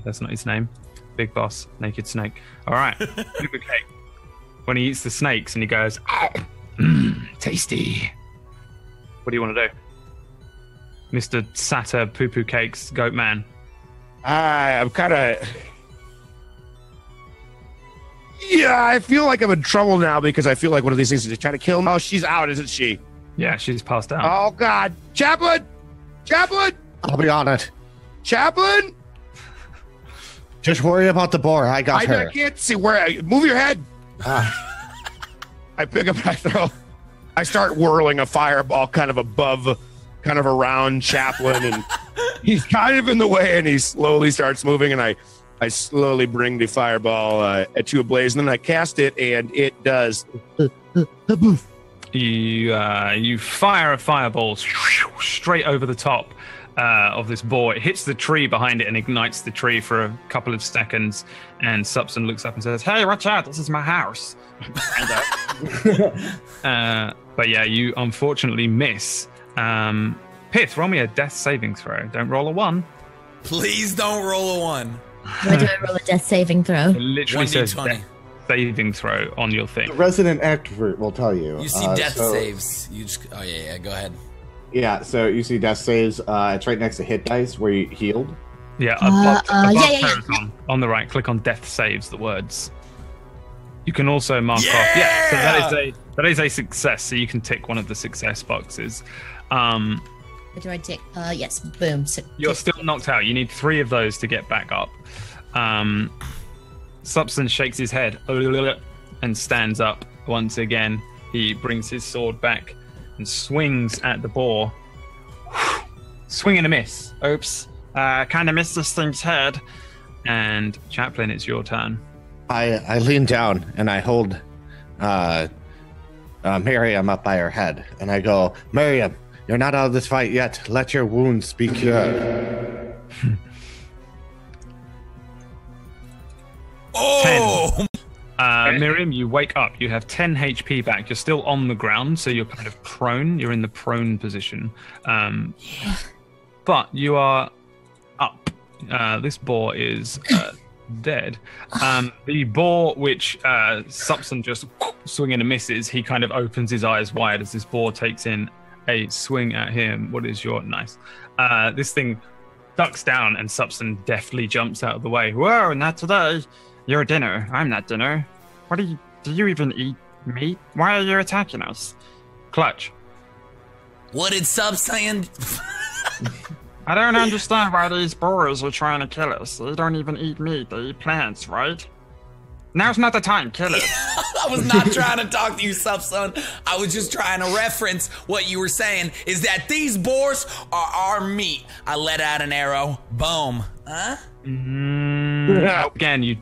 That's not his name. Big Boss, Naked Snake. All right. Super Cake. When he eats the snakes and he goes, tasty. What do you want to do? Mr. Satter Poo Poo Cakes Goat Man. I'm kind of... Yeah, I feel like I'm in trouble now because I feel like one of these things is trying to kill me. Oh, she's out, isn't she? Yeah, she's passed out. Oh, God. Chaplain! I'll be on it. Chaplain! Just worry about the boar. I got her. I can't see where... Move your head. I pick up my throw. I start whirling a fireball kind of above, kind of around Chaplain, and he's kind of in the way, and he slowly starts moving, and I slowly bring the fireball to a blaze, and then I cast it, and it does. You fire a fireball straight over the top of this boar. It hits the tree behind it and ignites the tree for a couple of seconds. And Subson looks up and says, "Hey, watch out! This is my house." But yeah, you unfortunately miss. Pith, roll me a death saving throw. Don't roll a 1. Please don't roll a 1. Where do I roll a death saving throw? It literally says 1d20. death saving throw on your thing. The resident expert will tell you. You see death saves. You just, oh yeah, go ahead. Yeah, so you see death saves. It's right next to hit dice where you healed. Yeah, above yeah. Peloton, on the right, click on death saves, the words. You can also mark off. Yeah, so that is a success. So you can tick one of the success boxes. Where do I tick? Yes, boom. So, You're still knocked out. You need 3 of those to get back up. Subson shakes his head and stands up once again. He brings his sword back and swings at the boar. Swing and a miss. Oops. Kind of missed this thing's head. And Chaplain, it's your turn. I lean down and I hold Miriam up by her head. And I go, "Miriam, you're not out of this fight yet. Let your wounds be cured." Oh! Miriam, you wake up. You have 10 HP back. You're still on the ground, so you're kind of prone. You're in the prone position. But you are up. This boar is dead. The boar, which Subson just swing and a misses, he kind of opens his eyes wide as this boar takes in a swing at him. What is your nice? This thing ducks down and Subson deftly jumps out of the way. Whoa, not today. You're dinner. I'm not dinner. What do you even eat meat? Why are you attacking us? Clutch. What did Sub saying? I don't understand why these boars are trying to kill us. They don't even eat meat. They eat plants, right? Now's not the time. Kill it. I was not trying to talk to you, Subson. I was just trying to reference what you were saying, is that these boars are our meat. I let out an arrow. Boom. Huh? Again, you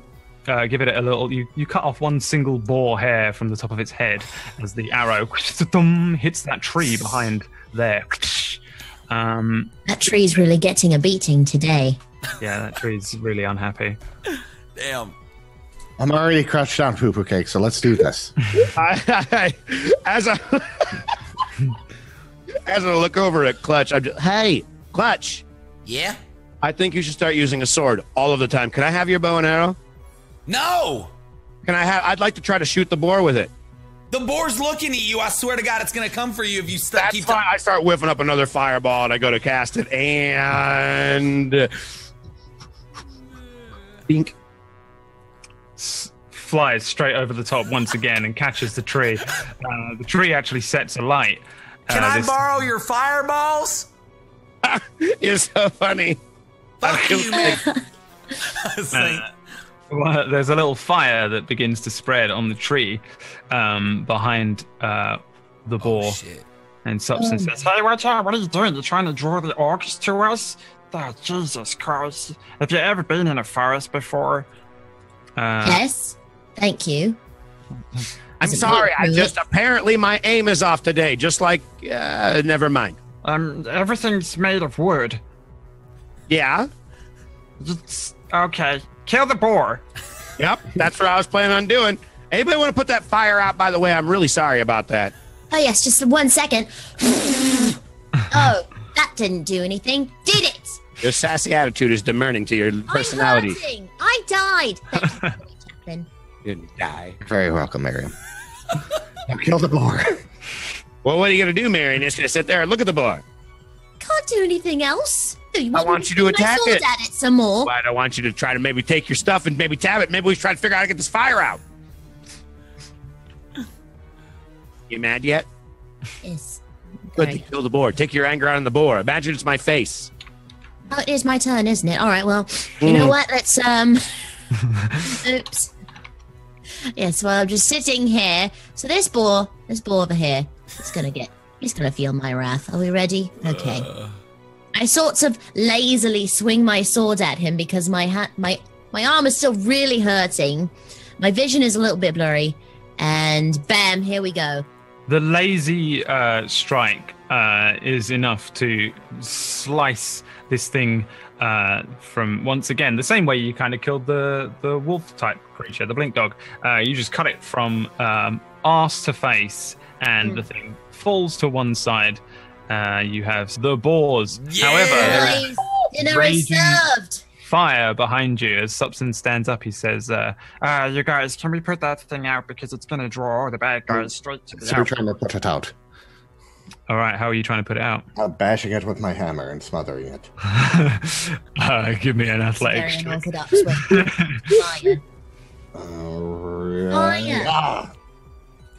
give it a little... You cut off one single boar hair from the top of its head as the arrow hits that tree behind there. That tree's really getting a beating today. Yeah, that tree's really unhappy. Damn. I'm already crushed on poo-poo cake, so let's do this. As I look over at Clutch, I'm just, "Hey, Clutch, Yeah? I think you should start using a sword all of the time. Can I have your bow and arrow? No! I'd like to try to shoot the boar with it." The boar's looking at you. I swear to God, it's going to come for you if you That's keep fine. I start whiffing up another fireball and I go to cast it and bink. Flies straight over the top once again and catches the tree. The tree actually sets alight. Can I borrow your fireballs? You're so funny. Fuck you, man. Well, there's a little fire that begins to spread on the tree behind the boar. Oh, shit. And Subson says, Hey, watch out. What are you doing? You're trying to draw the orcs to us? Oh, Jesus Christ. Have you ever been in a forest before? Yes, thank you. I'm sorry. Apparently my aim is off today. Just like, never mind. Everything's made of wood. Yeah. Okay. Kill the boar. Yep. That's what I was planning on doing. Anybody want to put that fire out, by the way? I'm really sorry about that. Oh, yes, just 1 second. Oh, that didn't do anything, did it? Your sassy attitude is demurring to your personality. I'm hurting. I died. Thank you, Chaplain. You didn't die. You're very welcome, Miriam. Now kill the boar. Well, what are you going to do, Marion? Just going to sit there and look at the boar? Can't do anything else. I want you to attack my sword it. at it some more. But I want you to try to maybe take your stuff and maybe tab it. Maybe we should try to figure out how to get this fire out. You mad yet? Yes. Good to Very. kill the boar. Take your anger out on the boar. Imagine it's my face. Oh, it is my turn, isn't it? All right, well, you know what? Let's, oops. Yes, well, I'm just sitting here. So this boar over here, he's gonna feel my wrath. Are we ready? Okay. I sort of lazily swing my sword at him because my arm is still really hurting. My vision is a little bit blurry. And bam, here we go. The lazy strike is enough to slice this thing from, once again, the same way you kind of killed the wolf type creature, the blink dog. You just cut it from arse to face, and the thing falls to one side. You have the boars. Yeah! However, there is Dinner is served. fire behind you. As Subson stands up, he says, You guys, can we put that thing out because it's going to draw all the bad guys straight to the So we're trying to put it out. all right, how are you trying to put it out? Bashing it with my hammer and smothering it. Give me an athletics Very check. unorthodox way. Fire. Ah,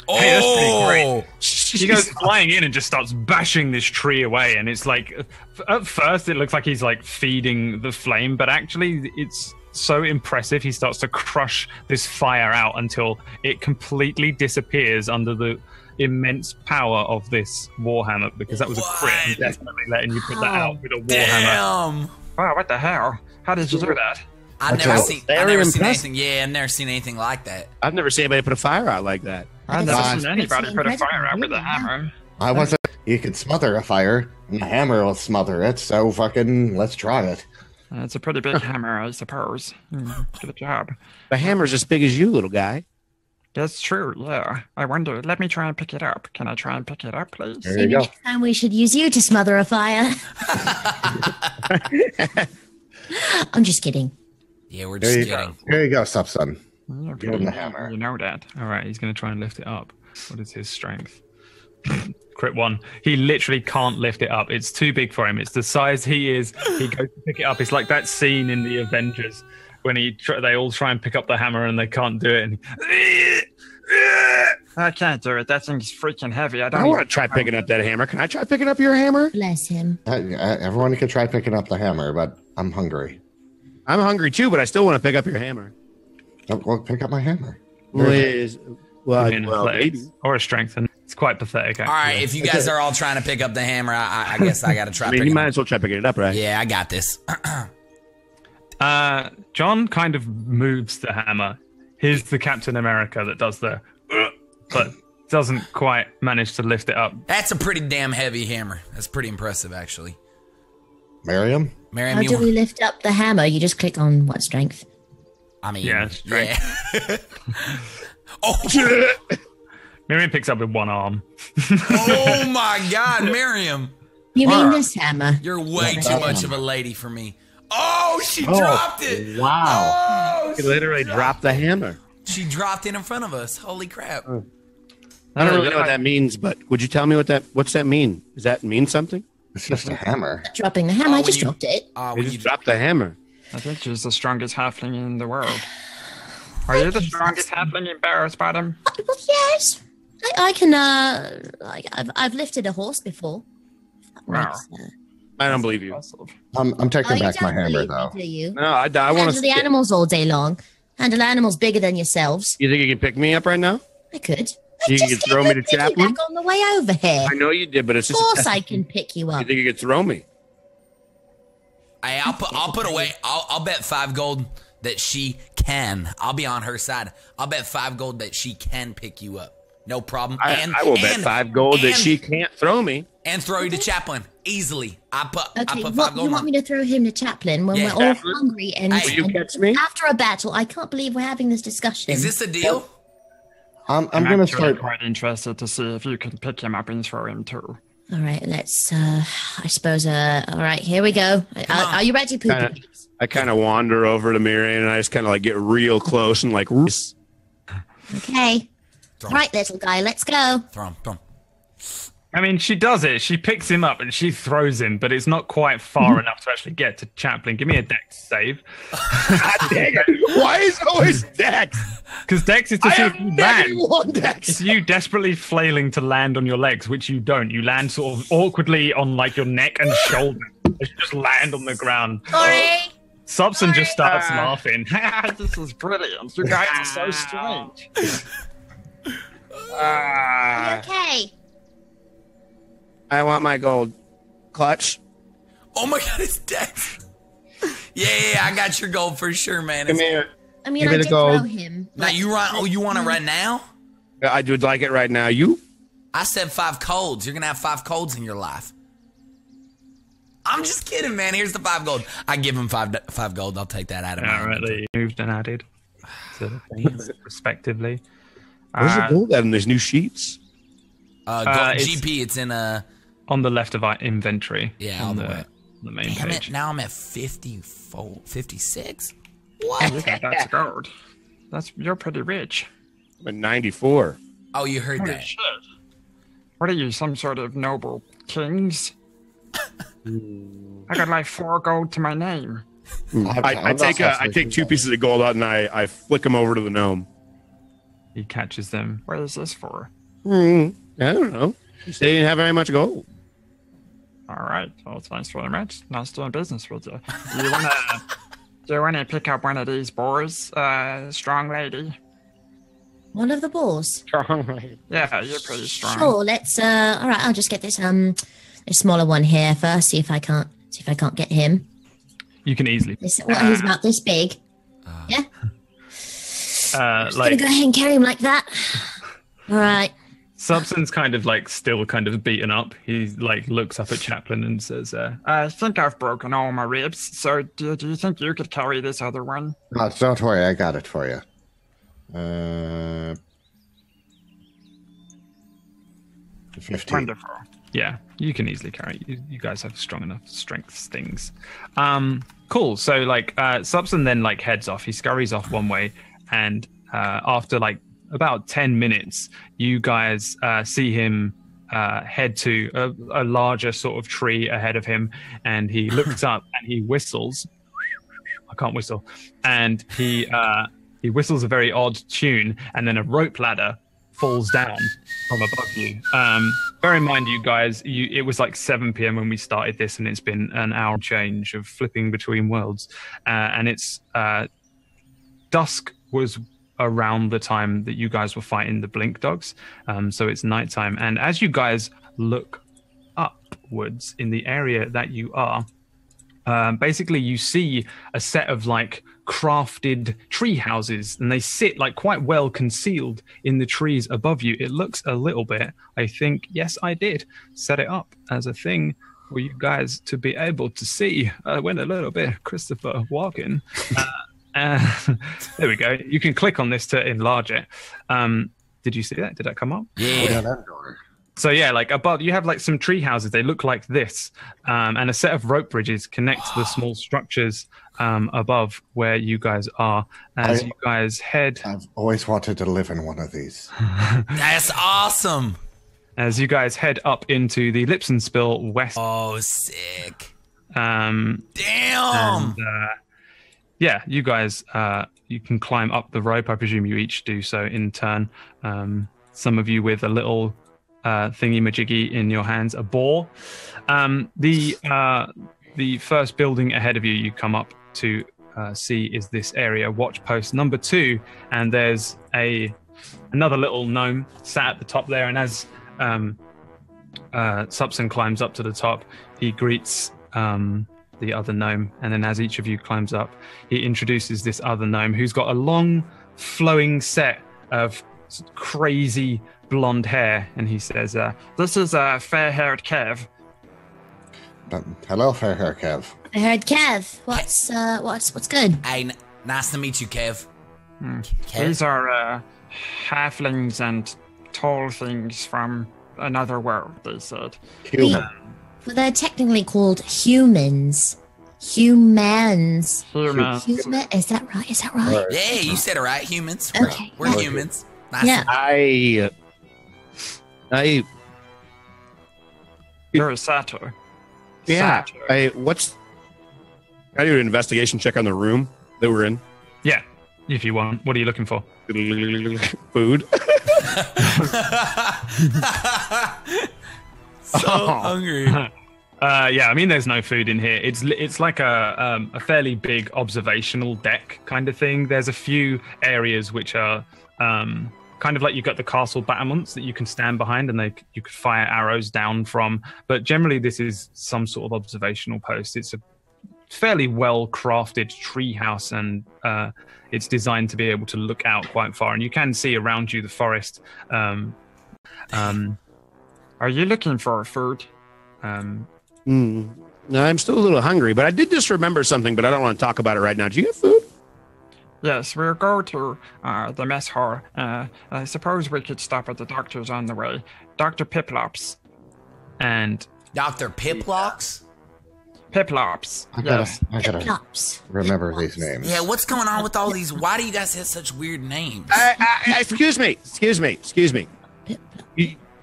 Hey, that's pretty great. Oh, He goes flying in and just starts bashing this tree away, and it's like, at first it looks like he's like feeding the flame, but actually it's so impressive. He starts to crush this fire out until it completely disappears under the immense power of this warhammer, because that was a crit. I'm What? definitely letting you put that out with a warhammer. damn. Wow, what the hell? How did you do that? I've That's never all. seen Very impressive. anything. Yeah, I've never seen anything like that. I've never seen anybody put a fire out like that. I've That's never seen anybody put a incredible, fire out with a really, hammer. I wasn't. You could smother a fire, and the hammer will smother it. So fucking, let's try it. It's a pretty big hammer, I suppose. Good job. The hammer's as big as you, little guy. That's true, yeah. I wonder, let me try and pick it up. Can I try and pick it up, please? There Maybe you go. next time we should use you to smother a fire. I'm just kidding. Yeah, we're There just you kidding. go. There you go, stepson. Yeah, Give him the hammer. You know that. All right, he's going to try and lift it up. What is his strength? Crit 1. He literally can't lift it up. It's too big for him. It's the size he is. He goes to pick it up. It's like that scene in the Avengers when they all try and pick up the hammer and they can't do it. And I can't do it. That thing's freaking heavy. I don't I want to even try know picking up that hammer. Can I try picking up your hammer? Bless him. Everyone could try picking up the hammer, but I'm hungry. I'm hungry too, but I still want to pick up your hammer. Well, pick up my hammer. Please. Well, give me an well, athletics maybe. or a strength. And it's quite pathetic, actually. All right, if you guys are all trying to pick up the hammer, I guess I got to try I mean, you picking might up. as well try picking it up, right? Yeah, I got this. John kind of moves the hammer. Here's the Captain America that does the, but doesn't quite manage to lift it up. That's a pretty damn heavy hammer. That's pretty impressive, actually. Miriam? Miriam, How you do we lift up the hammer? You just click on what strength? I mean, Yeah, strength. yeah. Oh, Miriam picks up with one arm. oh my God, Miriam. You mean this hammer? You're way too much of a lady for me. Oh, she Oh, dropped it. wow. Oh, You literally dropped the hammer. she dropped it in front of us. Holy crap. I don't really know what that means, but would you tell me what's that mean? Does that mean something? It's just a hammer. Dropping the hammer. I when just you- dropped it. You When just you, dropped the hammer. I think she's the strongest halfling in the world. Are you the strongest halfling in Barrow's Bottom? Well, yes. I can. I've lifted a horse before. That Wow. makes, I don't believe you. I'm taking you back my don't hammer, believe me, though. do you? No, I want Handle to. the animals all day long. Handle animals bigger than yourselves. You think you can pick me up right now? I could. You I could just throw gave me a to Chaplin? piggyback on the way over here. I know you did, but it's Of just. course, I can pick you You up. think you could throw me? hey, I'll put away. I'll bet 5 gold that she can. I'll be on her side. I'll bet 5 gold that she can pick you up. No problem. I will bet 5 gold that and- she can't throw me. and throw you to Chaplin easily. I put Okay, 5 what, gold you want on. me to throw him to Chaplin when Yeah. we're all Chaplin? hungry and, Hey, you and catch me? after a battle? I can't believe we're having this discussion. Is this a deal? I'm I'm going to actually start. quite interested to see if you can pick him up and throw him too. All right, let's. I suppose. All right, here we go. Are you ready, Kinda- Poopy? I kind of wander over to Miriam and I just kind of like get real close and like. Okay. Throw All right, little guy, let's go. Throw him. Throw him. I mean, she does it. She picks him up and she throws him, but it's not quite far enough to actually get to Chaplin. Give me a Dex save. Dang it. Why is it always Dex? Because Dex is to I see have if you land. -1 Dex. It's you desperately flailing to land on your legs, which you don't. You land sort of awkwardly on like your neck and shoulder. You just land on the ground. Sorry. Subson just starts laughing. This is brilliant. You guys are so strange. Are you okay? I want my gold. Clutch. Oh my God, it's Dex. Yeah, I got your gold for sure, man. Come It's- here. I mean, Give I me the did gold. throw him. Now you run. Oh, you want it right now? I would like it right now. You? I said 5 colds. You're gonna have 5 colds in your life. I'm just kidding, man. Here's the 5 gold. I give him 5 gold. I'll take that out of my All right, inventory. they moved and added to the things, respectively. Where's the gold at in these new sheets? GP, it's in a... On the left of our inventory. Yeah, on all the way. The main Damn page. it, now I'm at 56? You What? think that's gold? You're pretty rich. I'm at 94. Oh, you heard Holy that. shit. What are you, some sort of noble kings? I got like 4 gold to my name. I take 2 pieces of gold out and I flick them over to the gnome. He catches them. What is this for? I don't know. They didn't have very much gold. All right. Well, thanks very much. Nice doing business with you. Do you wanna pick up one of these boars, strong lady? One of the boars. Yeah, you're pretty strong. Sure, let's all right, I'll just get this smaller one here first, see if I can't get him. You can easily. He's about this big. Yeah. Just like gonna go ahead and carry him like that. All right. Subson's kind of like still kind of beaten up. He like looks up at Chaplin and says, I think I've broken all my ribs, so do you think you could carry this other one? Oh, don't worry, I got it for you. 15. Wonderful. yeah, you can easily carry it. You guys have strong enough strength things. Cool. So like Subson then like heads off. He scurries off one way, and after like about 10 minutes, you guys see him head to a larger sort of tree ahead of him, and he looks up and he whistles. I can't whistle. And he whistles a very odd tune, and then a rope ladder falls down from above you. Bear in mind, you guys, it was like 7 p.m. when we started this, and it's been an hour change of flipping between worlds. And it's dusk was around the time that you guys were fighting the blink dogs. So it's nighttime. And as you guys look upwards in the area that you are, basically you see a set of like crafted tree houses, and they sit like quite well concealed in the trees above you. It looks a little bit, I think, yes, I did set it up as a thing for you guys to be able to see. I went a little bit Christopher Walken. There we go. You can click on this to enlarge it. Did you see that? Did that come up? Yeah. So yeah, like above, you have like some tree houses. They look like this, and a set of rope bridges connect the small structures above where you guys are. As you guys head, I've always wanted to live in one of these. That's awesome. As you guys head up into the Lipsenspill West. Oh, sick. Damn. And, yeah, you guys, you can climb up the rope. I presume you each do so in turn. Some of you with a little thingy-majiggy in your hands, a ball. The first building ahead of you, you come up to see is this area, watch post number 2, and there's another little gnome sat at the top there. And as Subson climbs up to the top, he greets the other gnome, and then as each of you climbs up, he introduces this other gnome who's got a long, flowing set of crazy blonde hair, and he says, This is fair-haired Kev. Hello, fair-haired Kev. I heard Kev. What's good? Hey, nice to meet you, Kev. These are halflings and tall things from another world, they said. Human. Well, they're technically called humans. Humans. Humans. Human? Is that right? Yeah, you said it right. Humans. Okay. We're humans. Nice. Yeah. You're a satyr. Yeah. Satyr. I do an investigation check on the room that we're in. yeah, if you want. What are you looking for? Food. So hungry. Yeah, I mean, there's no food in here. It's like a fairly big observational deck kind of thing. There's a few areas which are kind of like you've got the castle battlements that you can stand behind, and you could fire arrows down from. But generally, this is some sort of observational post. It's a fairly well-crafted tree house, and it's designed to be able to look out quite far, and you can see around you the forest. Are you looking for food? No, I'm still a little hungry, but I did just remember something, but I don't want to talk about it right now. Do you have food? Yes, we'll go to the mess hall. I suppose we could stop at the doctor's on the way. Dr. Piplops. And Dr. Piplops? Piplops. I Yes. gotta Piplops. remember these names. Yeah, what's going on with all these? Why do you guys have such weird names? Excuse me.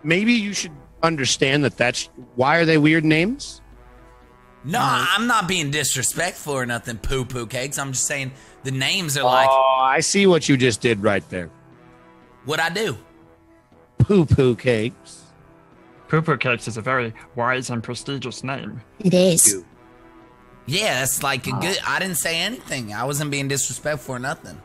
Maybe you should understand that's why are they weird names? No, I'm not being disrespectful or nothing, poo-poo cakes. I'm just saying the names are like... Oh, I see what you just did right there. What'd I do? Poo-poo cakes. Poo-poo cakes is a very wise and prestigious name. It is. Yeah, that's like a good... I didn't say anything. I wasn't being disrespectful or nothing.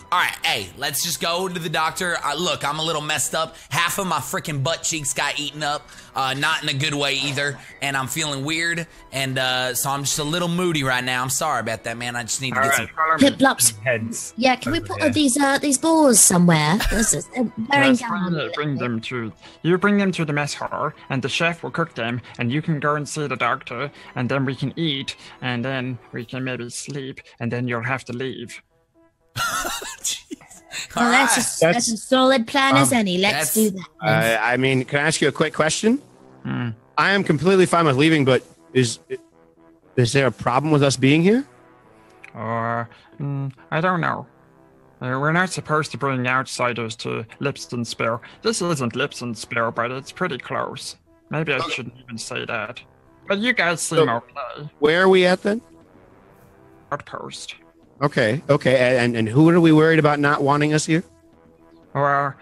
All right, hey, let's just go to the doctor. Look, I'm a little messed up. Half of my freaking butt cheeks got eaten up, not in a good way either, and I'm feeling weird, and so I'm just a little moody right now. I'm sorry about that, man. I just need to get some... Piplops. heads. Yeah, can we put these balls somewhere? Bearing Yes, down on me. bring them to the mess hall, and the chef will cook them, and you can go and see the doctor, and then we can eat, and then we can maybe sleep, and then you'll have to leave. Well, that's a solid plan as any. Let's do that. I mean, can I ask you a quick question? I am completely fine with leaving, but is there a problem with us being here? I don't know. We're not supposed to bring outsiders to Lipsenspill. This isn't Lipsenspill, but it's pretty close. Maybe I shouldn't even say that. But you guys seem okay. Where are we at then? Outpost. Okay. And who are we worried about not wanting us here? Well,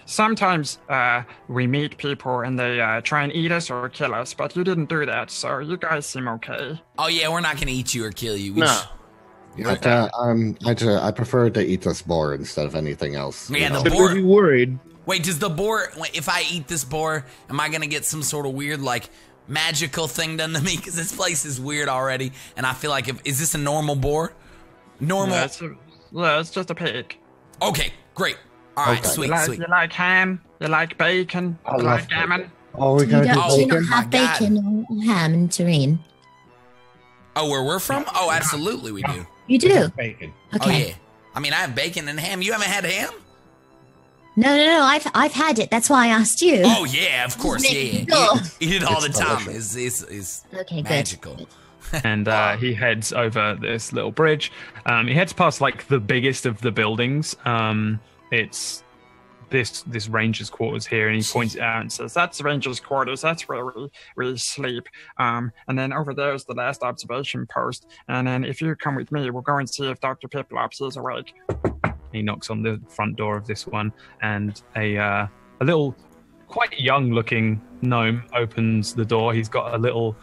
sometimes we meet people and they try and eat us or kill us, but you didn't do that, so you guys seem okay. Oh, yeah, we're not going to eat you or kill you. I prefer to eat this boar instead of anything else. Yeah, the boar. Be worried. Wait, does the boar... If I eat this boar, am I going to get some sort of weird, like, magical thing done to me? Because this place is weird already, and I feel like... Is this a normal boar? Normal? Yeah, it's just a pig. Okay, great. All right, sweet. You like ham? You like bacon? You like gammon? Oh, we gotta do Do you bacon? not have bacon or ham in Turin? Oh, where we're from? Oh, absolutely we do. You do? Bacon. Okay. Oh, yeah. I mean, I have bacon and ham. You haven't had ham? No. I've had it. That's why I asked you. Oh, yeah, of course. Yeah. Eat it all the time. It's Okay, magical. good. And he heads over this little bridge. He heads past like the biggest of the buildings. It's this ranger's quarters here, and he points it out and says, That's the ranger's quarters. That's where we sleep. And then over there is the last observation post. And then if you come with me, we'll go and see if Dr. Piplops is awake. He knocks on the front door of this one, and a little, quite young-looking gnome opens the door. He's got a little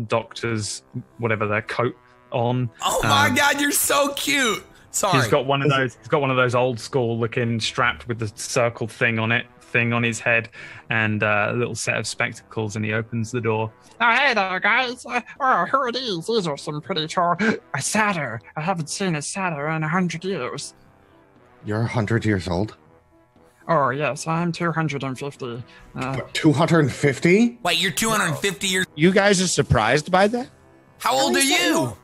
doctor's whatever their coat on. Oh my God, you're so cute. Sorry. He's got one of those. He's got one of those old school looking strapped with the circle thing on his head, and a little set of spectacles. And he opens the door. Oh, hey there, guys. Who are these? These are some pretty tall... A satyr. I haven't seen a satyr in 100 years. You're 100 years old? Oh, yes, I'm 250. 250? Wait, you're 250 years... You guys are surprised by that? How old are you?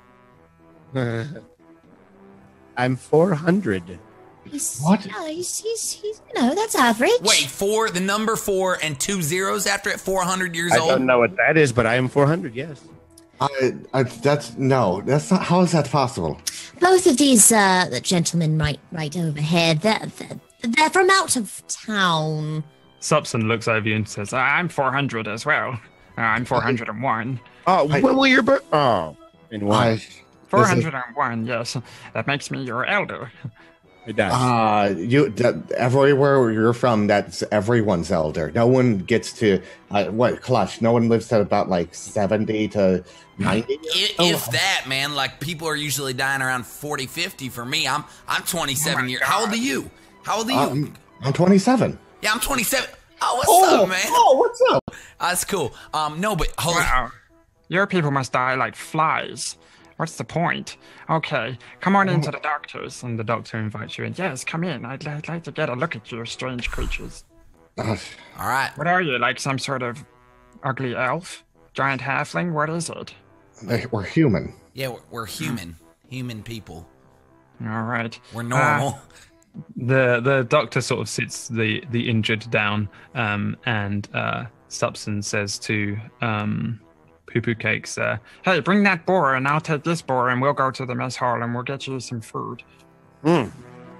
I'm 400. What? Yeah, he's that's average. Wait, the number 4 and 2 zeros after it, 400 years I old? don't know what that is, but I am 400, yes. That's not. How is that possible? Both of these gentlemen right over here, they're from out of town. Supson looks over you and says, I'm 400 as well. I'm 401. Oh, when will your birth? Oh, in one. 401, yes. That makes me your elder. It does. Everywhere you're from, that's everyone's elder. No one gets to Clutch. No one lives to about like 70 to 90. If that, man, like people are usually dying around 40, 50. For me, I'm 27 years. How old are you? I'm 27. Yeah, I'm 27. Oh, what's up, man? Oh, what's up? That's cool. No, but hold on. Wow. Your people must die like flies. What's the point? Okay, come on into the doctor's. And the doctor invites you in. Yes, come in. I'd like to get a look at your strange creatures. All right. What are you, like some sort of ugly elf? Giant halfling? What is it? We're human. Yeah, we're human. Human people. All right. We're normal. The doctor sort of sits the injured down, and Stupson says to Poo Poo Cakes, hey, bring that boar, and I'll take this boar, and we'll go to the mess hall, and we'll get you some food. I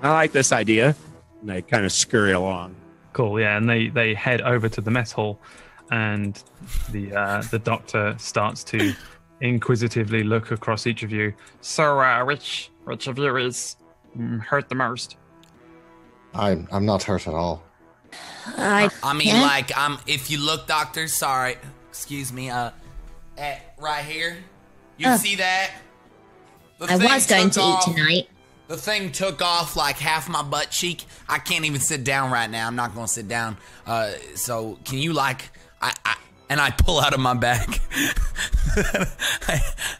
like this idea. And they kind of scurry along. cool, yeah, and they head over to the mess hall, and the doctor starts to inquisitively look across each of you. So, which of you is hurt the most? I'm not hurt at all. I mean, like, if you look, doctor, sorry, excuse me, right here, you see that? I was going to eat tonight. The thing took off like half my butt cheek. I can't even sit down right now. I'm not going to sit down. So can you and I pull out of my bag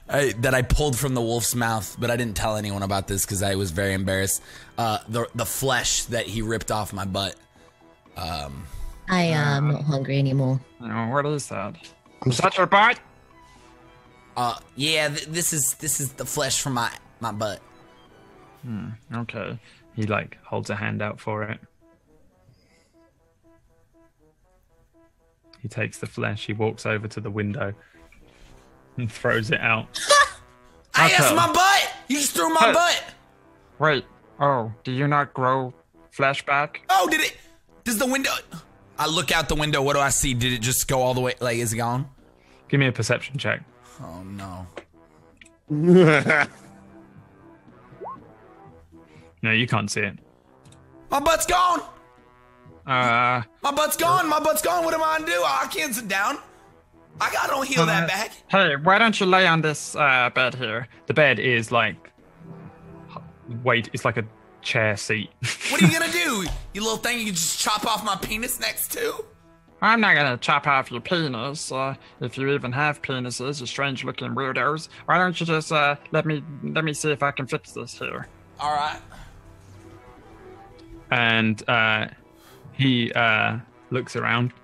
that I pulled from the wolf's mouth, but I didn't tell anyone about this because I was very embarrassed. The flesh that he ripped off my butt. I am not hungry anymore. Oh, what is that? Is that your butt? Yeah, this is the flesh from my butt. Okay. He holds a hand out for it. He takes the flesh, he walks over to the window and throws it out. Hey, that's my butt! You just threw my butt! Wait, do you not grow flesh back? Oh, does the window... I look out the window, what do I see? Did it just go all the way, is it gone? Give me a perception check. Oh, no. No, you can't see it. My butt's gone! My butt's gone! My butt's gone! What am I gonna do? I can't sit down. I don't heal that back. Hey, why don't you lay on this bed here? The bed is it's like a chair seat. What are you gonna do? You little thing you can just chop off my penis next to? I'm not gonna chop off your penis, if you even have penises, you strange looking weirdos. Why don't you just let me see if I can fix this here. Alright. And he looks around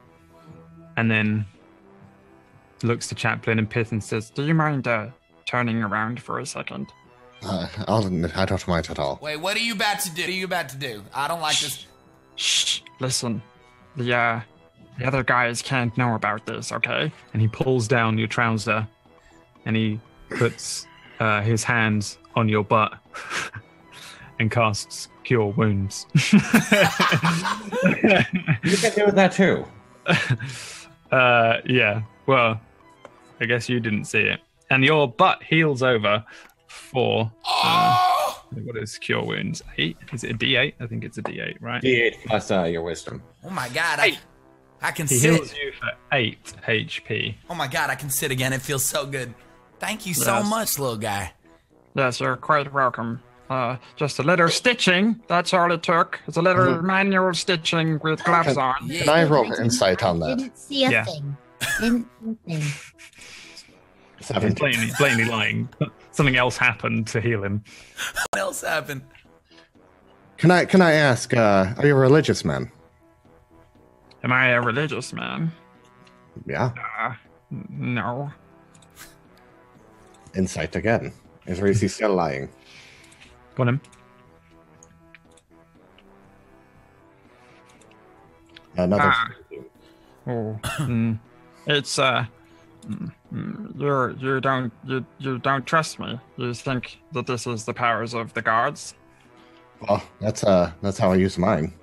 and then looks to Chaplin and Pith and says, do you mind turning around for a second? I don't mind at all. Wait, what are you about to do? What are you about to do? I don't like this. Shh, listen. The other guys can't know about this, okay? And he pulls down your trouser and he puts his hands on your butt and casts Cure Wounds. You can do that too. Yeah, well, I guess you didn't see it. And your butt heals over for... what is Cure Wounds? 8? Is it a D8? I think it's a D8, right? D8 plus your wisdom. Oh my god, I can He sit. heals you for 8 HP. Oh my god, I can sit again. It feels so good. Thank you so much, little guy. Yes, you're quite welcome. Just a little stitching, that's all it took. It's a little manual stitching with gloves on. Can I roll insight on that? Didn't see a thing. Didn't see a thing. 17. He's plainly lying. Something else happened to heal him. What else happened? Can I ask, are you a religious man? Am I a religious man? Yeah. No. Insight again. Is Reese still lying? Go on him. Another. It's you don't trust me. You think that this is the powers of the guards? Well, that's how I use mine.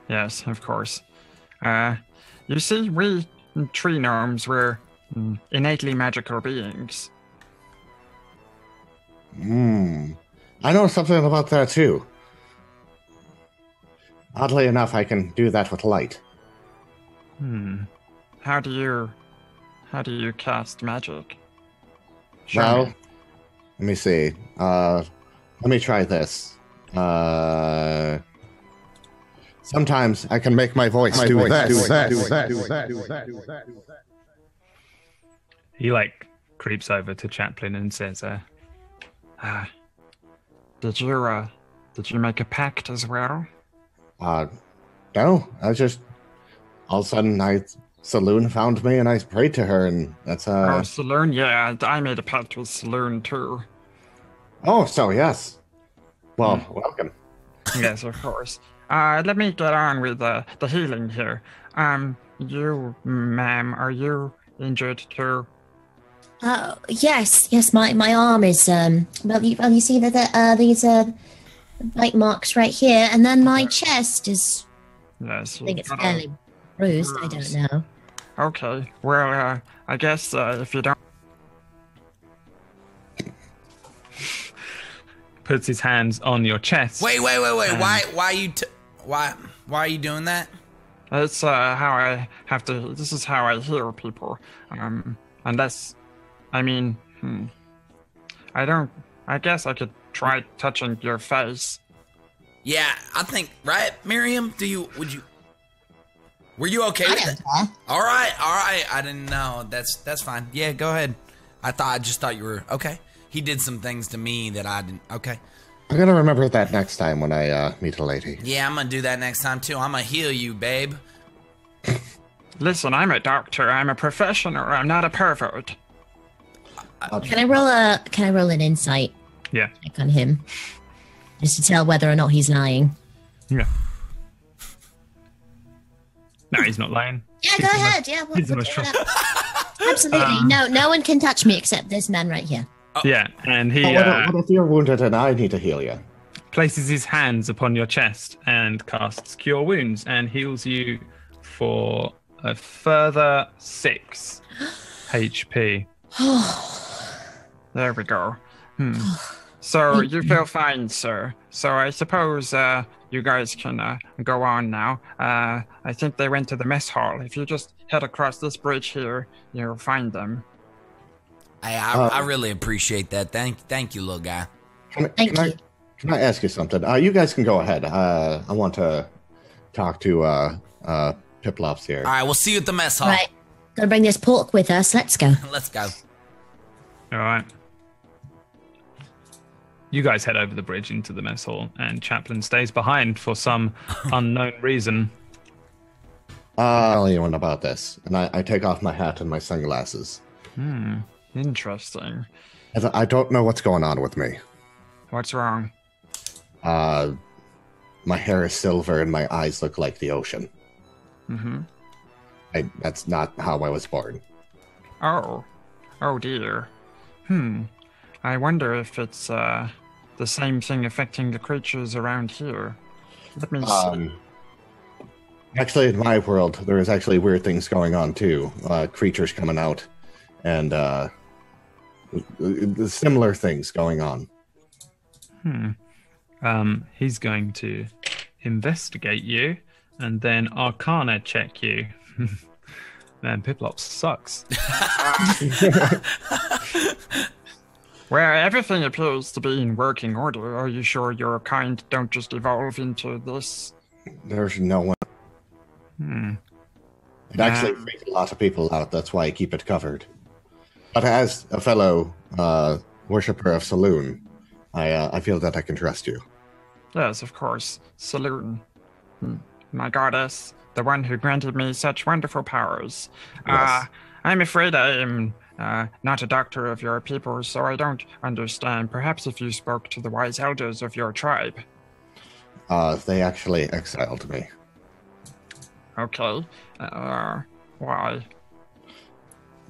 Yes, of course. You see, we tree gnomes were innately magical beings. I know something about that too. Oddly enough, I can do that with light. How do you cast magic? Well, let me see. Let me try this. Sometimes I can make my voice do that. He creeps over to Chaplin and says, Did you make a pact as well? No, I just all of a sudden Saloon found me and I prayed to her, and that's Oh, Saloon, yeah, I made a pact with Saloon too. Oh, so yes. Well, welcome. Yes, of course. Let me get on with the healing here. You, ma'am, are you injured too? Yes, my arm is you see that these bite marks right here, and then my chest is. Yes. I think it's fairly bruised. I don't know. Okay. Well, I guess if you don't. puts his hands on your chest. Wait. Why are you doing that? It's how I have to. This is how I heal people. Unless, I mean, I don't. I guess I could try touching your face. Yeah, I think, right, Miriam? Were you okay with it? All right. I didn't know. That's fine. Yeah, go ahead. I just thought you were okay. He did some things to me that I didn't. Okay. I'm gonna remember that next time when I meet a lady. Yeah, I'm gonna do that next time too. I'm gonna heal you, babe. Listen, I'm a doctor. I'm a professional. I'm not a pervert. Can I roll an insight? Yeah. Check on him, just to tell whether or not he's lying. Yeah. No, he's not lying. Yeah, go ahead. Yeah, we'll do that. Absolutely. No one can touch me except this man right here. Yeah, and he what if you're wounded and I need to heal you? places his hands upon your chest and casts Cure Wounds and heals you for a further 6 HP. There we go. So you feel fine, sir. So I suppose you guys can go on now. I think they went to the mess hall. If you just head across this bridge here, you'll find them. I really appreciate that. Thank you, little guy. Thank you. Can I ask you something? You guys can go ahead. I want to talk to Piplops here. All right, we'll see you at the mess hall. Right. Gonna bring this pork with us. Let's go. Let's go. All right. You guys head over the bridge into the mess hall, and Chaplin stays behind for some unknown reason. I'll tell you one about this. And I take off my hat and my sunglasses. Interesting. I don't know what's going on with me. What's wrong? My hair is silver and my eyes look like the ocean. That's not how I was born. Oh dear. I wonder if it's the same thing affecting the creatures around here. Let me see. Actually, in my world, there is actually weird things going on too. Creatures coming out, and similar things going on. He's going to investigate you and then Arcana check you. Man, Piplops sucks. Well, everything appears to be in working order. Are you sure your kind don't just evolve into this? There's no one. It actually freaks a lot of people out. That's why I keep it covered. But as a fellow worshipper of Saloon, I feel that I can trust you. Yes, of course. Saloon. My goddess, the one who granted me such wonderful powers. Yes. I'm afraid I am not a doctor of your people, so I don't understand. Perhaps if you spoke to the wise elders of your tribe. They actually exiled me. Okay. Why?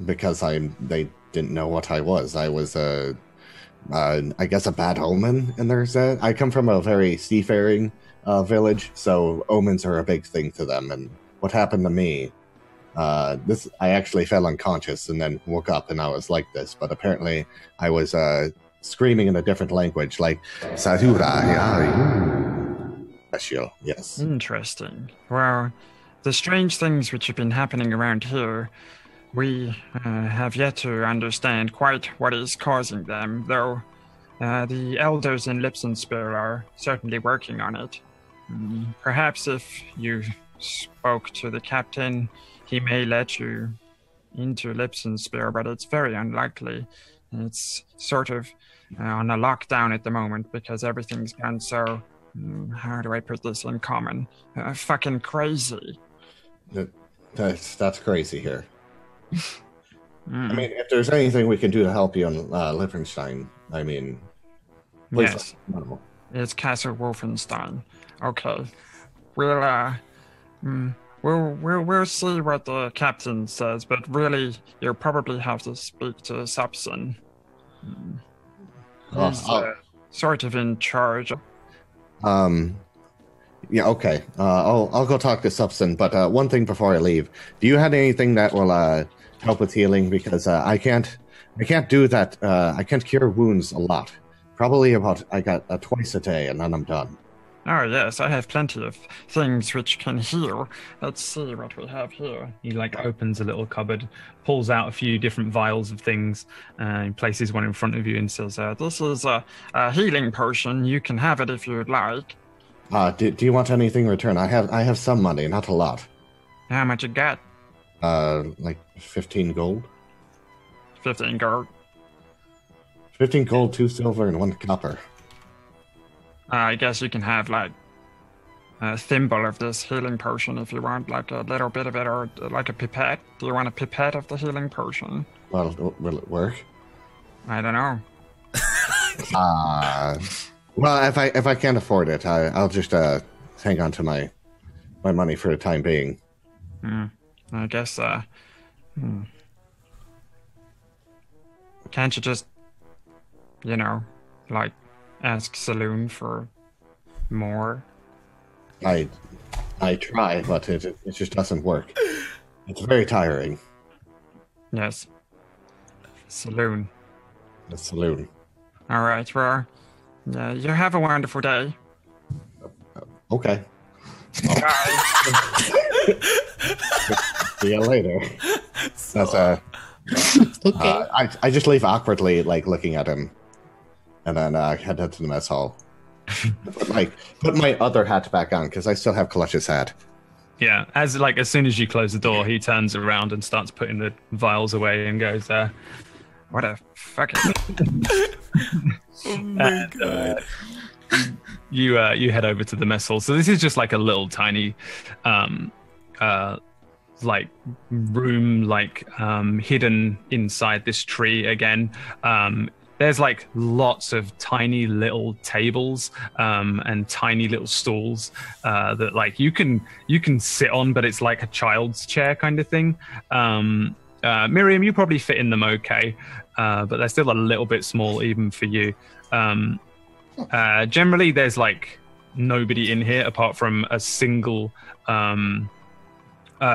Because they didn't know what I was. I was I guess a bad omen in their set. I come from a very seafaring village, so omens are a big thing to them. And what happened to me, I actually fell unconscious and then woke up and I was like this. But apparently I was screaming in a different language, like Sadura. Special, yes. Interesting. Well, the strange things which have been happening around here, we have yet to understand quite what is causing them, though the elders in Lipsenspill are certainly working on it. Perhaps if you spoke to the captain, he may let you into Lipsenspill, but it's very unlikely. It's sort of on a lockdown at the moment because everything's gone so, how do I put this in common? Fucking crazy. That's crazy here. I mean, if there's anything we can do to help you on Lipsenstein, I mean, please. Yes, it's Castle Wolfenstein. Okay, we'll see what the captain says, but really, you'll probably have to speak to Subson. He's sort of in charge. Yeah, okay. I'll go talk to Subson, but one thing before I leave. Do you have anything that will help with healing? Because I can't do that. I can't cure wounds a lot. Probably I got twice a day, and then I'm done. Oh yes, I have plenty of things which can heal. Let's see what we have here. He opens a little cupboard, pulls out a few different vials of things, and places one in front of you and says, "This is a healing potion. You can have it if you'd like." Do you want anything in return? I have some money, not a lot. How much you got? Like 15 gold. 15 gold. 15 gold, 2 silver, and 1 copper. I guess you can have like a thimble of this healing potion if you want, like a little bit of it, or like a pipette. Do you want a pipette of the healing potion? Well, will it work? I don't know. Well, if I can't afford it, I'll just hang on to my money for the time being. I guess. Can't you just, like, ask Saloon for more? I try, but it just doesn't work. It's very tiring. Yes. Saloon. The saloon. All right, well, you have a wonderful day. Okay. Bye. See you later. That's Okay. I just leave awkwardly, like looking at him, and then head to the mess hall. Put my other hat back on because I still have Clutch's hat. Yeah, as soon as you close the door, he turns around and starts putting the vials away and goes, "What a fucking." Oh my god. You head over to the mess hall. So this is just like a little tiny room, hidden inside this tree again. There's lots of tiny little tables and tiny little stools that you can sit on, but it's like a child's chair kind of thing. Miriam, you probably fit in them okay, but they're still a little bit small even for you. Generally, there's nobody in here apart from a single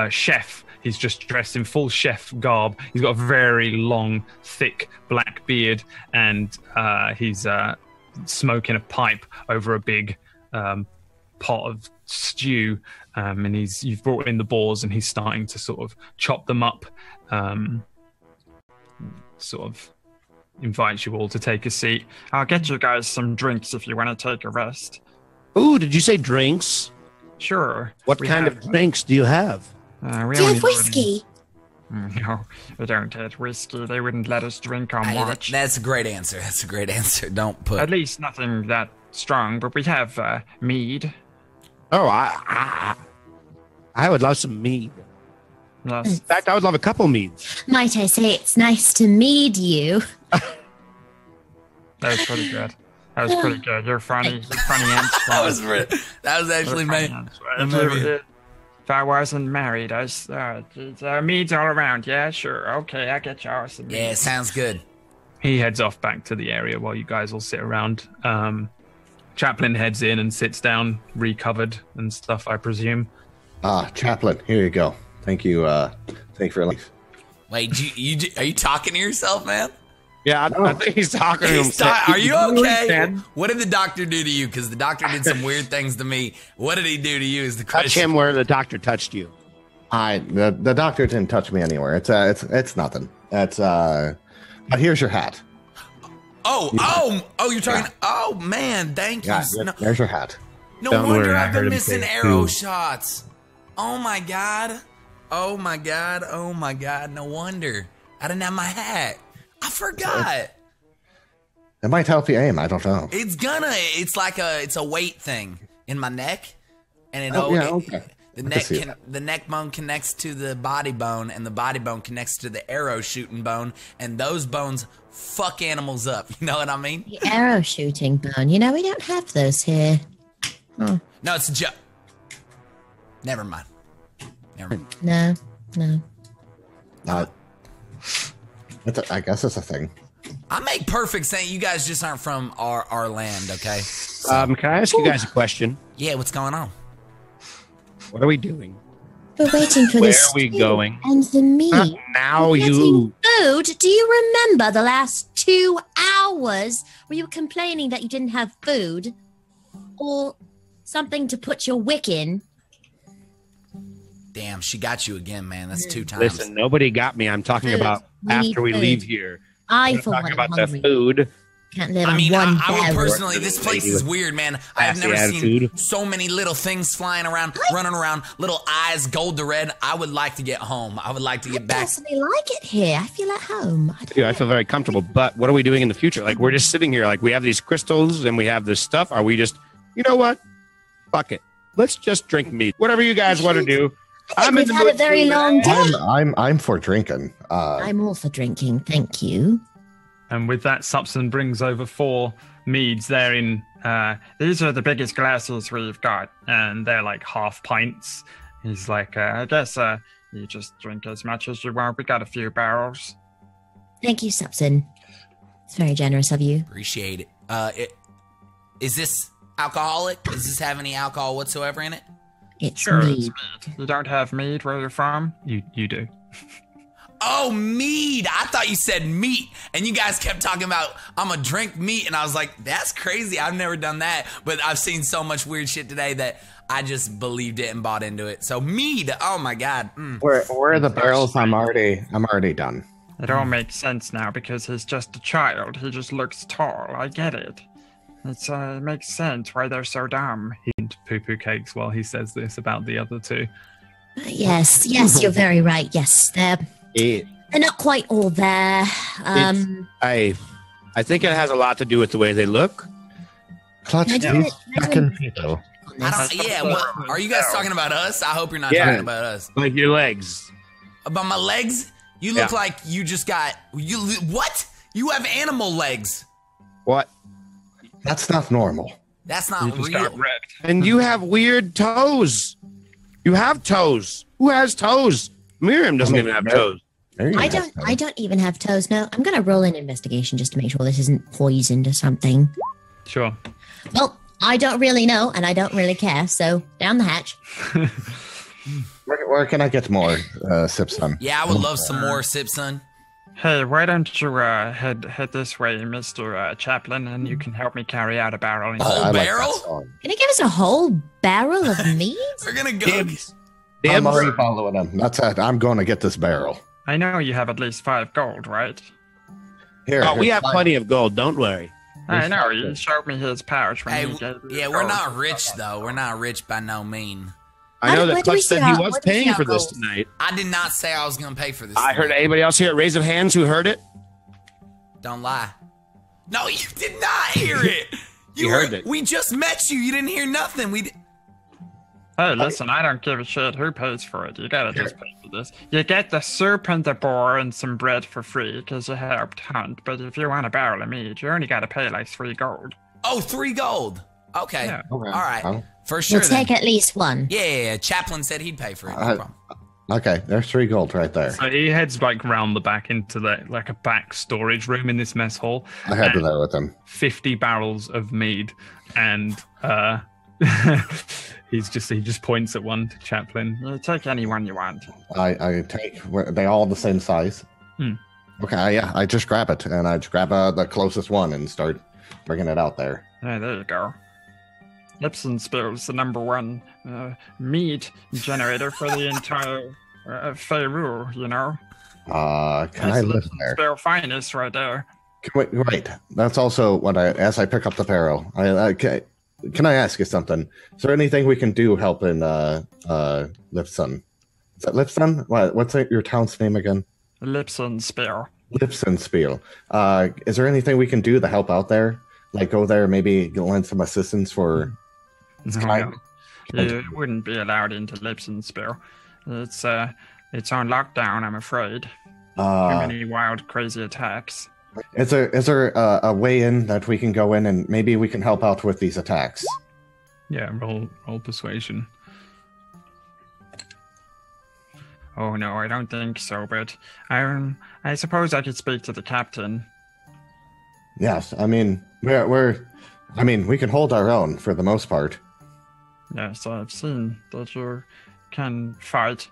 chef. He's just dressed in full chef garb. He's got a very long, thick black beard, and he's smoking a pipe over a big pot of stew. And you've brought in the boars, and he's starting to sort of chop them up. Sort of invites you all to take a seat. I'll get you guys some drinks if you want to take a rest. Ooh, did you say drinks? Sure. What kind of drinks do you have? Do you have whiskey? No, we don't have whiskey. They wouldn't let us drink on watch. That's a great answer. Don't put... At least nothing that strong, but we have mead. Oh, I would love some mead. Yes. In fact, I would love a couple meads. Might I say it's nice to meet you? That was pretty good. You're funny. You're funny and smart. That was actually my... If I wasn't married, mead's all around. Yeah, sure. Okay, I get y'all some mead. Yeah, sounds good. He heads off back to the area while you guys all sit around. Chaplain heads in and sits down, recovered and stuff, I presume. Chaplain, here you go. Thank you. Thank you for your life. Wait, are you talking to yourself, man? Yeah, I think he's talking to himself. Are you okay? What did the doctor do to you? Because the doctor did some weird things to me. What did he do to you? Is the question. Touch him where the doctor touched you. The doctor didn't touch me anywhere. It's nothing. But here's your hat. Oh, you're talking. Yeah. Oh man, thank you. Yeah, there's your hat. No wonder I've been missing arrow shots. Oh my god. Oh my god. Oh my god. No wonder. I didn't have my hat. I forgot. It might help you aim. I don't know. It's like it's a weight thing in my neck, and okay. The neck bone connects to the body bone, and the body bone connects to the arrow shooting bone, and those bones fuck animals up. You know what I mean? The arrow shooting bone. You know, we don't have those here. Oh. No, it's a joke. Never mind. No. I guess it's a thing. I make perfect sense. You guys just aren't from our land, okay? Can I ask you guys a question? Yeah, what's going on? What are we doing? We're waiting for Where the are we stew going? and the meat. Now We're you. getting food. Do you remember the last 2 hours where you were complaining that you didn't have food or something to put your wick in? Damn, she got you again, man. That's 2 times. Listen, nobody got me. I'm talking Food. about We need after we food. leave here. I, I'm for talking one, about am hungry. the food. Can't live I mean, on one I would barrel. personally, this place is weird, man. I have never seen so many little things flying around, running around, little eyes, gold to red. I would like to get home. I would like to get back. I personally like it here. I feel at home. I feel very comfortable. But what are we doing in the future? Like, we're just sitting here. Like, we have these crystals and we have this stuff. Are we just, you know what? Fuck it. Let's just drink meat. Whatever you guys want to do. We've had a very long day. I'm for drinking. I'm all for drinking. Thank you. And with that, Supson brings over 4 meads. They're in. These are the biggest glasses we've got. And they're like half pints. He's like, I guess you just drink as much as you want. We got a few barrels. Thank you, Supson. It's very generous of you. Appreciate it. Is this alcoholic? Does this have any alcohol whatsoever in it? It's Sure, mead. it's mead. You don't have mead where you're from? You do. Oh, mead. I thought you said meat. And you guys kept talking about, I'm going to drink meat. And I was like, that's crazy. I've never done that. But I've seen so much weird shit today that I just believed it and bought into it. So mead. Oh, my God. Where are the barrels? I'm already done. It all makes sense now because he's just a child. He just looks tall. I get it. It makes sense why they're so dumb. He eats poo-poo cakes while he says this about the other 2. Yes, you're very right. Yes, they're not quite all there. I think it has a lot to do with the way they look. Clutch these fucking people. What, are you guys talking about us? I hope you're not Yeah. talking about us. Like your legs. About my legs? You look Yeah. like you just got... What? You have animal legs. What? That's not normal. That's not real. And you have weird toes. You have toes. Who has toes? Miriam doesn't even have toes. I don't even have toes. No, I'm gonna roll an investigation just to make sure this isn't poisoned or something. Sure. Well, I don't really know, and I don't really care. So down the hatch. Where can I get more sips on? Yeah, I would love some more sip, son. Hey, why don't you head this way, Mr. Chaplain, and you can help me carry out a barrel. Whole barrel? Can you give us a whole barrel of meat? We're gonna go. I'm already following him. That's it. I'm going to get this barrel. I know you have at least 5 gold, right? Here. We have plenty of gold. Don't worry. I know. He showed me his pouch when Hey, he gave me yeah, the we're gold. not rich though. We're not rich by no mean. I know Where that do we Clutch see said our- he was where do we see paying our for this gold? tonight. I did not say I was gonna pay for this. I heard tonight. anybody else here? Raise of hands who heard it? Don't lie. No, you did not hear it. You heard it. We just met you. You didn't hear nothing. Hey, listen, I don't give a shit who pays for it. You gotta just pay for this. You get the soup and the boar and some bread for free because you helped hunt. But if you want a barrel of meat, you only gotta pay like 3 gold. Oh, 3 gold. Okay. Yeah. All right. For sure. We'll take at least one. Yeah. Chaplain said he'd pay for it. No problem. Okay, there's 3 gold right there. So he heads like round the back into like a back storage room in this mess hall. I had to there with him. 50 barrels of mead, and he just points at one to Chaplain. You take any one you want. I take. They all the same size. Okay, yeah. I just grab it and I just grab the closest one and start bringing it out there. Hey, there you go. Lipsenspill is the #1 meat generator for the entire Faerû, you know? Can I live there? Lipsenspill finest right there. Wait, right. That's also what as I pick up the barrel. Can I ask you something? Is there anything we can do helping Lipson? Is that Lipson? What's your town's name again? Lipsenspill. Lipsenspill. Is there anything we can do to help out there? Like go there, maybe lend some assistance for... No, you wouldn't be allowed into Lipsenspill. It's on lockdown, I'm afraid. Too many wild, crazy attacks. Is there a way in that we can go in and maybe we can help out with these attacks? Yeah, roll persuasion. Oh no, I don't think so. But I suppose I could speak to the captain. Yes, I mean we can hold our own for the most part. Yes, I've seen that you can fight,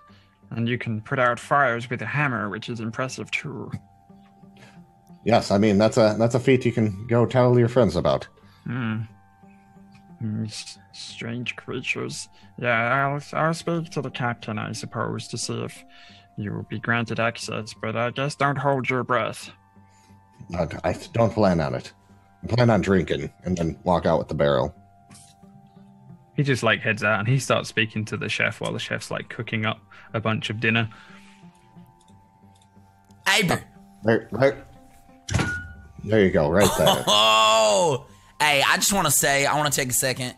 and you can put out fires with a hammer, which is impressive too. Yes, I mean that's a feat you can go tell your friends about. Strange creatures. Yeah, I'll speak to the captain, I suppose, to see if you will be granted access. But I guess don't hold your breath. I don't plan on it. I plan on drinking and then walk out with the barrel. He just like heads out and he starts speaking to the chef while the chef's like cooking up a bunch of dinner. Hey, there you go, right there. Oh, hey, I just want to say, I want to take a second.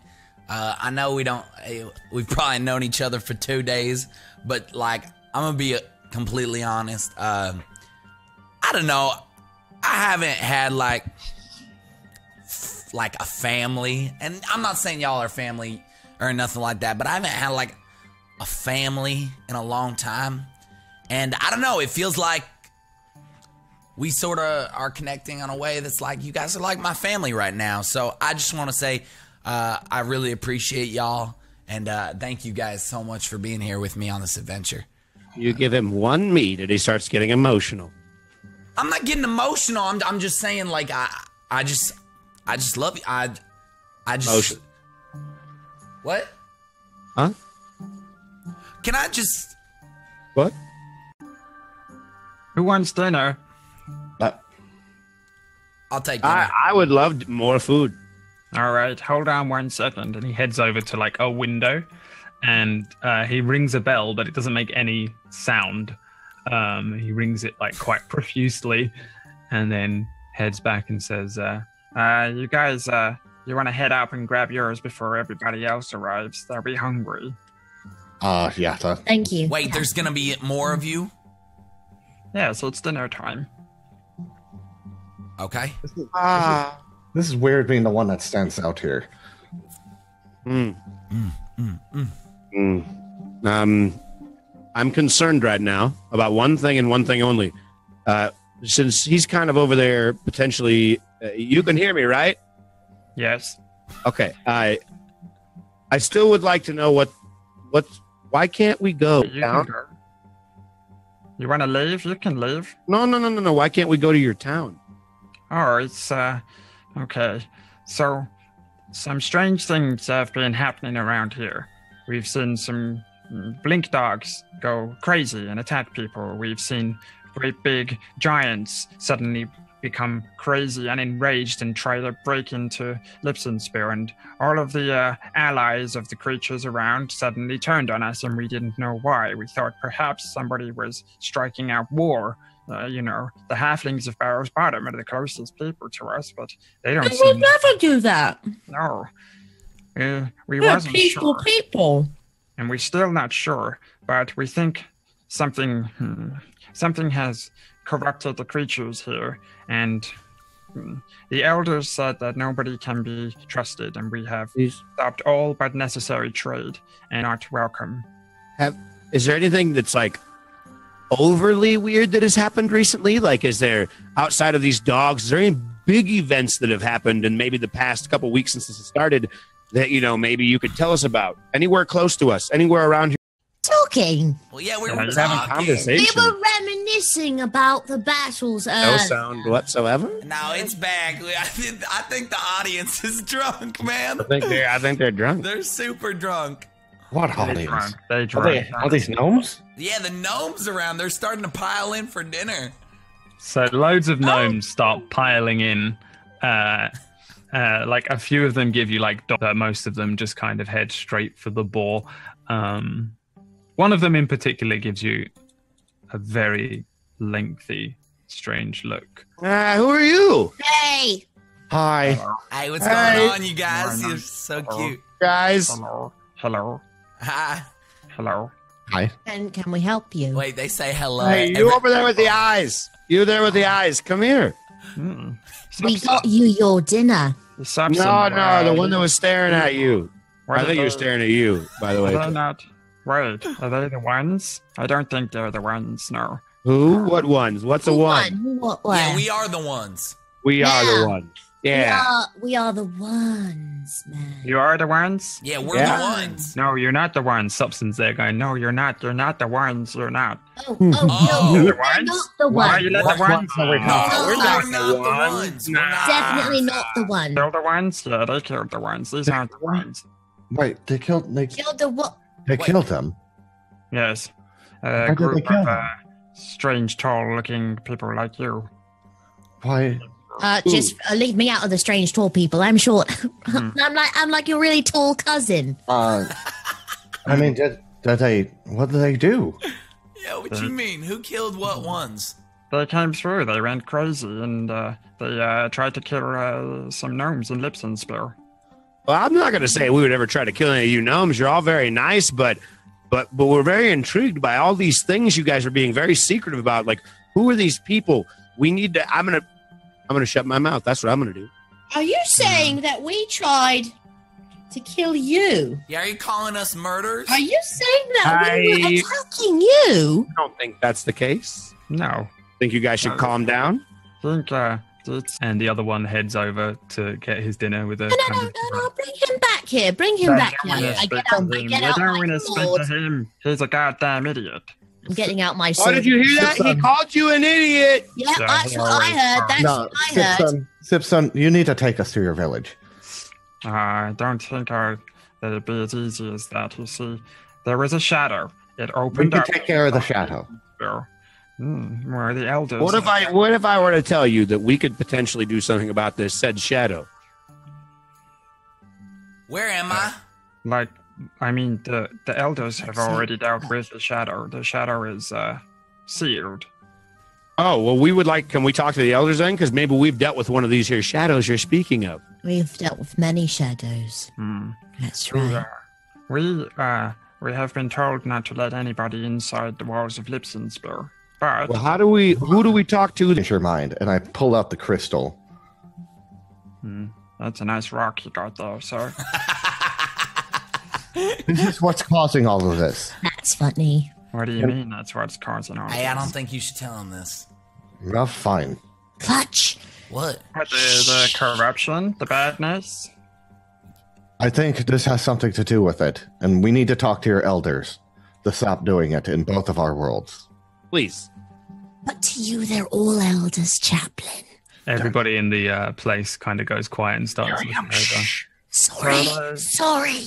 I know we've probably known each other for 2 days, but like, I'm gonna be completely honest. I don't know. I haven't had like a family, and I'm not saying y'all are family or nothing like that, but I haven't had like a family in a long time. And I don't know, it feels like we sort of are connecting on a way that's like, you guys are like my family right now. So I just want to say, I really appreciate y'all. And thank you guys so much for being here with me on this adventure. You give him one meat and he starts getting emotional. I'm not getting emotional. I'm just saying, like, I just love you. I just... Emotion. What? Huh? Can I just... What? Who wants dinner? I'll take dinner. I would love more food. All right, hold on 1 second. And he heads over to like a window and he rings a bell, but it doesn't make any sound. He rings it like quite profusely and then heads back and says, you guys, you want to head up and grab yours before everybody else arrives? They'll be hungry. Yeah. Thank you. Wait, there's gonna be more of you? Yeah, so it's dinner time. Okay. This is weird being the one that stands out here. I'm concerned right now about one thing and one thing only. Since he's kind of over there, potentially, you can hear me, right? Yes. Okay. I still would like to know why can't we go You down? can go. You want to leave? You can leave. No. Why can't we go to your town? Oh, it's, okay. So, some strange things have been happening around here. We've seen some blink dogs go crazy and attack people. We've seen great big giants suddenly become crazy and enraged and try to break into Lipsenspill, and all of the allies of the creatures around suddenly turned on us, and we didn't know why. We thought perhaps somebody was striking out war. The halflings of Barrow's Bottom are the closest people to us, but they don't They would seem... never do that. No. We They're wasn't peaceful sure. people. And we're still not sure, but we think something has corrupted the creatures here, and the elders said that nobody can be trusted, and we have stopped all but necessary trade and not welcome. Is there anything that's like overly weird that has happened recently? Like, is there, outside of these dogs, is there any big events that have happened in maybe the past couple weeks since this has started that, maybe you could tell us about? Anywhere close to us, anywhere around here? Talking. Well, yeah, we Yeah, were you're having talking. We Conversation. were reminiscing about the battles. No sound whatsoever. No, it's back. I think the audience is drunk, man. I think they're drunk. They're super drunk. What They audience? drunk. They drunk. Are these gnomes? Yeah, the gnomes around. They're starting to pile in for dinner. So loads of gnomes start piling in. Like a few of them give you like, most of them just kind of head straight for the boar. One of them in particular gives you a very lengthy, strange look. Who are you? Hey, Hi. Hey, what's Hey. going on, you guys? You're so cute. Guys. Hello. Hi. Hello. Hi. and can we help you? Wait, they say hello. Hey, you over there with the eyes. You there with the eyes. Come here. We got you your dinner. No, the one that was staring at you. What I are think he was they- staring at you, by the Are way. they not? Wait, are they the ones? I don't think they're the ones, no. Who? What ones? What's a Who one? won? Who what? Where? Yeah, we are the ones. We are Yeah. the ones. Yeah. We are the ones, man. You are the ones? Yeah, we're Yeah. the ones. No, you're not the one. Substance there going, no, you're not. You're not the ones, you're not. Oh, Oh. no, You're the we're ones? not the Why ones. you let the ones? No, we're not the ones. ones. We're not. Definitely not the one. Kill the ones? Yeah, they killed the ones. These aren't the ones. Wait, they killed Killed the what? killed him. Yes. Why A did they group kill of them? strange, tall-looking people like you. Why? Just leave me out of the strange tall people. I'm short. I'm like your really tall cousin. I mean, did they? What did they do? Yeah, what you mean? Who killed what ones? They came through. They went crazy, and they tried to kill some gnomes in Lipsenspill. Well, I'm not going to say we would ever try to kill any of you gnomes. You're all very nice, but we're very intrigued by all these things you guys are being very secretive about. Like, who are these people? We need to. I'm gonna shut my mouth. That's what I'm gonna do. Are you saying that we tried to kill you? Yeah, are you calling us murderers? Are you saying that we were I- attacking you? I don't think that's the case. No. Think you guys should calm down. Think it's And the other one heads over to get his dinner with a. No, bring him back here. Bring him back here. I get out You my don't want to speak sword. to him. He's a goddamn idiot. I'm getting out my Oh, sword. did you hear that? He called you an idiot. Yeah, that's what I heard. That's No, what I heard. Sipson, you need to take us to your village. I don't think that it'd be as easy as that. You see, there was a shadow. It We opened can up. take care of the shadow. Where the elders. What if I were to tell you that we could potentially do something about this said shadow? Where am I? Like, I mean, the elders have already dealt with the shadow. The shadow is sealed. Oh, well, we would like. Can we talk to the elders then? Because maybe we've dealt with one of these here shadows you're speaking of. We've dealt with many shadows. That's right. We have been told not to let anybody inside the walls of Lipsenspill. But Well, who do we talk to? Change your mind, and I pull out the crystal. that's a nice rock you got there, sir. This is what's causing all of this. That's funny. What do you mean? That's what's causing all Hey, I this? don't think you should tell him this. Well, fine. Clutch. What? What, the corruption, the badness. I think this has something to do with it, and we need to talk to your elders to stop doing it in both of our worlds. Please. But to you, they're all elders, chaplain. Everybody in the place kind of goes quiet and starts looking over. Sorry.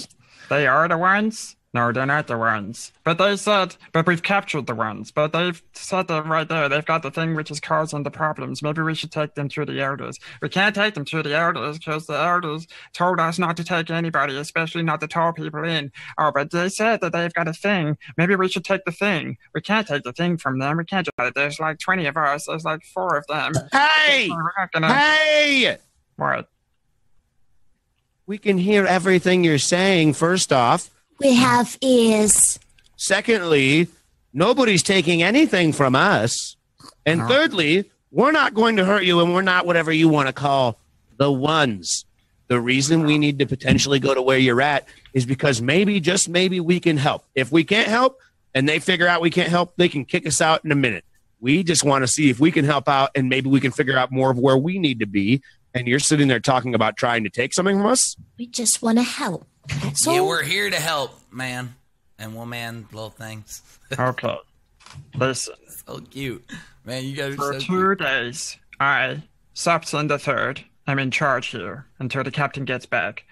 They are the ones? No, they're not the ones. But we've captured the ones. But they've said them right there. They've got the thing which is causing the problems. Maybe we should take them to the elders. We can't take them to the elders because the elders told us not to take anybody, especially not the tall people in. Oh, but they said that they've got a thing. Maybe we should take the thing. We can't take the thing from them. We can't just, there's like 20 of us. There's like 4 of them. Hey! We're not gonna... Hey! What? We can hear everything you're saying, first off. We have ears. Secondly, nobody's taking anything from us. And thirdly, we're not going to hurt you, and we're not whatever you want to call the ones. The reason we need to potentially go to where you're at is because maybe, just maybe, we can help. If we can't help and they figure out we can't help, they can kick us out in a minute. We just want to see if we can help out, and maybe we can figure out more of where we need to be. And you're sitting there talking about trying to take something from us? We just want to help. That's Yeah, all. we're here to help, man. And woman, little things. Okay. Listen. So cute. Man, you guys For are so 2 cute. days, I, Subson the Third, am in charge here until the captain gets back.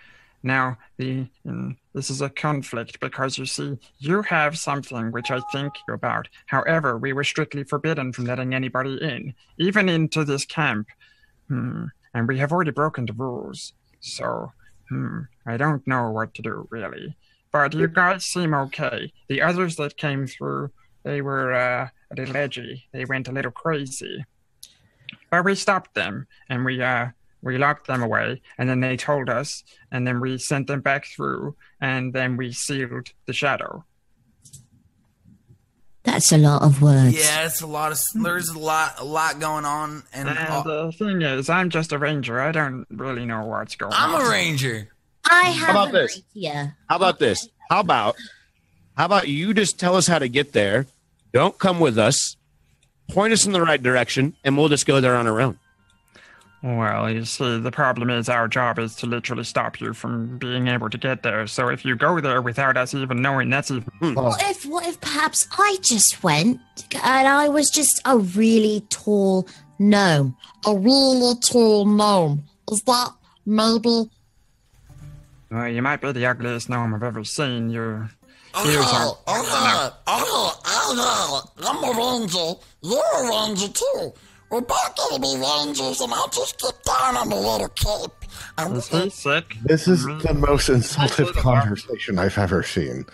Now, this is a conflict because, you see, you have something which I think about. However, we were strictly forbidden from letting anybody in, even into this camp. And we have already broken the rules. So, I don't know what to do, really. but you guys seem okay. The others that came through, they were a little edgy. They went a little crazy. But we stopped them, and we locked them away, and then they told us, and then we sent them back through, and then we sealed the shadow. That's a lot of words. Yeah, it's a lot of. There's a lot going on, and the thing is, I'm just a ranger. I don't really know what's going on. I'm a ranger. I have How about this? idea. How about this? How about you just tell us how to get there? Don't come with us. Point us in the right direction, and we'll just go there on our own. Well, you see, the problem is our job is to literally stop you from being able to get there. So if you go there without us even knowing, that's even... What if perhaps I just went and I was just a really tall gnome? A really tall gnome. Is that maybe... Well, you might be the ugliest gnome I've ever seen. Your ears are... I'm a ranger. You're a ranger too. We're both gonna be rangers, and I'll just get down on the little cape. Is he sick? This is the most insultive conversation I've ever seen.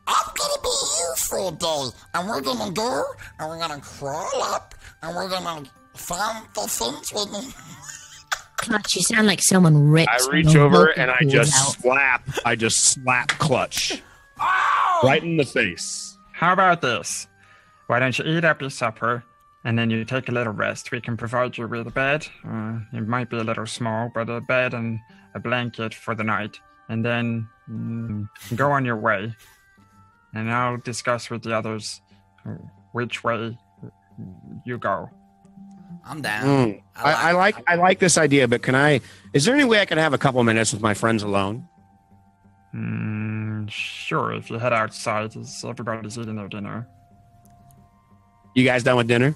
I'm gonna be here for a day, and we're gonna go, and we're gonna crawl up, and we're gonna find the things we need. Clutch, you sound like someone rich. I reach over and I just slap Clutch. Right in the face. How about this? Why don't you eat up your supper, and then you take a little rest? We can provide you with a bed. It might be a little small, but a bed and a blanket for the night. And then go on your way. And I'll discuss with the others which way you go. I'm down. I like this idea, but is there any way I can have a couple minutes with my friends alone? Sure, if you head outside, as everybody's eating their dinner. You guys done with dinner?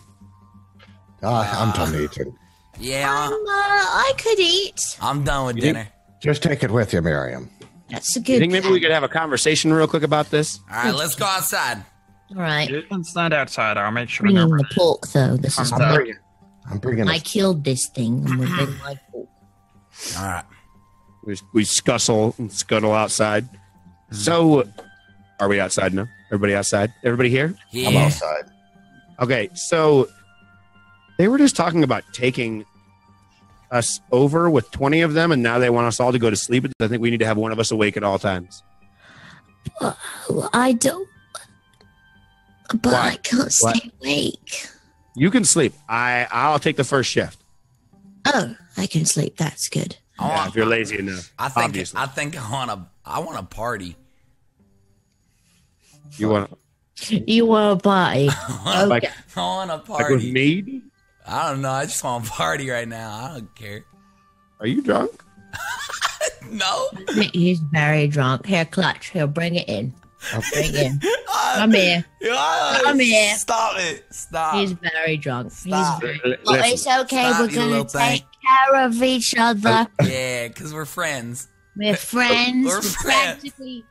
I'm done eating. Yeah. I could eat. I'm done with dinner. Just take it with you, Miriam. That's a You good think maybe we could have a conversation real quick about this? All right, let's go outside. All right. You can stand outside. I'll make sure Bring in nobody... the pork, though. This is I'm bringing I killed this thing. And we'll bring my pork. All right. We scuttle and scuttle outside. So, are we outside now? Everybody outside? Everybody here? Yeah. I'm outside. Okay, so they were just talking about taking us over with 20 of them, and now they want us all to go to sleep. I think we need to have one of us awake at all times. I don't. But Why? I can't What? stay awake. You can sleep. I'll take the first shift. Oh, I can sleep. That's good. Yeah, if you're lazy enough. I think obviously. I want to party. You want You want a party? Okay. like I want to with party. me? I don't know. I just want to party right now. I don't care. Are you drunk? No. He's very drunk. Here, Clutch. He'll bring it in. Bring it in. Come here. Come here. Stop it. Stop. He's very drunk. Stop. He's very... Well, it's okay. Stop, We're you going little to take care of each other. Yeah, because we're friends. We're friends. We're We're friends. practically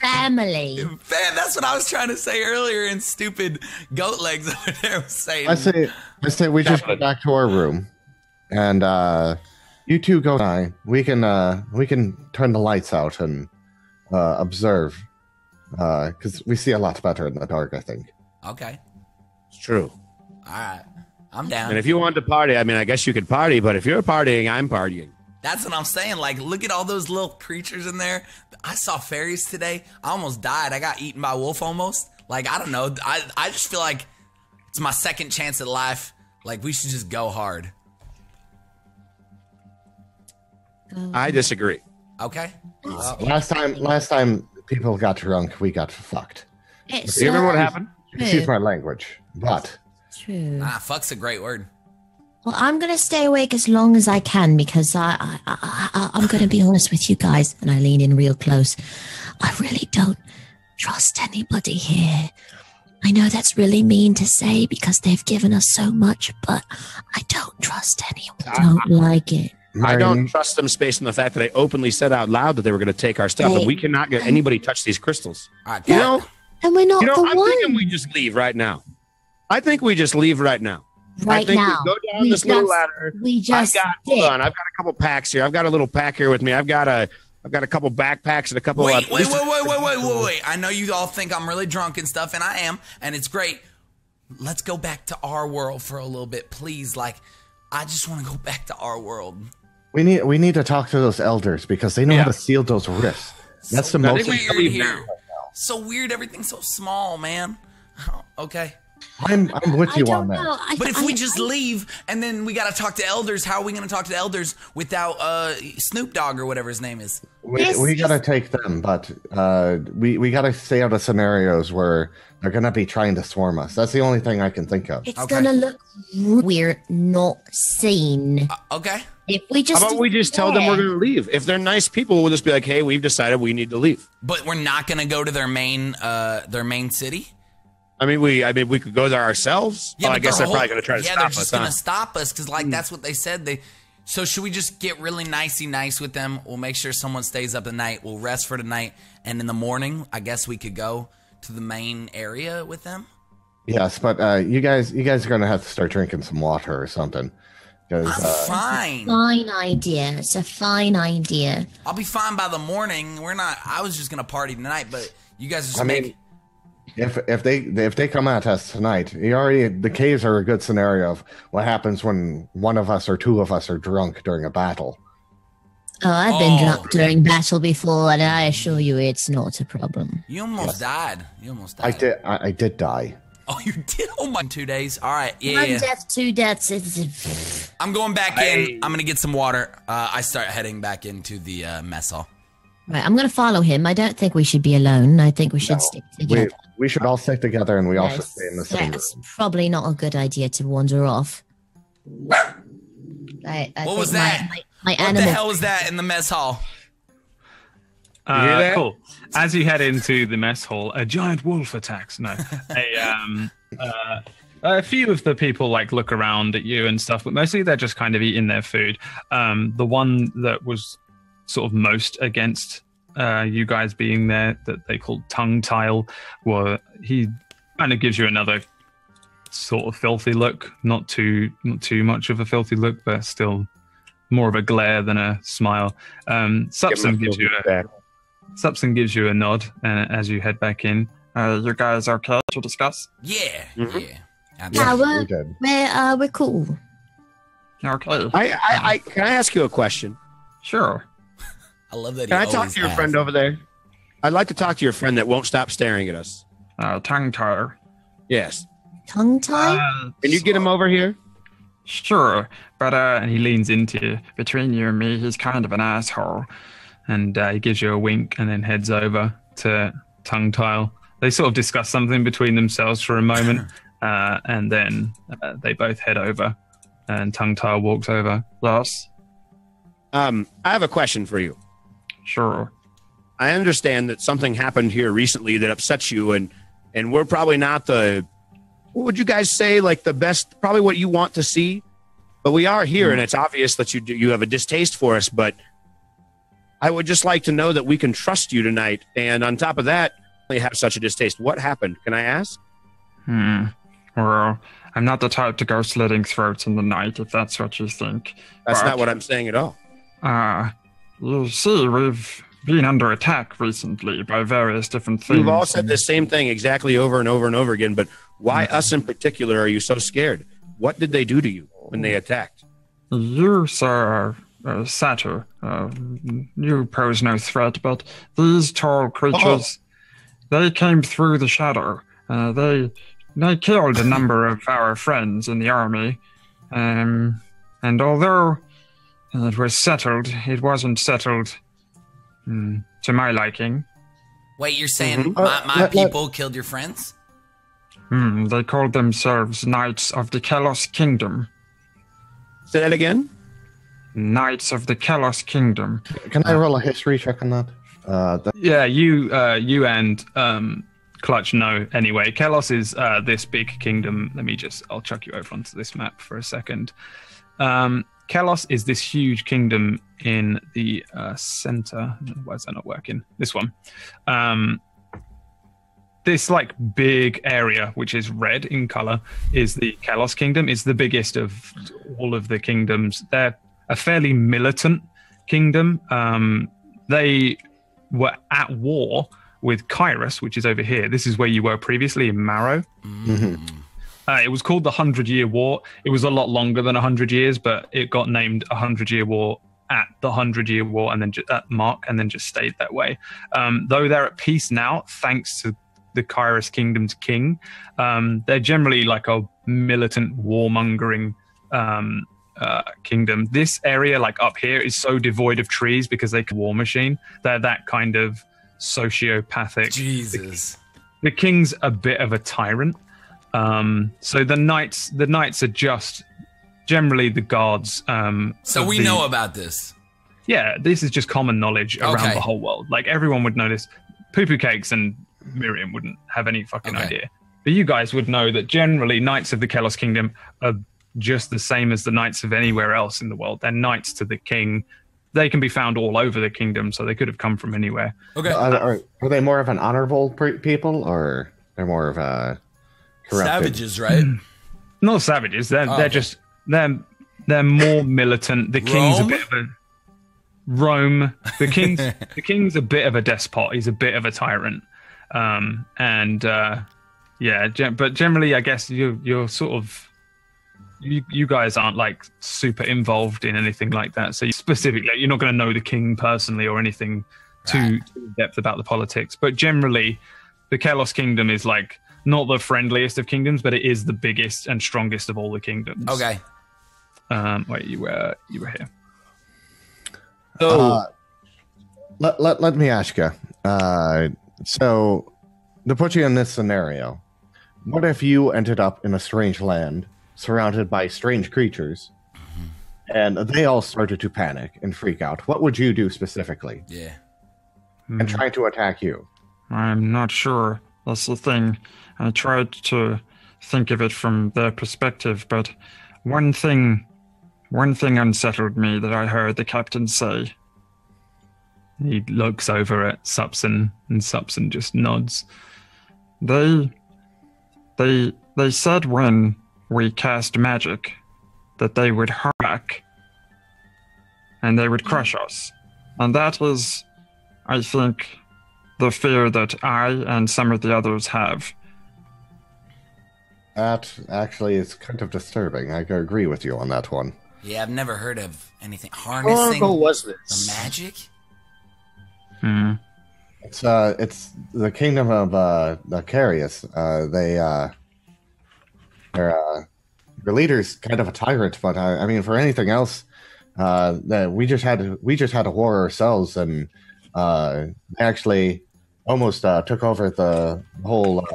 family. Man, that's what I was trying to say earlier, and stupid goat legs over there was saying. I say we just go back to our room, and you two go. We can turn the lights out and observe, because we see a lot better in the dark. I think. Okay. It's true. All right. I'm down. And if you want to party, I mean, I guess you could party, but if you're partying, I'm partying. That's what I'm saying. Like, look at all those little creatures in there. I saw fairies today. I almost died. I got eaten by a wolf almost. Like, I don't know. I just feel like it's my second chance at life. Like, we should just go hard. I disagree. Okay. Last time people got drunk, we got fucked. It's Do you remember what happened? Excuse my language, but true. Fuck's a great word. Well, I'm going to stay awake as long as I can because I'm going to be honest with you guys. And I lean in real close. I really don't trust anybody here. I know that's really mean to say because they've given us so much, but I don't trust anyone. I don't like it. I don't trust them based on the fact that they openly said out loud that they were going to take our stuff, and we cannot get anybody touch these crystals. All right, You know, and we're not the I'm one. thinking we just leave right now. I think we just leave right now. Right I think now. we go down this little ladder. We just Hold on. I've got a couple packs here. I've got a little pack here with me. I've got I've got a couple backpacks and a couple. Wait! I know you all think I'm really drunk and stuff, and I am, and it's great. Let's go back to our world for a little bit, please. Like, I just want to go back to our world. We need to talk to those elders because they know how to seal those rifts. That's the most weird here. So weird. Everything's so small, man. Okay. I'm with you on that. But if we just leave and then we got to talk to elders, how are we going to talk to the elders without Snoop Dogg or whatever his name is? We got to take them, but we got to stay out of scenarios where they're going to be trying to swarm us. That's the only thing I can think of. It's going to look weird not seen. Okay. If we just How about we just tell them we're going to leave? If they're nice people, we'll just be like, hey, we've decided we need to leave. But we're not going to go to their main city? I mean, we could go there ourselves. Yeah, I guess they're probably going to try to stop us. Yeah, they're just going to stop us because, like, that's what they said. So should we just get really nice with them? We'll make sure someone stays up at night. We'll rest for the night, and in the morning, I guess we could go to the main area with them. Yes, but you guys are going to have to start drinking some water or something. Fine. Fine idea. It's a fine idea. I'll be fine by the morning. I was just going to party tonight, but you guys just If they come at us tonight, the caves are a good scenario of what happens when one of us or two of us are drunk during a battle. Oh, I've been drunk during battle before, and I assure you, it's not a problem. You almost died. I did die. Oh, you did? Oh my! 2 days. All right. Yeah. 1 death, 2 deaths. I'm going back in. I'm gonna get some water. I start heading back into the mess hall. Right, I'm gonna follow him. I don't think we should be alone. I think we should stick together. We should all stick together, and we all should stay in the same room. That's probably not a good idea to wander off. What was that? My what animal. the hell was that in the mess hall? Cool. As you head into the mess hall, a giant wolf attacks. No, a few of the people like look around at you and stuff, but mostly they're just kind of eating their food. The one that was sort of most against you guys being there, that they called Tongue Tile, he kind of gives you another sort of filthy look. Not too much of a filthy look, but still more of a glare than a smile. Subson gives you a nod as you head back in. You guys okay to discuss? Yeah. We're cool. Okay. Can I ask you a question? Sure. I love that. Can I talk to your friend over there? I'd like to talk to your friend that won't stop staring at us. Tongue tie. Yes. Tongue tie? Can you get him over here? Sure, but and he leans into you. Between you and me, he's kind of an asshole. And he gives you a wink and then heads over to Tongue Tile. They sort of discuss something between themselves for a moment, and then they both head over, and Tongue Tile walks over. Yes? I have a question for you. Sure. I understand that something happened here recently that upsets you, and we're probably not what would you guys say, like the best, probably what you want to see, but we are here, and it's obvious that you have a distaste for us, but I would just like to know that we can trust you tonight, and on top of that, we have such a distaste. What happened? Can I ask? Well, I'm not the type to go slitting throats in the night, if that's what you think. That's not what I'm saying at all. You see, we've been under attack recently by various different things. You've all said the same thing exactly over and over and over again, but why us in particular are you so scared? What did they do to you when they attacked? You, sir, are satyr. You pose no threat, but these tall creatures, they came through the shadow. They killed a number of our friends in the army. And although it was settled, it wasn't settled to my liking. Wait, you're saying my people killed your friends? They called themselves Knights of the Kalos Kingdom. Say that again? Knights of the Kalos Kingdom. Can I roll a history check on that? Yeah, you and Clutch know anyway. Kalos is this big kingdom. I'll chuck you over onto this map for a second. Kalos is this huge kingdom in the center. Why is that not working? This one. This like big area, which is red in color, is the Kalos Kingdom. It's the biggest of all of the kingdoms. They're a fairly militant kingdom. they were at war with Kairos, which is over here. This is where you were previously in Marrow. It was called the 100-Year War. It was a lot longer than 100 years, but it got named 100-Year War at the 100-Year War and then at Mark, and then just stayed that way. Though they're at peace now, thanks to the Kairos Kingdom's king. They're generally like a militant warmongering kingdom. This area, like up here, is so devoid of trees because they can war machine. They're that kind of sociopathic. Jesus. The king's a bit of a tyrant. So the knights are just generally the guards. So we know about this. Yeah, this is just common knowledge around the whole world. Like everyone would know this. Poo Poo Cakes and Miriam wouldn't have any fucking idea. But you guys would know that generally knights of the Kelos Kingdom are just the same as the knights of anywhere else in the world. They're knights to the king. They can be found all over the kingdom, so they could have come from anywhere. Okay. Are they more of an honorable people, or they're more of a corrupted? Savages, right? Not savages. They're just they're more militant. The king's a bit of a Rome. The king's a bit of a despot. He's a bit of a tyrant. But generally, I guess you're sort of. You guys aren't like super involved in anything like that. So specifically, you're not going to know the king personally or anything too in depth about the politics. But generally, the Kelos Kingdom is like not the friendliest of kingdoms, but it is the biggest and strongest of all the kingdoms. Okay. Wait, you were here. Let me ask you. So to put you in this scenario, what if you ended up in a strange land, surrounded by strange creatures, and they all started to panic and freak out? What would you do specifically? Yeah. And try to attack you? I'm not sure. That's the thing. I tried to think of it from their perspective, but one thing unsettled me that I heard the captain say. He looks over at Supson, and Supson just nods. They said when we cast magic that they would back and they would crush us. And that is, I think, the fear that I and some of the others have. That actually is kind of disturbing. I can agree with you on that one. Yeah, I've never heard of anything harnessing was this? the magic. It's the kingdom of the Carius. Their leader's kind of a tyrant, but I mean, for anything else, that we just had a war ourselves, and they actually almost took over the whole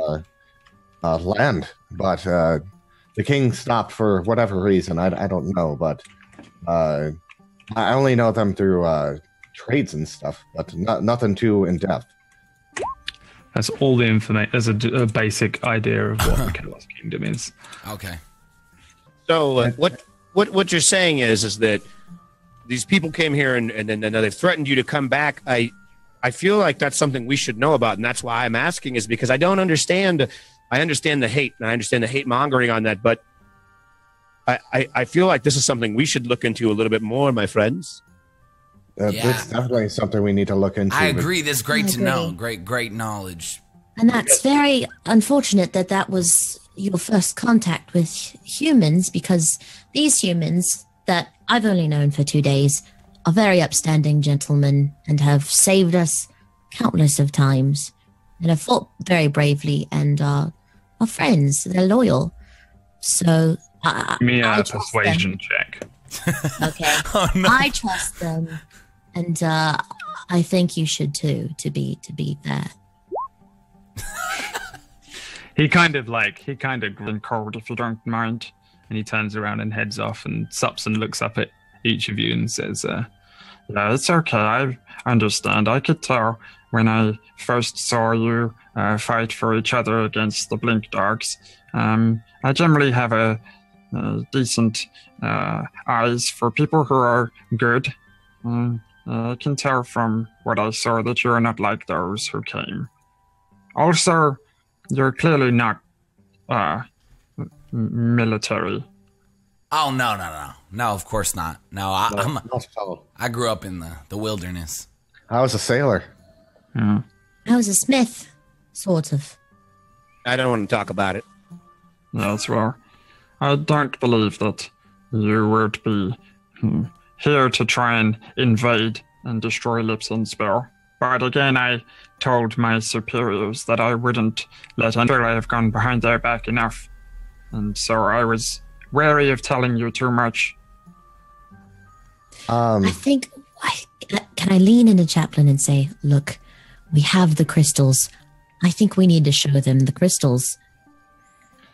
land. But the king stopped for whatever reason. I don't know, but I only know them through trades and stuff, but nothing too in depth. That's all the information. There's a basic idea of what the Kelos Kingdom is. Okay. So what you're saying is that these people came here and then they've threatened you to come back. I feel like that's something we should know about, and that's why I'm asking, is because I don't understand. I understand the hate, and I understand the hate mongering on that, but I feel like this is something we should look into a little bit more, my friends. That's definitely something we need to look into. I agree. This is great to know. Great knowledge. And that's very unfortunate that was your first contact with humans, because these humans that I've only known for 2 days are very upstanding gentlemen and have saved us countless of times and have fought very bravely and are friends. They're loyal. So give me a persuasion check. Okay. Oh, no. I trust them, and I think you should too. To be fair. He kind of grins cold, if you don't mind, and he turns around and heads off. And Supson looks up at each of you and says, "Yeah, it's okay. I understand. I could tell when I first saw you fight for each other against the Blink Dogs. I generally have a decent eyes for people who are good. I can tell from what I saw that you're not like those who came. Also, you're clearly not military." Oh, no, of course not. No, I grew up in the wilderness. I was a sailor. Hmm. I was a smith, sort of. I don't want to talk about it. Yes, well, I don't believe that you would be here to try and invade and destroy Lipsenspill. But again, I told my superiors that I wouldn't let anybody have gone behind their back enough. And so I was wary of telling you too much. I think, can I lean into Chaplain and say, look, we have the crystals. I think we need to show them the crystals.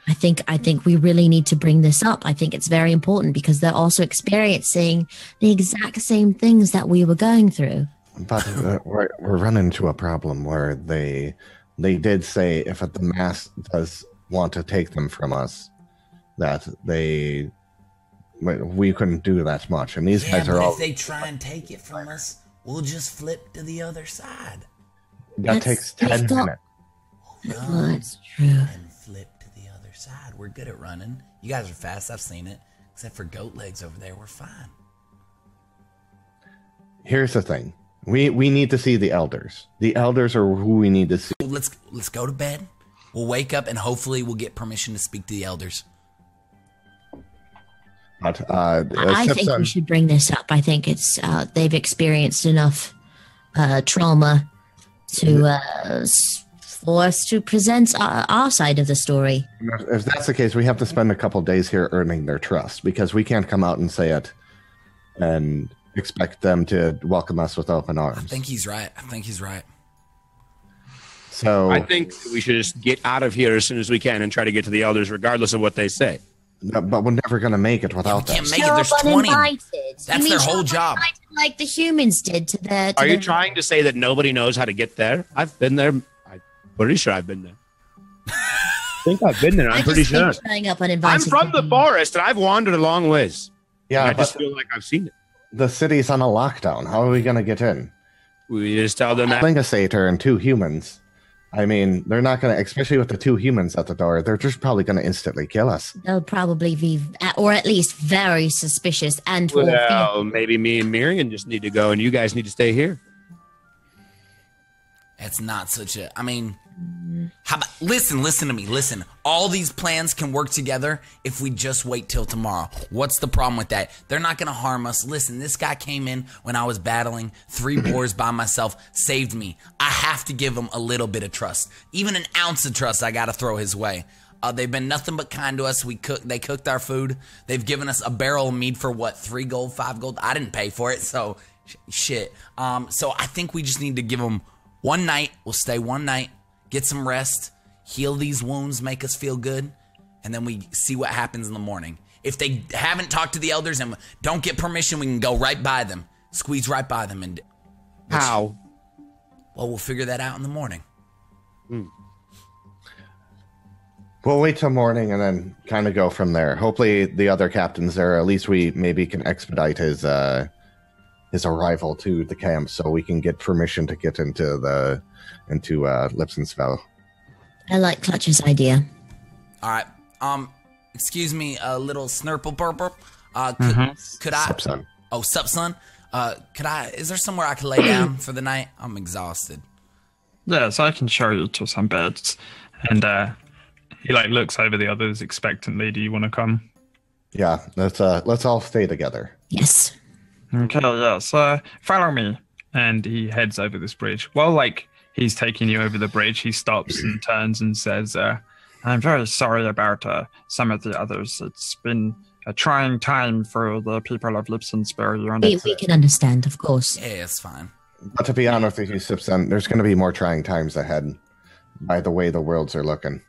I think we really need to bring this up. I think it's very important because they're also experiencing the exact same things that we were going through. But we're running into a problem where they did say if the mass does want to take them from us, that we couldn't do that much. And these guys are all. If they try and take it from us, we'll just flip to the other side. That takes 10 minutes. That's true. And flip to the other side. We're good at running. You guys are fast. I've seen it. Except for goat legs over there, we're fine. Here's the thing. We need to see the elders. The elders are who we need to see. Let's go to bed. We'll wake up and hopefully we'll get permission to speak to the elders. But, I think we should bring this up. I think it's they've experienced enough trauma to for us to present our side of the story. If that's the case, we have to spend a couple days here earning their trust because we can't come out and say it and expect them to welcome us with open arms. I think he's right. So I think we should just get out of here as soon as we can and try to get to the elders, regardless of what they say. No, but we're never going to make it without them. Can't make it. There's 20. That's their whole job. Like the humans did to the. Are you trying to say that nobody knows how to get there? I've been there. I'm pretty sure I've been there. I think I've been there. I'm pretty sure. I'm from the forest and I've wandered a long ways. Yeah, I just feel like I've seen it. The city's on a lockdown. How are we going to get in? We just tell them that. Lingasator and 2 humans. I mean, they're not going to, especially with the 2 humans at the door, they're just probably going to instantly kill us. They'll probably be, or at least very suspicious and well, maybe me and Miriam just need to go and you guys need to stay here. It's not such a, I mean, how about, listen to me, listen. All these plans can work together if we just wait till tomorrow. What's the problem with that? They're not going to harm us. Listen, this guy came in when I was battling 3 boars by myself, saved me. I have to give him a little bit of trust. Even an ounce of trust I got to throw his way. They've been nothing but kind to us. They cooked our food. They've given us a barrel of meat for what, 3 gold, 5 gold? I didn't pay for it, so shit. So I think we just need to give them one night. We'll stay one night, get some rest, heal these wounds, make us feel good, and then we see what happens in the morning. If they haven't talked to the elders and don't get permission, we can go right by them, squeeze right by them. And how? Well, we'll figure that out in the morning. We'll wait till morning and then kind of go from there. Hopefully the other captain's there. At least we maybe can expedite his arrival to the camp so we can get permission to get into Lipsenspill. I like Clutch's idea. All right. Excuse me, a little snurple burp. Could I? Sup, son. Oh, sup, son. Is there somewhere I could lay down for the night? I'm exhausted. Yes, I can show you to some beds. And he looks over the others expectantly. Do you want to come? Yeah, let's all stay together. Yes. Okay, yes. Follow me. And he heads over this bridge. Well, he's taking you over the bridge, he stops and turns and says, I'm very sorry about some of the others. It's been a trying time for the people of Lipsenspill. We can understand, of course. Yeah, it's fine. But to be honest with you, Sipson, there's going to be more trying times ahead by the way the worlds are looking.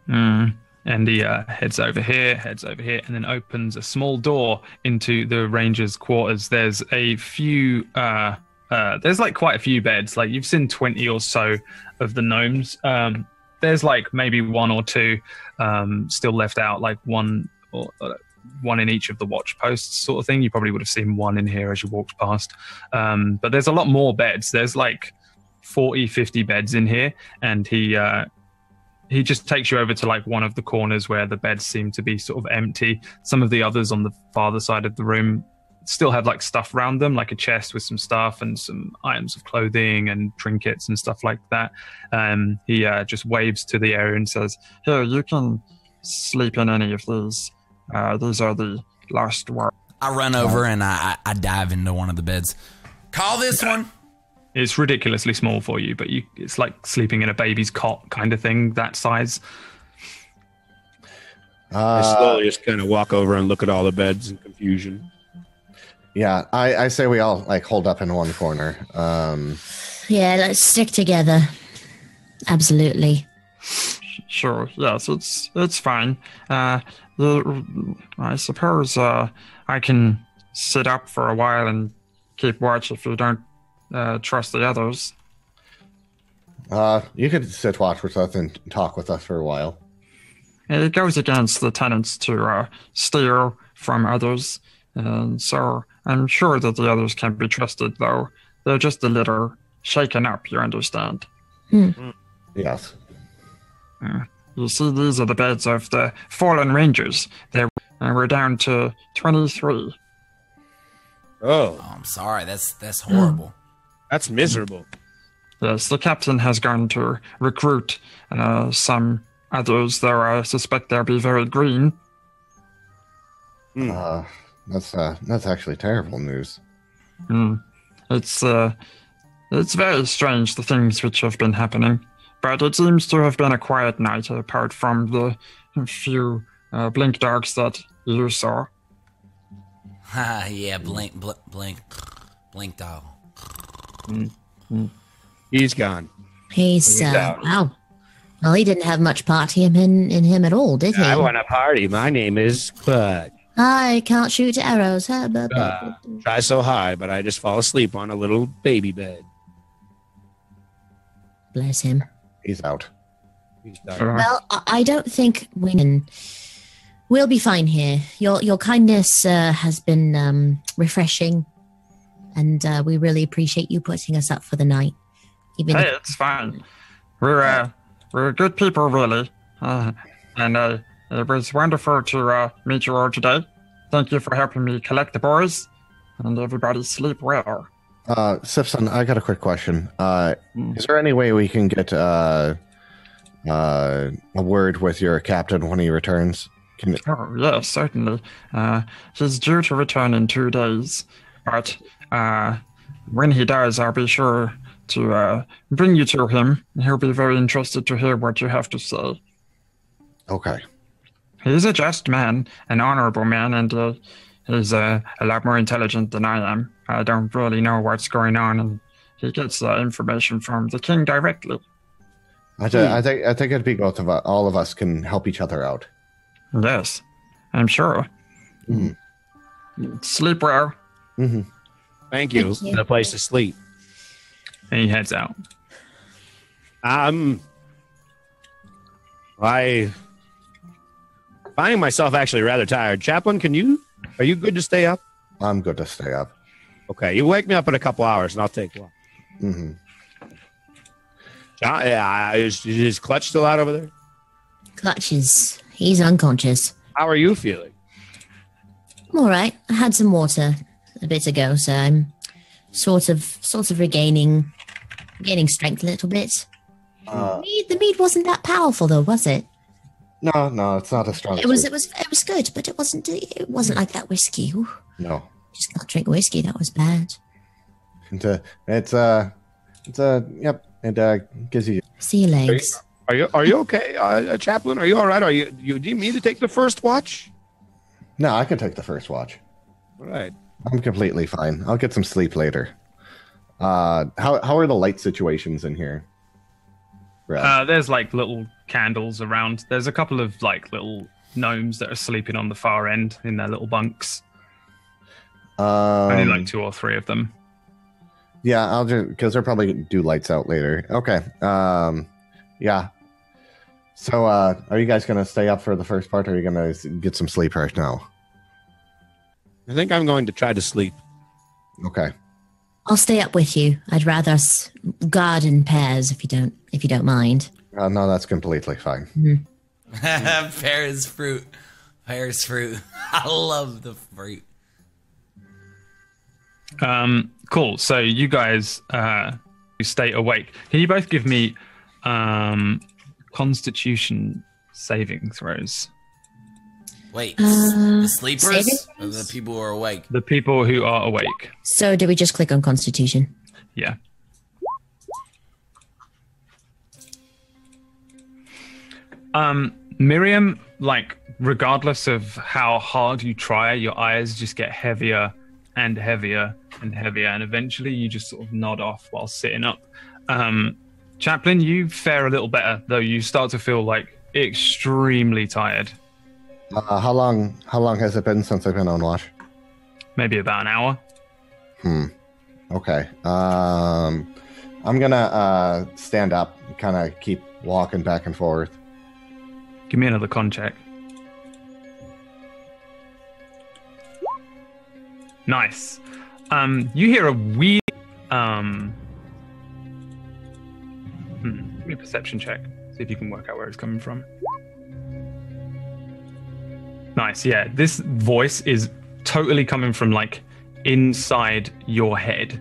And he heads over here, and then opens a small door into the Rangers' quarters. There's a few, there's quite a few beds. You've seen 20 or so of the gnomes. There's maybe 1 or 2 still left out, one in each of the watch posts sort of thing. You probably would have seen 1 in here as you walked past. But there's a lot more beds. There's 40, 50 beds in here, and he just takes you over to one of the corners where the beds seem to be sort of empty. Some of the others on the farther side of the room still have like stuff around them, like a chest with some stuff and some items of clothing and trinkets and stuff like that. He just waves to the area and says, Here, you can sleep in any of these. These are the last ones. I run over and I dive into one of the beds. Call this one. It's ridiculously small for you, but it's like sleeping in a baby's cot kind of thing, that size. I slowly just kind of walk over and look at all the beds in confusion. Yeah, I say we all like hold up in one corner. Yeah, let's stick together. Absolutely. Sure, yes, it's fine. I suppose I can sit up for a while and keep watch if you don't trust the others. You could sit watch with us and talk with us for a while. It goes against the tenets to steal from others, and so I'm sure that the others can be trusted, though they're just a little shaken up, you understand? Yes. You see, these are the beds of the fallen rangers. We're down to 23. Oh, I'm sorry. That's horrible. That's miserable. Yes, the captain has gone to recruit some others, though I suspect they'll be very green. That's actually terrible news. It's very strange, the things which have been happening. But it seems to have been a quiet night, apart from the few blink dogs that you saw. Yeah, blink dog. He's gone. He's out. wow. Well, he didn't have much party in him at all, did he? I want a party. My name is Bud. I can't shoot arrows. Huh? Try so hard, but I just fall asleep on a little baby bed. Bless him. He's out. He's done. Well, I don't think we'll be fine here. Your kindness has been refreshing, and we really appreciate you putting us up for the night. Hey, it's fine. We're good people, really, and it was wonderful to meet you all today. Thank you for helping me collect the boys, and everybody sleep well. Sipson, I got a quick question. Is there any way we can get a word with your captain when he returns? Oh, yes, certainly. He's due to return in 2 days, but when he does, I'll be sure to bring you to him. He'll be very interested to hear what you have to say. Okay. He's a just man, an honorable man, and he's a lot more intelligent than I am. I don't really know what's going on, and he gets information from the king directly. I think it'd be both of us. All of us can help each other out. Yes, I'm sure. Sleep well. Thank you. Thank you. And a place to sleep. And he heads out. I find myself actually rather tired. Chaplain, are you good to stay up? I'm good to stay up. Okay, you wake me up in a couple hours and I'll take one. Is Clutch still out over there? Clutches. He's unconscious. How are you feeling? I'm all right. I had some water a bit ago, so I'm sort of regaining strength a little bit. The mead wasn't that powerful, though, was it? No, it's not as strong. It was good, but it wasn't like that whiskey. Ooh, No. just can't drink whiskey. That was bad. Yep. It gives you. See you legs. Are you okay, Chaplain? Are you all right? Do you need me to take the first watch? No, I can take the first watch. All right. I'm completely fine. I'll get some sleep later. How are the light situations in here? Brad? There's like little candles around. There's a couple of like little gnomes that are sleeping on the far end in their little bunks. Only like 2 or 3 of them. Yeah, I'll just because they'll probably do lights out later. Okay. Yeah. So, are you guys gonna stay up for the first part, or are you gonna get some sleep right now? I think I'm going to try to sleep. Okay. I'll stay up with you. I'd rather us guard in pairs if you don't mind. No, that's completely fine. Pear is fruit. I love the fruit. Cool. So you guys who stay awake, can you both give me Constitution saving throws? Wait, the sleepers saving or the people who are awake? The people who are awake. So do we just click on Constitution? Yeah. Miriam, like, regardless of how hard you try, your eyes just get heavier and heavier and heavier, and eventually you just sort of nod off while sitting up. Chaplain, you fare a little better, though you start to feel like extremely tired. How long has it been since I've been on watch? Maybe about an hour. Okay. I'm gonna stand up, kind of keep walking back and forth. Give me another con check. Nice. You hear a weird give me a perception check. See if you can work out where it's coming from. Nice, yeah. This voice is totally coming from like inside your head.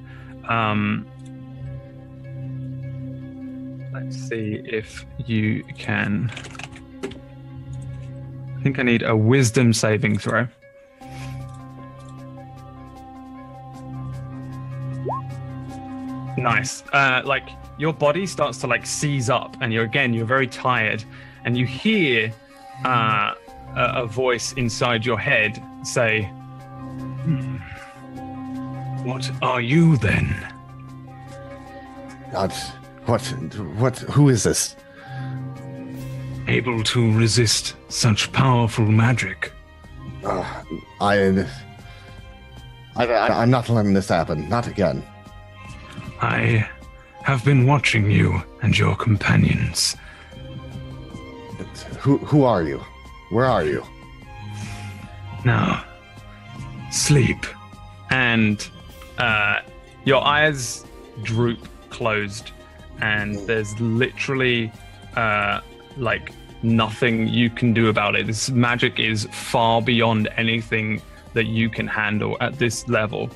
Let's see if you can. I think I need a wisdom saving throw. Nice. Like your body starts to like seize up, and you're very tired, and you hear a voice inside your head say, "What are you then?" God, what? Who is this? Able to resist such powerful magic. I'm not letting this happen. Not again. I have been watching you and your companions. Who are you? Where are you? Now, sleep. And your eyes droop closed, and there's literally like nothing you can do about it. This magic is far beyond anything that you can handle at this level.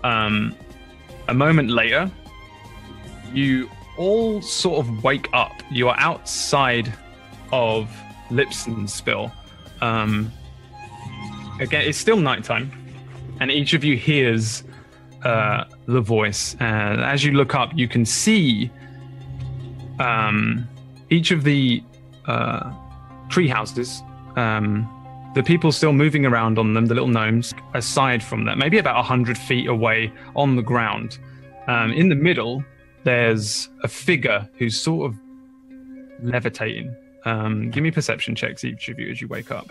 A moment later, you all sort of wake up. You are outside of Lipsenspill. Again, it's still nighttime, and each of you hears the voice. As you look up, you can see each of the tree houses, the people still moving around on them, the little gnomes. Aside from that, maybe about 100 feet away on the ground, in the middle, there's a figure who's sort of levitating. Give me perception checks, each of you, as you wake up.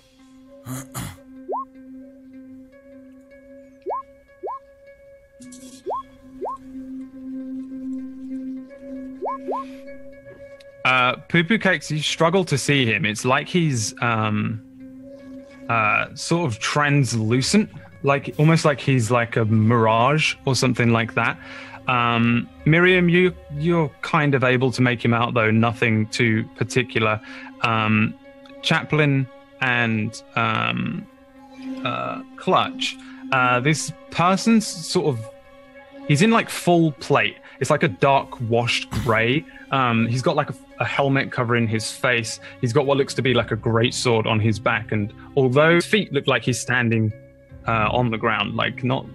Poo-Poo Cakes, you struggle to see him. It's like he's sort of translucent, like almost like he's like a mirage or something like that. Miriam, you're kind of able to make him out, though nothing too particular. Chaplain and Clutch, this person's sort of, he's in like full plate. It's like a dark washed gray. He's got like a helmet covering his face. He's got what looks to be like a greatsword on his back, and although his feet look like he's standing on the ground, like not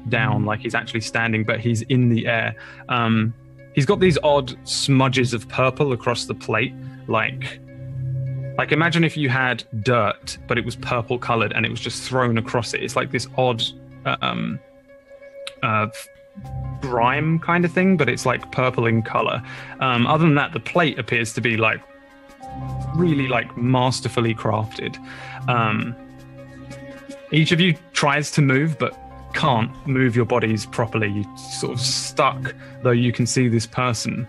down, like he's actually standing, but he's in the air. He's got these odd smudges of purple across the plate, like imagine if you had dirt, but it was purple colored and it was just thrown across it. It's like this odd grime kind of thing, but it's like purple in color. Other than that, the plate appears to be like really like masterfully crafted. Each of you tries to move, but can't move your bodies properly. You're sort of stuck, though you can see this person.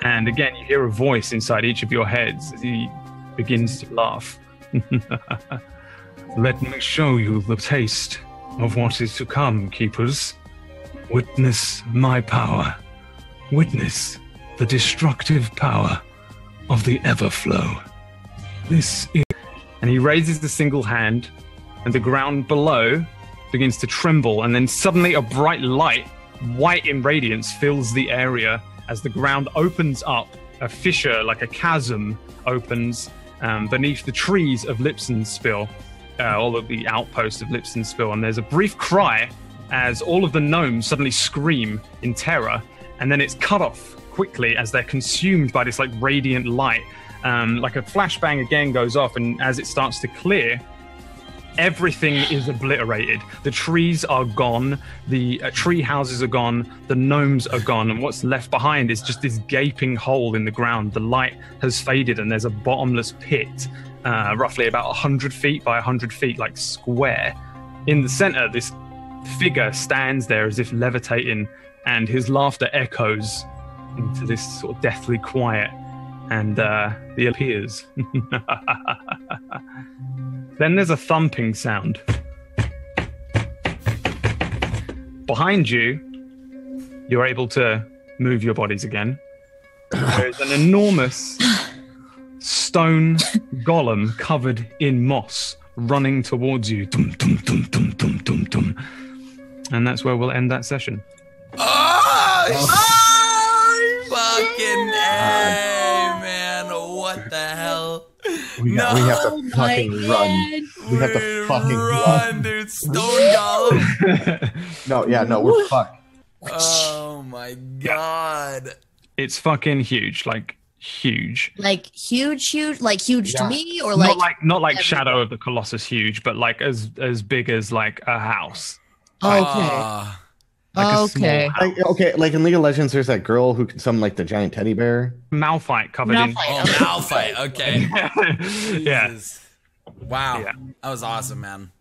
And again, you hear a voice inside each of your heads as he begins to laugh. Let me show you the taste of what is to come, keepers. Witness my power. Witness the destructive power of the Everflow. This is... And he raises the single hand, and the ground below begins to tremble, and then suddenly a bright light, white in radiance, fills the area as the ground opens up. A fissure, like a chasm, opens beneath the trees of Lipsenspill, all of the outposts of Lipsenspill, and there's a brief cry as all of the gnomes suddenly scream in terror, and then it's cut off quickly as they're consumed by this like radiant light. Like a flashbang again goes off, and as it starts to clear, everything is obliterated. The trees are gone, the tree houses are gone, the gnomes are gone, and what's left behind is just this gaping hole in the ground. The light has faded, and there's a bottomless pit, roughly about 100 feet by 100 feet, like square. In the center, this figure stands there as if levitating, and his laughter echoes into this sort of deathly quiet, and he appears. Then there's a thumping sound. Behind you, you're able to move your bodies again. There's an enormous stone golem covered in moss running towards you. Dum, dum, dum, dum, dum, dum, dum. And that's where we'll end that session. Fucking A, man. What the hell? We have to fucking run. We have to fucking run. Dude. Stone golem. No, we're fucked. Oh my god. It's fucking huge, like huge. Like huge, like huge to me, or not like Shadow of the Colossus huge, but like as big as like a house. Okay. Okay. Like in League of Legends, there's that girl who can summon like the giant teddy bear. Malphite covered in. Malphite. Okay. Yeah. Wow. Yeah. That was awesome, man.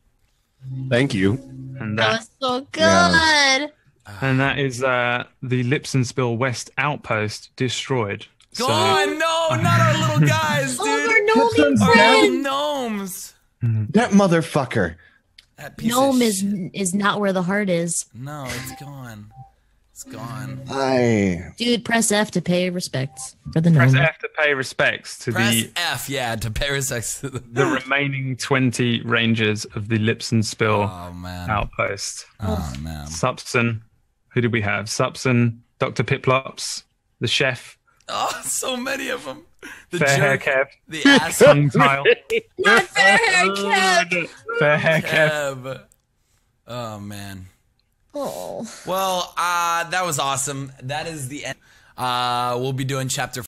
Thank you. And That was so good. Yeah. And that is the Lipsenspill West outpost destroyed. God, no, not our little guys, dude. Oh, our gnome friend. Gnomes. That motherfucker. That piece Gnome of shit. is not where the heart is. No, it's gone. It's gone. Dude, press F to pay respects for the gnome. Press F to pay respects to Press the F, yeah, to pay respects to the remaining 20 rangers of the Lipsenspill outpost. Oh, man. Supson. Who did we have? Supson, Dr. Piplops, the chef. Oh, so many of them. The Fair hair jerk, Kev. the ass. Tongue tile. Not fair hair, Kev. Fair hair Kev. Oh, man. Oh. Well, that was awesome. That is the end. We'll be doing chapter